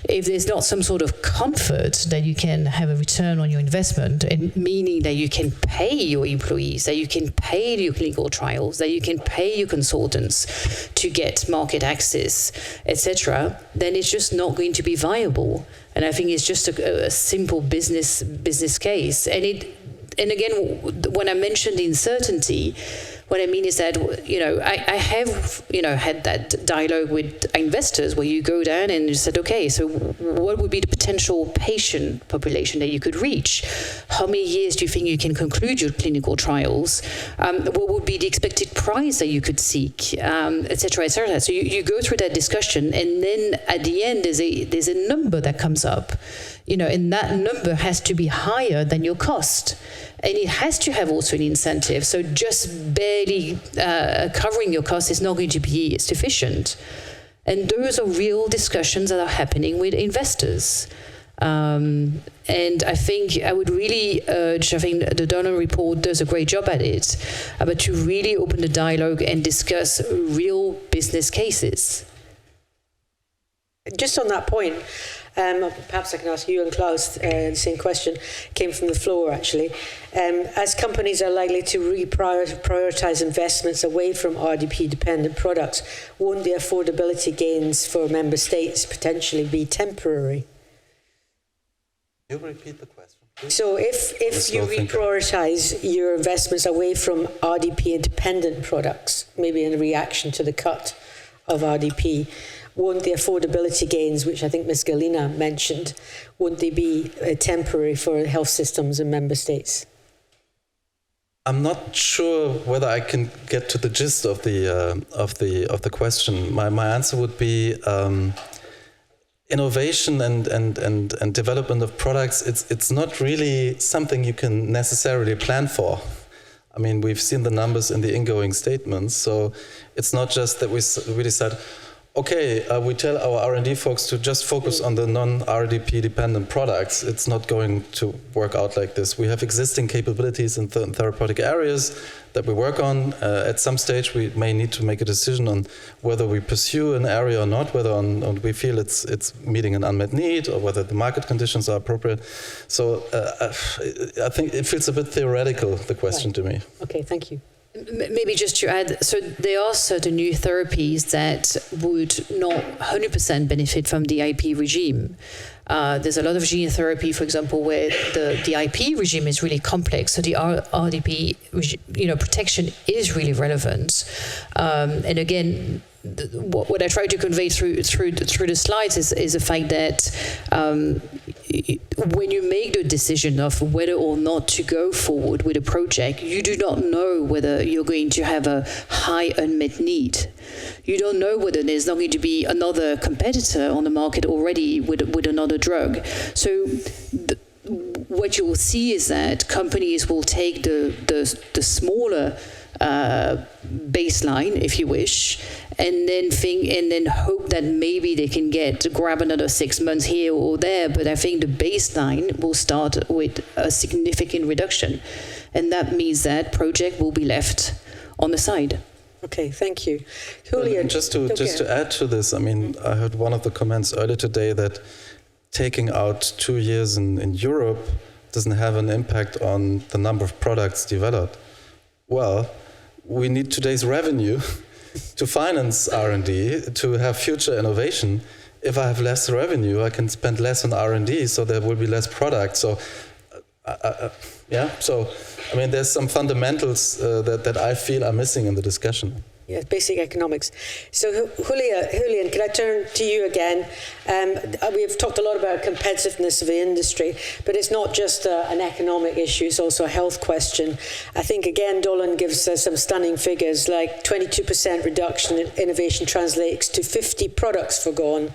if there's not some sort of comfort that you can have a return on your investment, and meaning that you can pay your employees, that you can pay your clinical trials, that you can pay your consultants to get market access, etc., then it's just not going to be viable. And I think it's just a simple business case. And again, when I mentioned uncertainty, what I mean is that, I have, had that dialogue with investors where you go down and you said, okay, so what would be the potential patient population that you could reach? How many years do you think you can conclude your clinical trials? What would be the expected price that you could seek, et cetera, et cetera. So you go through that discussion, and then at the end there's a number that comes up, and that number has to be higher than your cost. And it has to have also an incentive. So just barely covering your costs is not going to be sufficient. And those are real discussions that are happening with investors. And I think I would really urge, I think the Donner report does a great job at it, but to really open the dialogue and discuss real business cases. Just on that point, perhaps I can ask you and Claus the same question. Came from the floor, actually. As companies are likely to reprioritize investments away from RDP-dependent products, won't the affordability gains for member states potentially be temporary? You repeat the question, please? So if you reprioritize your investments away from RDP-dependent products, maybe in reaction to the cut of RDP, won't the affordability gains, which I think Ms. Gallina mentioned, won't they be temporary for health systems in member states? I'm not sure whether I can get to the gist of the question. My answer would be innovation and development of products. It's not really something you can necessarily plan for. I mean, we've seen the numbers in the ingoing statements, so it's not just that we really said, okay, we tell our R&D folks to just focus on the non-RDP dependent products. It's not going to work out like this. We have existing capabilities in therapeutic areas that we work on. At some stage, we may need to make a decision on whether we pursue an area or not, whether we feel it's meeting an unmet need or whether the market conditions are appropriate. So I think it feels a bit theoretical, the question to me. Okay, thank you. Maybe just to add, so there are certain new therapies that would not 100% benefit from the IP regime. There's a lot of gene therapy, for example, where the IP regime is really complex. So the RDP, protection is really relevant. And again, what I try to convey through the slides is the fact that when you make the decision of whether or not to go forward with a project, you do not know whether you're going to have a high unmet need. You don't know whether there's not going to be another competitor on the market already with another drug. So what you will see is that companies will take the smaller baseline, if you wish, and then hope that maybe they can grab another 6 months here or there. But I think the baseline will start with a significant reduction, and that means that project will be left on the side. Okay, thank you. Julian, just to add to this, I mean, I heard one of the comments earlier today that taking out 2 years in Europe doesn't have an impact on the number of products developed. Well, we need today's revenue to finance R&D, to have future innovation. If I have less revenue, I can spend less on R&D, so there will be less product. So, So, I mean, there's some fundamentals that I feel are missing in the discussion. Yeah, basic economics. So, Julian, can I turn to you again? We've talked a lot about competitiveness of the industry, but it's not just an economic issue, it's also a health question. I think, again, Dolan gives us some stunning figures, like 22% reduction in innovation translates to 50 products forgone,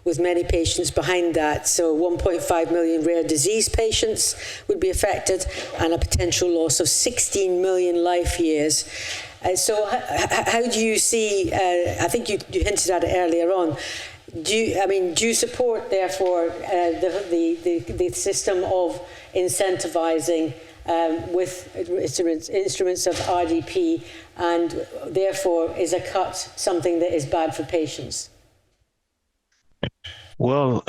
with many patients behind that. So 1.5 million rare disease patients would be affected, and a potential loss of 16 million life years. So how do you see, I think you hinted at it earlier on, do you support, therefore, the system of incentivizing with instruments of RDP, and therefore is a cut something that is bad for patients? Well,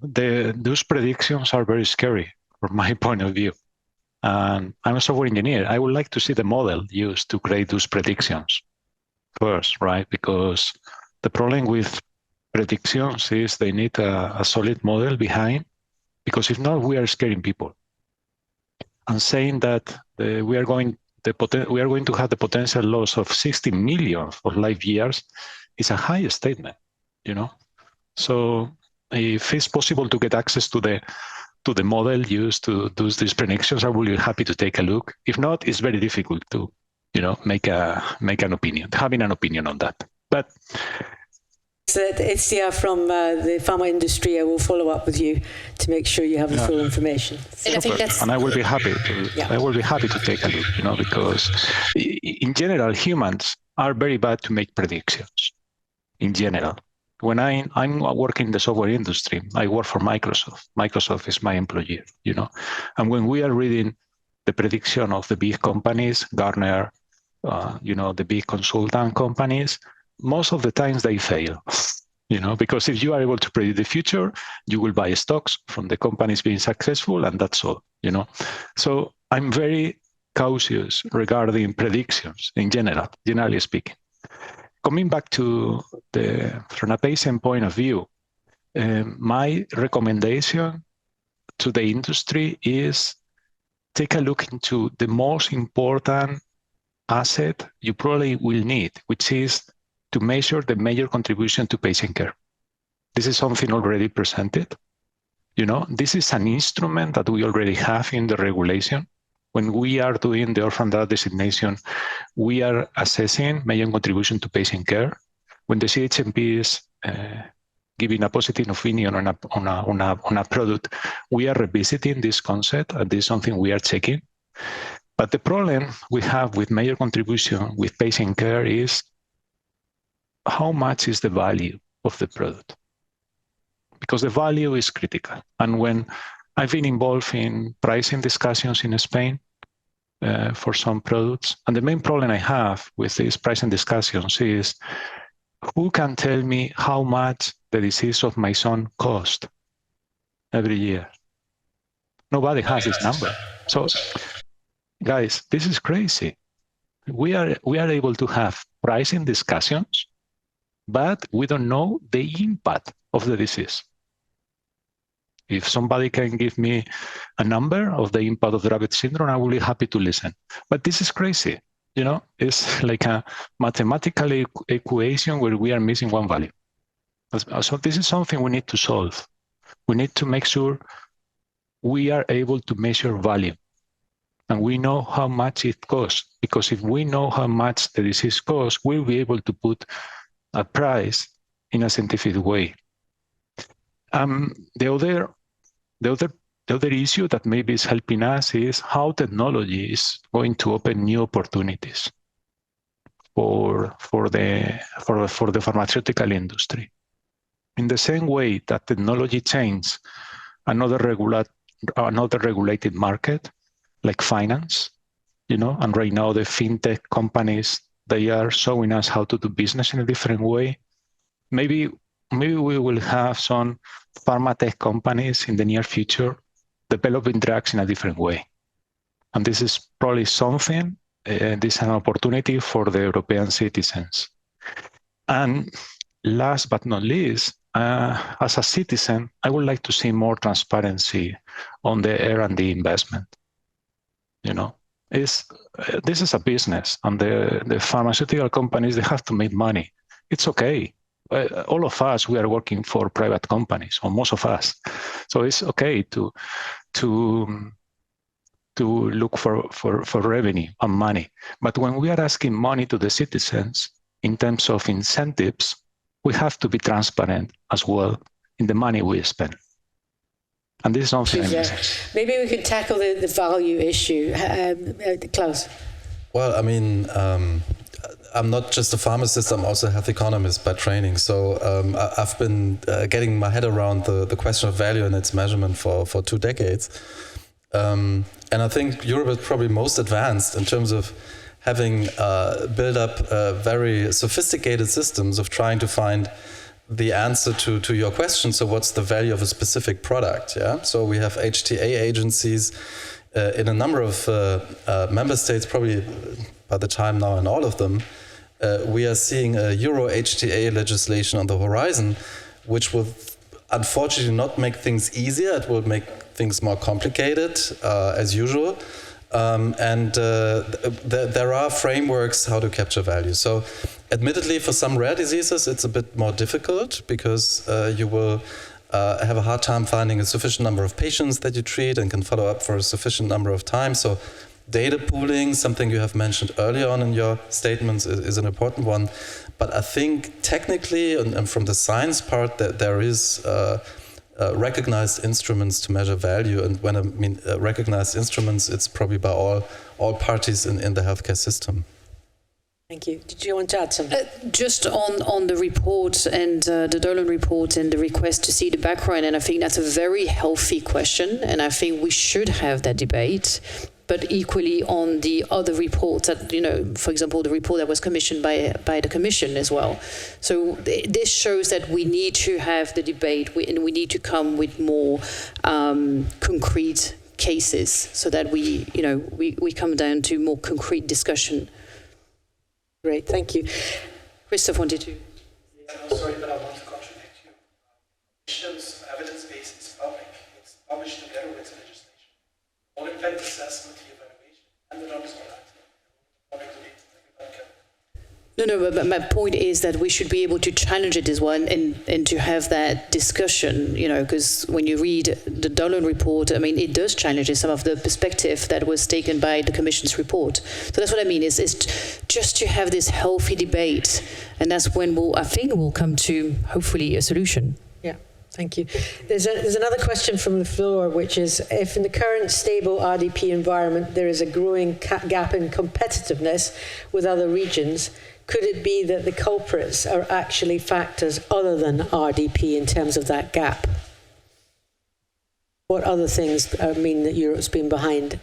those predictions are very scary from my point of view. And I'm a software engineer. I would like to see the model used to create those predictions first, right? Because the problem with predictions is they need a solid model behind, because if not, we are scaring people. And saying that we are going we are going to have the potential loss of 60 million of life years is a high statement, you know. So if it's possible to get access to the model used to do these predictions, I will be happy to take a look. If not, it's very difficult to, you know, make an opinion, having an opinion on that. But Edita from the Farmaindustria will follow up with you to make sure you have the full information. And I think I will be happy to. I will be happy to take a look, you know, because in general, humans are very bad to make predictions. In general, when I'm working in the software industry, I work for Microsoft. Microsoft is my employer, you know, and when we are reading the prediction of the big companies, Gartner, you know, the big consultant companies, most of the times they fail, you know, because if you are able to predict the future, you will buy stocks from the companies being successful, and that's all, you know. So I'm very cautious regarding predictions in general, generally speaking. Coming back to from a patient point of view, my recommendation to the industry is take a look into the most important asset you probably will need, which is to measure the major contribution to patient care. This is something already presented. You know, this is an instrument that we already have in the regulation. When we are doing the orphan drug designation, we are assessing major contribution to patient care. When the CHMP is giving a positive opinion on a product, we are revisiting this concept, and this is something we are checking. But the problem we have with major contribution with patient care is how much is the value of the product? Because the value is critical. And when I've been involved in pricing discussions in Spain for some products, and the main problem I have with these pricing discussions is who can tell me how much the disease of my son cost every year? Nobody has this number. So, guys, this is crazy. We are able to have pricing discussions, but we don't know the impact of the disease. If somebody can give me a number of the impact of Dravet syndrome, I will be happy to listen. But this is crazy. You know, it's like a mathematical equation where we are missing one value. So this is something we need to solve. We need to make sure we are able to measure value. And we know how much it costs. Because if we know how much the disease costs, we'll be able to put a price in a scientific way. The other issue that maybe is helping us is how technology is going to open new opportunities for the pharmaceutical industry. In the same way that technology changed another regulated market like finance, you know, and right now the fintech companies, they are showing us how to do business in a different way. Maybe we will have some pharma tech companies in the near future developing drugs in a different way. And this is probably something, this is an opportunity for the European citizens. And last but not least, as a citizen, I would like to see more transparency on the R&D investment. You know, this is a business, and the pharmaceutical companies, they have to make money. It's okay. All of us, we are working for private companies, or most of us. So it's okay to look for revenue and money. But when we are asking money to the citizens in terms of incentives, we have to be transparent as well in the money we spend. And this is something maybe we could tackle the value issue. Claus. Well, I mean, I'm not just a pharmacist, I'm also a health economist by training. So I've been getting my head around the question of value and its measurement for 2 decades. And I think Europe is probably most advanced in terms of having built up very sophisticated systems of trying to find the answer to your question. So what's the value of a specific product? Yeah. So we have HTA agencies in a number of member states, probably by the time now in all of them. We are seeing a Euro HTA legislation on the horizon, which will unfortunately not make things easier. It will make things more complicated as usual. There are frameworks how to capture value. So admittedly, for some rare diseases, it's a bit more difficult because you will have a hard time finding a sufficient number of patients that you treat and can follow up for a sufficient number of time. So data pooling, something you have mentioned earlier on in your statements, is an important one. But I think technically, and from the science part, that there is recognized instruments to measure value. And when I mean recognized instruments, it's probably by all parties in the healthcare system. Thank you. Did you want to add something? Just on the report and the Dolan report and the request to see the background, and I think that's a very healthy question, and I think we should have that debate. But equally on the other reports that, for example, the report that was commissioned by the Commission as well. So this shows that we need to have the debate and we need to come with more concrete cases so that we come down to more concrete discussion. Great, thank you. Christoph wanted to. I'm sorry, but I want to contradict you. Commission's evidence base is public. It's published together with the legislation. All impact assessment, the evaluation, and the numbers are No, but my point is that we should be able to challenge it as well and to have that discussion, because when you read the Dolan report, I mean, it does challenge some of the perspective that was taken by the Commission's report. So that's what I mean, is just to have this healthy debate, and that's when we'll come to, hopefully, a solution. Yeah. Thank you. There's another question from the floor, which is, if in the current stable RDP environment there is a growing gap in competitiveness with other regions, could it be that the culprits are actually factors other than RDP in terms of that gap? What other things mean that Europe's been behind,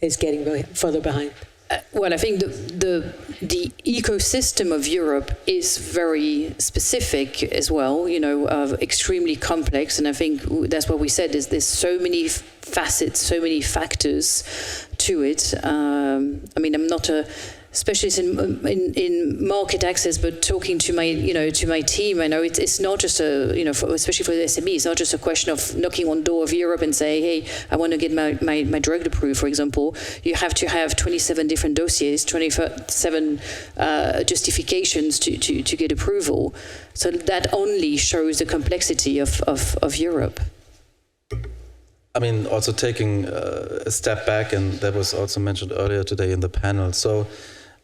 is getting further behind? Well, I think the ecosystem of Europe is very specific as well, extremely complex. And I think that's what we said, is there's so many facets, so many factors to it. I mean, I'm not a specialist in market access, but talking to my team, I know it's not just especially for the SME, it's not just a question of knocking on the door of Europe and say, hey, I want to get my drug approved, for example. You have to have 27 different dossiers, 27 justifications to get approval. So that only shows the complexity of Europe. I mean, also taking a step back, and that was also mentioned earlier today in the panel. So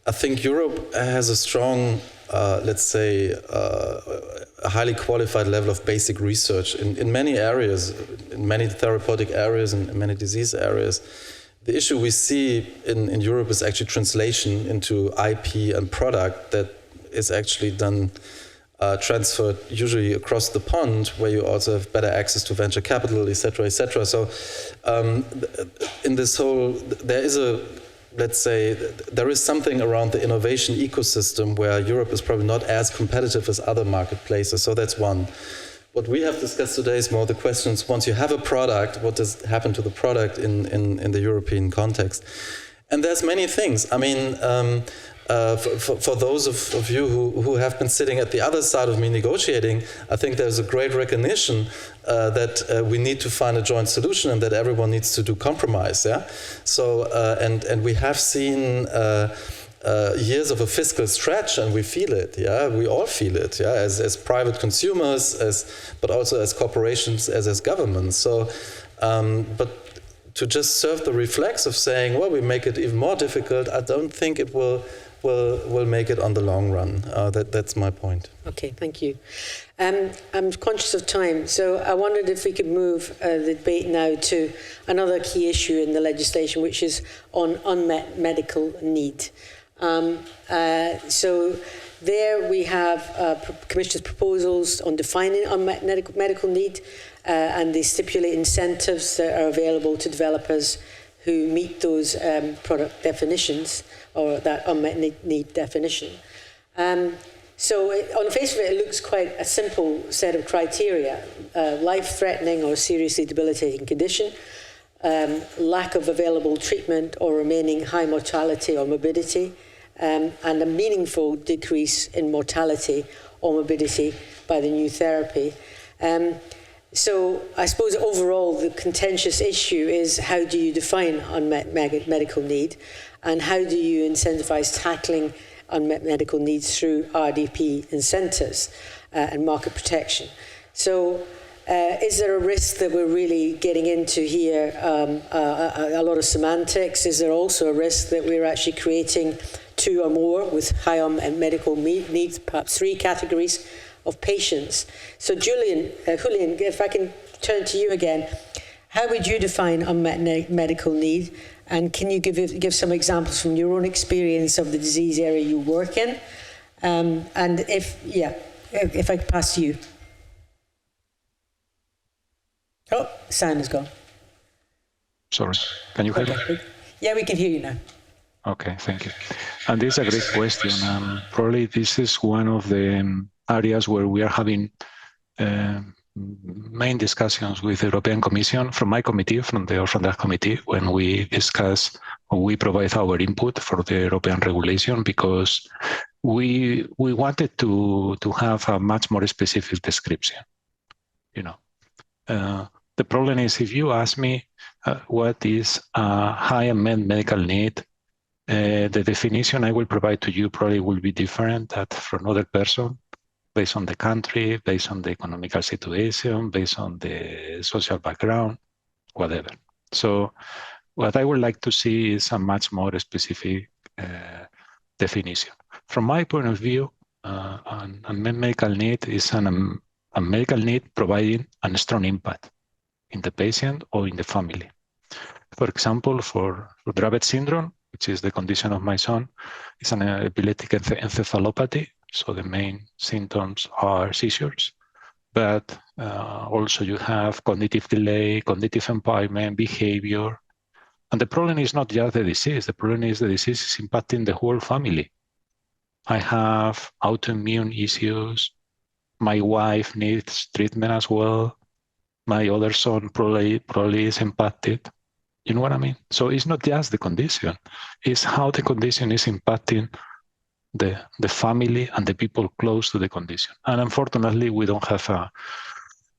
I think Europe has a strong, let's say, a highly qualified level of basic research in many areas, in many therapeutic areas and many disease areas. The issue we see in Europe is actually translation into IP and product that is actually done, transferred usually across the pond, where you also have better access to venture capital, etc., etc. So in this whole, there is something around the innovation ecosystem where Europe is probably not as competitive as other marketplaces. So that's one. What we have discussed today is more the questions, once you have a product, what does happen to the product in the European context? And there's many things. I mean, for those of you who have been sitting at the other side of me negotiating, I think there's a great recognition that we need to find a joint solution and that everyone needs to do compromise. Yeah. So and we have seen years of a fiscal stretch, and we feel it. Yeah, we all feel it. Yeah, as private consumers, but also as corporations, as governments. So, but to just serve the reflex of saying, well, we make it even more difficult, I don't think it will make it on the long run. That's my point. Okay, thank you. I'm conscious of time, so I wondered if we could move the debate now to another key issue in the legislation, which is on unmet medical need. So there we have Commissioner's proposals on defining unmet medical need, and they stipulate incentives that are available to developers who meet those product definitions, or that unmet need definition. So on the face of it, it looks quite a simple set of criteria: life-threatening or seriously debilitating condition, lack of available treatment or remaining high mortality or morbidity, and a meaningful decrease in mortality or morbidity by the new therapy. So I suppose overall the contentious issue is how do you define unmet medical need, and how do you incentivize tackling unmet medical needs through RDP incentives and market protection. So is there a risk that we're really getting into here a lot of semantics? Is there also a risk that we're actually creating two or more with high unmet medical needs, perhaps three categories of patients? So Julian, if I can turn to you again, how would you define unmet medical need? And can you give some examples from your own experience of the disease area you work in? And if I could pass to you. Oh, sound is gone. Sorry, can you hear me? Yeah, we can hear you now. Okay, thank you. And this is a great question. Probably this is one of the areas where we are having main discussions with the European Commission from my committee, from that committee, when we discuss or we provide our input for the European regulation, because we wanted to have a much more specific description. The problem is, if you ask me what is a high unmet medical need, the definition I will provide to you probably will be different from another person, based on the country, based on the economical situation, based on the social background, whatever. So what I would like to see is a much more specific definition. From my point of view, unmet medical need is a medical need providing a strong impact in the patient or in the family. For example, for Dravet syndrome, which is the condition of my son, it's an epileptic encephalopathy. So the main symptoms are seizures, but also you have cognitive delay, cognitive impairment, behavior. And the problem is not just the disease. The problem is the disease is impacting the whole family. I have autoimmune issues. My wife needs treatment as well. My other son probably is impacted. You know what I mean? So it's not just the condition. It's how the condition is impacting the family and the people close to the condition. And unfortunately, we don't have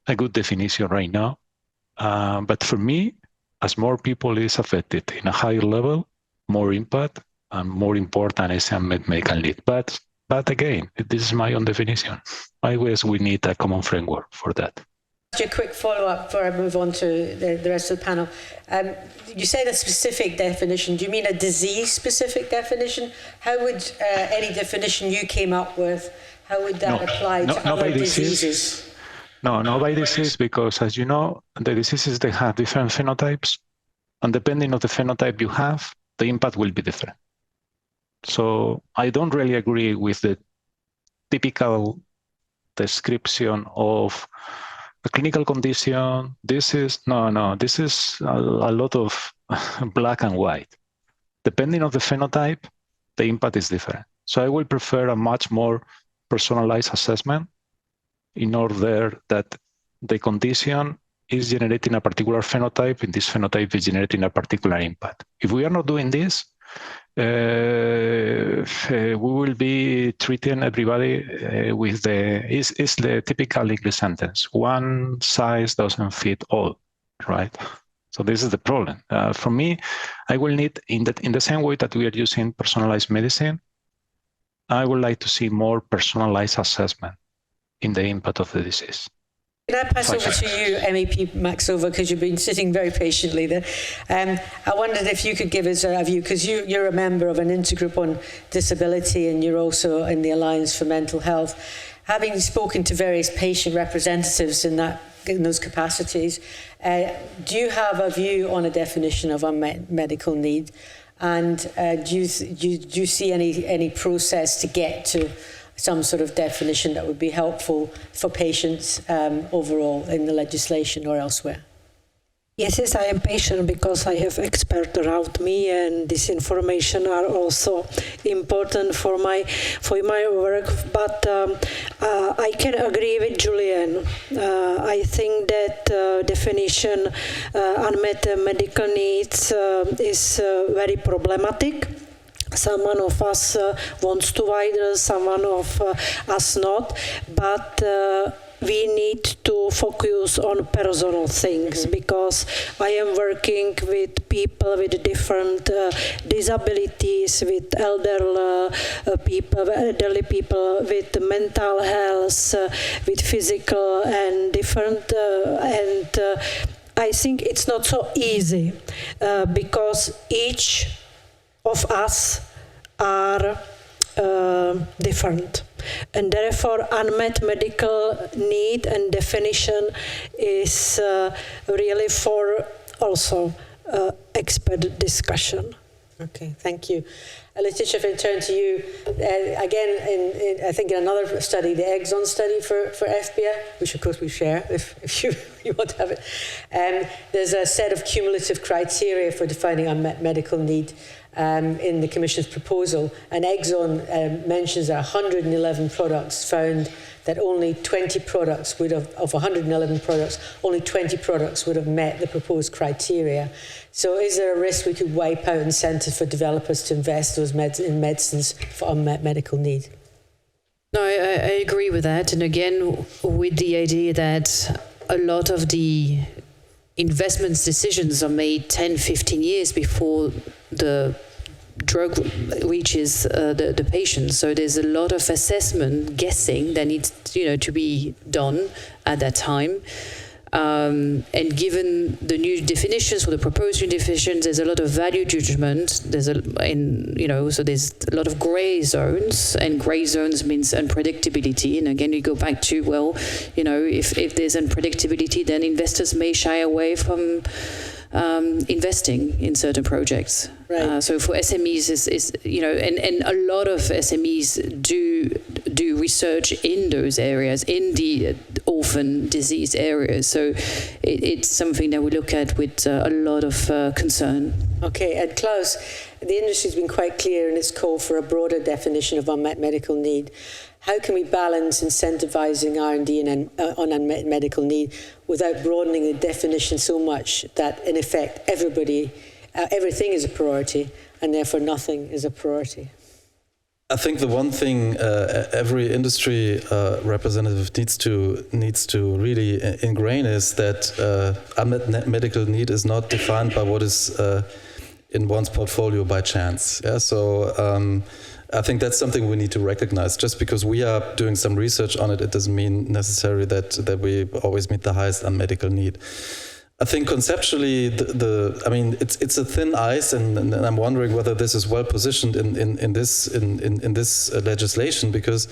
a good definition right now. But for me, as more people is affected in a higher level, more impact and more important is unmet medical need. But again, this is my own definition. I guess we need a common framework for that. Just a quick follow-up before I move on to the rest of the panel. You said a specific definition. Do you mean a disease-specific definition? How would any definition you came up with, how would that apply to other diseases? No, by disease, because as you know, the diseases, they have different phenotypes, and depending on the phenotype you have, the impact will be different. So I don't really agree with the typical description of a clinical condition. This is a lot of black and white. Depending on the phenotype, the impact is different. So I will prefer a much more personalized assessment in order that the condition is generating a particular phenotype, and this phenotype is generating a particular impact. If we are not doing this, we will be treating everybody with it's the typical English sentence: one size doesn't fit all, right? So this is the problem. For me, I will need, in the same way that we are using personalized medicine, I would like to see more personalized assessment in the impact of the disease. Can I pass over to you, MEP Maxová, because you've been sitting very patiently there. I wondered if you could give us a view, because you're a member of an intergroup on disability and you're also in the Alliance for Mental Health. Having spoken to various patient representatives in those capacities, do you have a view on a definition of unmet medical need? And do you see any process to get to some sort of definition that would be helpful for patients overall in the legislation or elsewhere? Yes, I am patient because I have experts around me, and this information are also important for my work. But I can agree with Julian. I think that definition unmet medical needs is very problematic. Someone of us wants to wider, someone of us not, but we need to focus on personal things, because I am working with people with different disabilities, with elderly people with mental health, with physical and different, I think it's not so easy because each of us are different, and therefore unmet medical need and definition is really for also expert discussion. Okay, thank you. Laetitia, if I turn to you, again, I think in another study, the Exon study for EFPIA, which of course we share if you want to have it, there's a set of cumulative criteria for defining unmet medical need in the Commission's proposal. And Exon mentions that 111 products found that only 20 products would have, of 111 products, only 20 products would have met the proposed criteria. So is there a risk we could wipe out incentives for developers to invest those in medicines for unmet medical need? No, I agree with that. And again, with the idea that a lot of the investment decisions are made 10, 15 years before the drug reaches the patient. So there's a lot of assessment, guessing that needs to be done at that time. And given the new definitions or the proposed new definitions, there's a lot of value judgment. So there's a lot of grey zones, and grey zones means unpredictability. And again, you go back to, if there's unpredictability, then investors may shy away from investing in certain projects. Right. So for SMEs and a lot of SMEs do research in those areas, in the orphan disease areas. So it's something that we look at with a lot of concern. Okay, and Claus, the industry's been quite clear in its call for a broader definition of unmet medical need. How can we balance incentivizing R&D on unmet medical need without broadening the definition so much that, in effect, everything is a priority, and therefore nothing is a priority? I think the one thing every industry representative needs to really ingrain is that unmet medical need is not defined by what is in one's portfolio by chance. Yeah, so I think that's something we need to recognize. Just because we are doing some research on it, it doesn't mean necessarily that we always meet the highest unmet medical need. I think conceptually, it's a thin ice, and I'm wondering whether this is well positioned in this legislation, because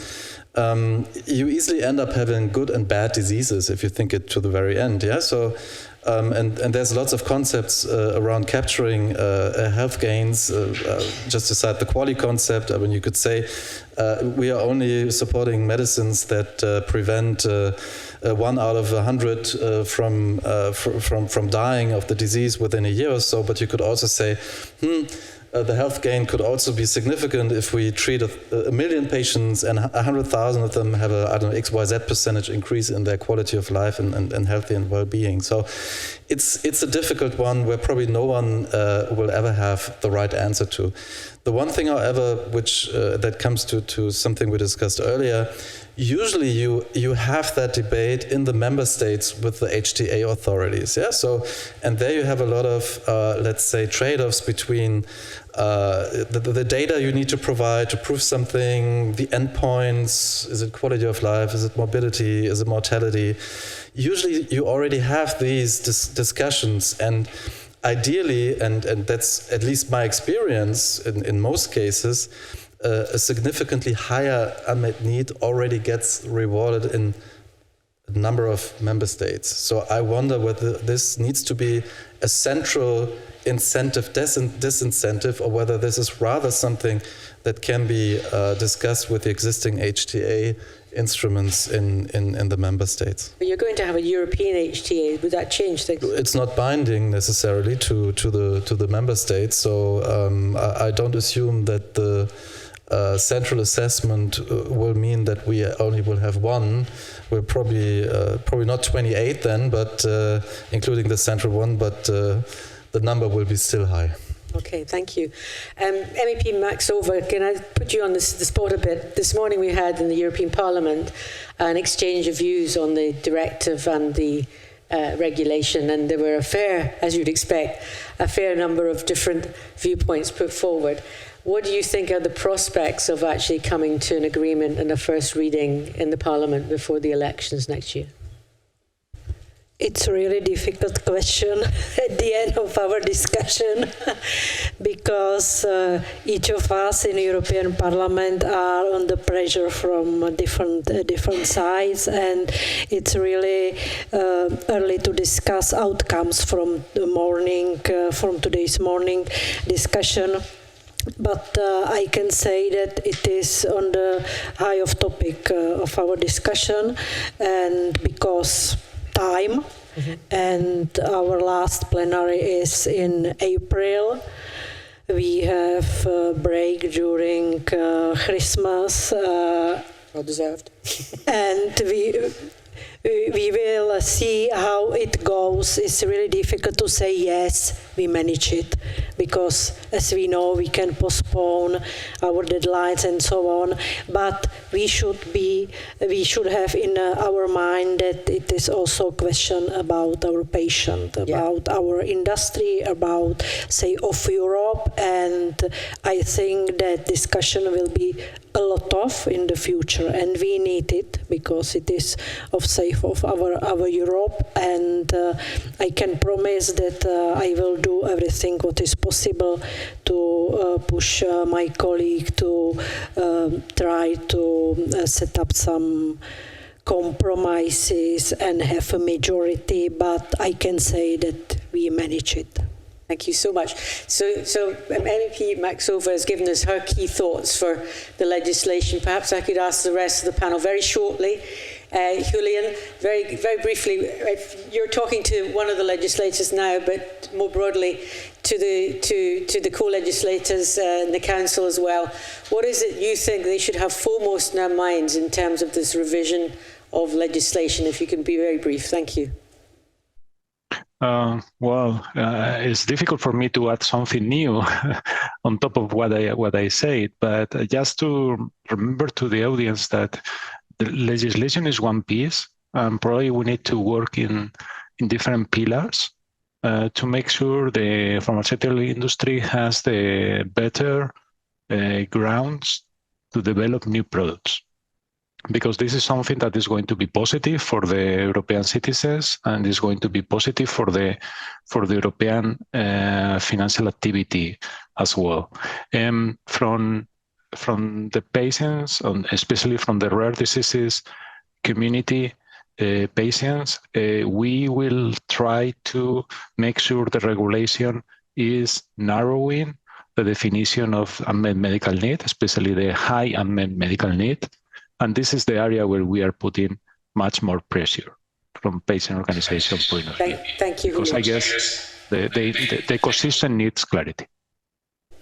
you easily end up having good and bad diseases if you think it to the very end. Yeah, so. And there's lots of concepts around capturing health gains, just aside the quality concept. I mean, you could say we are only supporting medicines that prevent 1 out of 100 from dying of the disease within a year or so. But you could also say, the health gain could also be significant if we treat a million patients and 100,000 of them have XYZ percentage increase in their quality of life and healthy and well-being. So it's a difficult one where probably no one will ever have the right answer to. The one thing, however, which that comes to something we discussed earlier, usually you have that debate in the member states with the HTA authorities. Yeah. So, and there you have a lot of let's say trade-offs between the data you need to provide to prove something, the endpoints, is it quality of life, is it morbidity, is it mortality? Usually you already have these discussions, and ideally, and that's at least my experience in most cases, a significantly higher unmet need already gets rewarded in a number of member states. So I wonder whether this needs to be a central incentive, disincentive, or whether this is rather something that can be discussed with the existing HTA instruments in the member states. But you're going to have a European HTA. Would that change things? It's not binding necessarily to the member states. So I don't assume that the central assessment will mean that we only will have one. We're probably not 28 then, but including the central one. But the number will be still high. Okay, thank you. MEP Maxová, can I put you on the spot a bit? This morning we had in the European Parliament an exchange of views on the directive and the regulation, and there were as you'd expect, a fair number of different viewpoints put forward. What do you think are the prospects of actually coming to an agreement and a first reading in the Parliament before the elections next year? It's a really difficult question at the end of our discussion because each of us in the European Parliament are under pressure from different sides, and it's really early to discuss outcomes from the morning, from today's morning discussion. But I can say that it is on the high of topic of our discussion, and because time, and our last plenary is in April. We have a break during Christmas. Well deserved. And we will see how it goes. It's really difficult to say yes, we manage it, because as we know, we can postpone our deadlines and so on. But we should have in our mind that it is also a question about our patient, about our industry, about, say, of Europe. And I think that discussion will be a lot of in the future, and we need it because it is of safe of our Europe. And I can promise that I will do everything what is possible to push my colleague to try to set up some compromises and have a majority. But I can say that we manage it. Thank you so much. So MEP Maxová has given us her key thoughts for the legislation. Perhaps I could ask the rest of the panel very shortly. Julian, very briefly, you're talking to one of the legislators now, but more broadly to the co-legislators in the council as well. What is it you think they should have foremost in their minds in terms of this revision of legislation? If you can be very brief. Thank you. It's difficult for me to add something new on top of what I said, but just to remember to the audience that the legislation is one piece, and probably we need to work in different pillars to make sure the pharmaceutical industry has the better grounds to develop new products. Because this is something that is going to be positive for the European citizens, and is going to be positive for the European financial activity as well. From the patients, especially from the rare diseases community patients, we will try to make sure the regulation is narrowing the definition of unmet medical need, especially the high unmet medical need. And this is the area where we are putting much more pressure from patient organization point of view. Thank you. Because I guess the ecosystem needs clarity.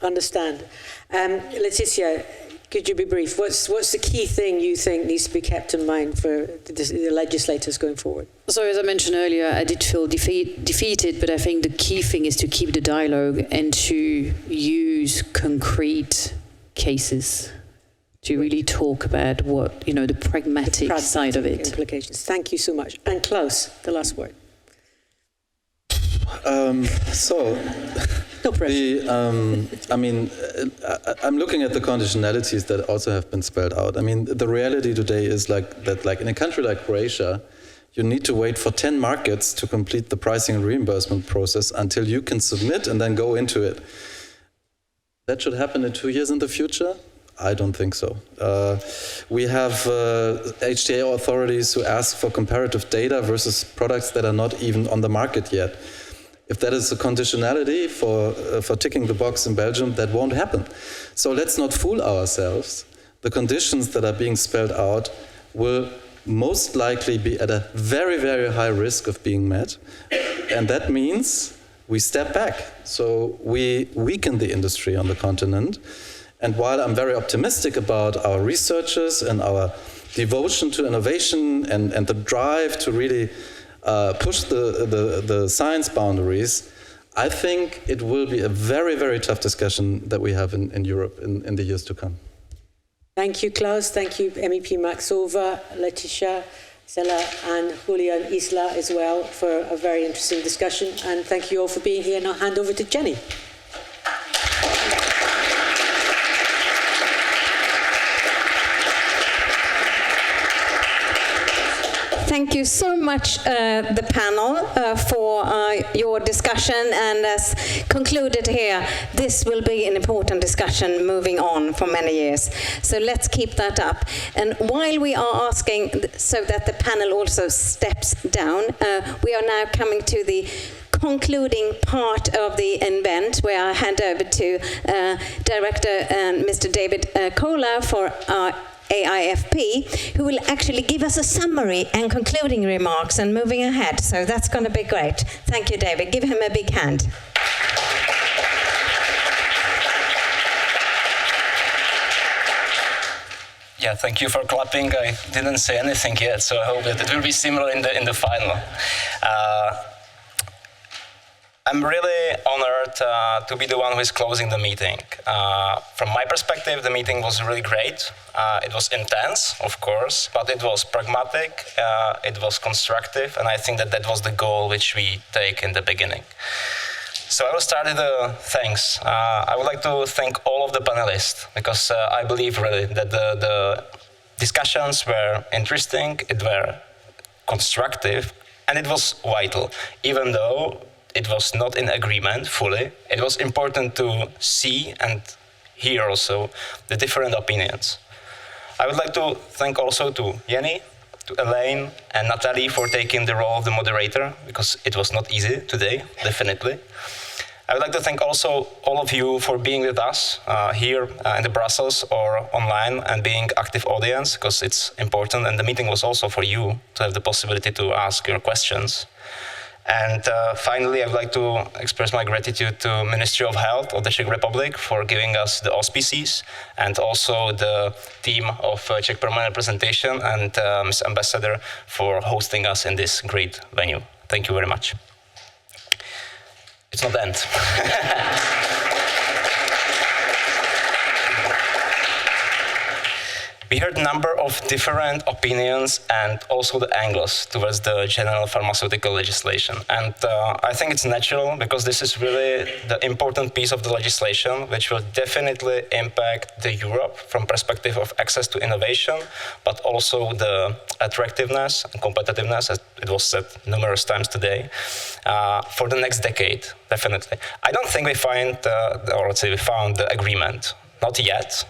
Understand. Laetitia, could you be brief? What's the key thing you think needs to be kept in mind for the legislators going forward? So as I mentioned earlier, I did feel defeated, but I think the key thing is to keep the dialogue and to use concrete cases to really talk about what, the pragmatic side of it. Implications. Thank you so much. And Claus, the last word. No pressure. I'm looking at the conditionalities that also have been spelled out. I mean, the reality today is like in a country like Croatia, you need to wait for 10 markets to complete the pricing and reimbursement process until you can submit and then go into it. That should happen in 2 years in the future? I don't think so. We have HTA authorities who ask for comparative data versus products that are not even on the market yet. If that is a conditionality for ticking the box in Belgium, that won't happen. So let's not fool ourselves. The conditions that are being spelled out will most likely be at a very, very high risk of being met. And that means we step back. So we weaken the industry on the continent. And while I'm very optimistic about our researchers and our devotion to innovation and the drive to really push the science boundaries, I think it will be a very, very tough discussion that we have in Europe in the years to come. Thank you, Klaus. Thank you, MEP Maxová, Laetitia, Szaller, and Julian, Isla as well for a very interesting discussion. And thank you all for being here. And I'll hand over to Jenny. Thank you so much, the panel, for your discussion. And as concluded here, this will be an important discussion moving on for many years. So let's keep that up. And while we are asking so that the panel also steps down, we are now coming to the concluding part of the event, where I hand over to Director Mr. David Kolář for our AIFP, who will actually give us a summary and concluding remarks and moving ahead. So that's going to be great. Thank you, David. Give him a big hand. Yeah, thank you for clapping. I didn't say anything yet, so I hope that it will be similar in the final. I'm really honored to be the one who is closing the meeting. From my perspective, the meeting was really great. It was intense, of course, but it was pragmatic, it was constructive, and I think that that was the goal which we take in the beginning. So I will start with the thanks. I would like to thank all of the panelists, because I believe really that the discussions were interesting, it were constructive, and it was vital, even though it was not in agreement fully. It was important to see and hear also the different opinions. I would like to thank also to Jenny, to Elaine and Nathalie for taking the role of the moderator, because it was not easy today, definitely. I would like to thank also all of you for being with us here in the Brussels or online and being active audience, because it's important, and the meeting was also for you to have the possibility to ask your questions. And finally, I would like to express my gratitude to Ministry of Health of the Czech Republic for giving us the auspices, and also the team of Czech Permanent Representation and Ms. Ambassador for hosting us in this great venue. Thank you very much. It's not the end. We heard a number of different opinions and also the angles towards the general pharmaceutical legislation. And I think it's natural, because this is really the important piece of the legislation which will definitely impact the Europe from perspective of access to innovation, but also the attractiveness and competitiveness, as it was said numerous times today, for the next decade, definitely. I don't think we found the agreement, not yet.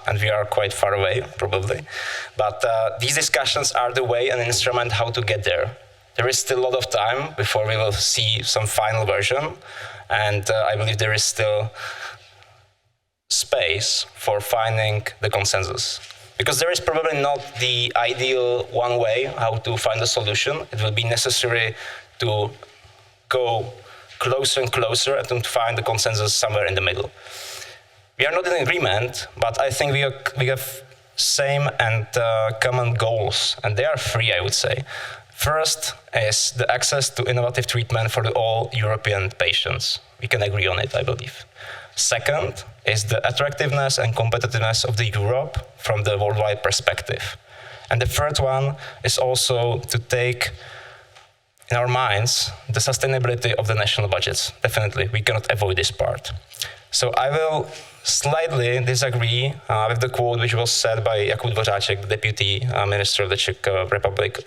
And we are quite far away, probably. But these discussions are the way and instrument how to get there. There is still a lot of time before we will see some final version. And I believe there is still space for finding the consensus. Because there is probably not the ideal one way how to find a solution. It will be necessary to go closer and closer and to find the consensus somewhere in the middle. We are not in agreement, but I think we have same and common goals, and they are three, I would say. First is the access to innovative treatment for all European patients. We can agree on it, I believe. Second is the attractiveness and competitiveness of the Europe from the worldwide perspective. And the third one is also to take in our minds the sustainability of the national budgets. Definitely, we cannot avoid this part. So I will slightly disagree with the quote which was said by Jakub Dvořáček, the Deputy Minister of the Czech Republic,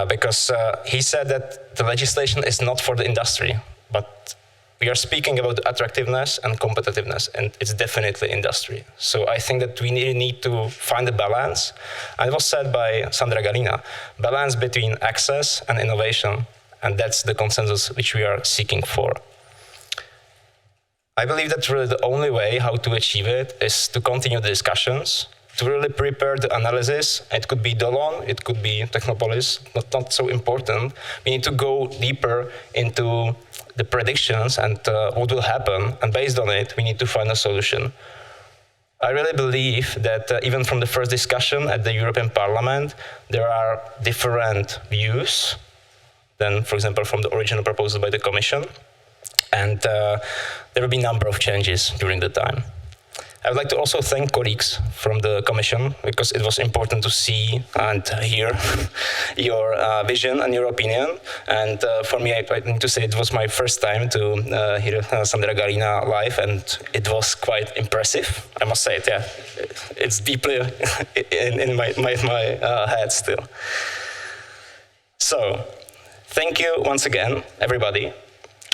because he said that the legislation is not for the industry, but we are speaking about attractiveness and competitiveness, and it's definitely industry. So I think that we need to find a balance. And it was said by Sandra Gallina, balance between access and innovation, and that's the consensus which we are seeking for. I believe that really the only way how to achieve it is to continue the discussions, to really prepare the analysis. It could be Dolon, it could be Technopolis, not so important. We need to go deeper into the predictions and what will happen, and based on it, we need to find a solution. I really believe that even from the first discussion at the European Parliament, there are different views than, for example, from the original proposal by the Commission. And there will be a number of changes during the time. I would like to also thank colleagues from the Commission, because it was important to see and hear your vision and your opinion. And for me, I need to say it was my first time to hear Sandra Gallina live, and it was quite impressive. I must say it, yeah. It's deeply in my head still. So, thank you once again, everybody.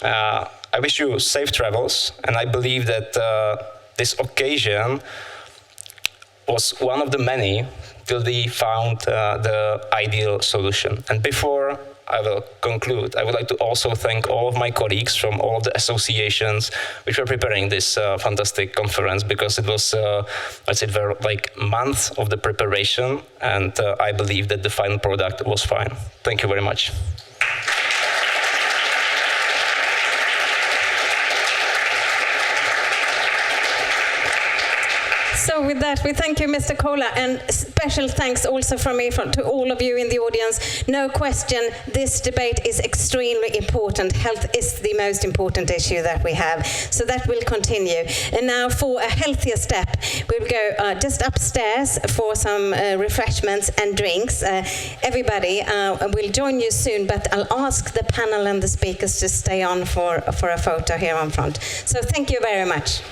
I wish you safe travels, and I believe that this occasion was one of the many till we found the ideal solution. And before I will conclude, I would like to also thank all of my colleagues from all of the associations which were preparing this fantastic conference, because it was, I'd say, like months of the preparation, and I believe that the final product was fine. Thank you very much. So with that, we thank you, Mr. Kola, and special thanks also from me to all of you in the audience. No question, this debate is extremely important. Health is the most important issue that we have. So that will continue. And now for a healthier step, we'll go just upstairs for some refreshments and drinks. Everybody will join you soon, but I'll ask the panel and the speakers to stay on for a photo here on front. So thank you very much.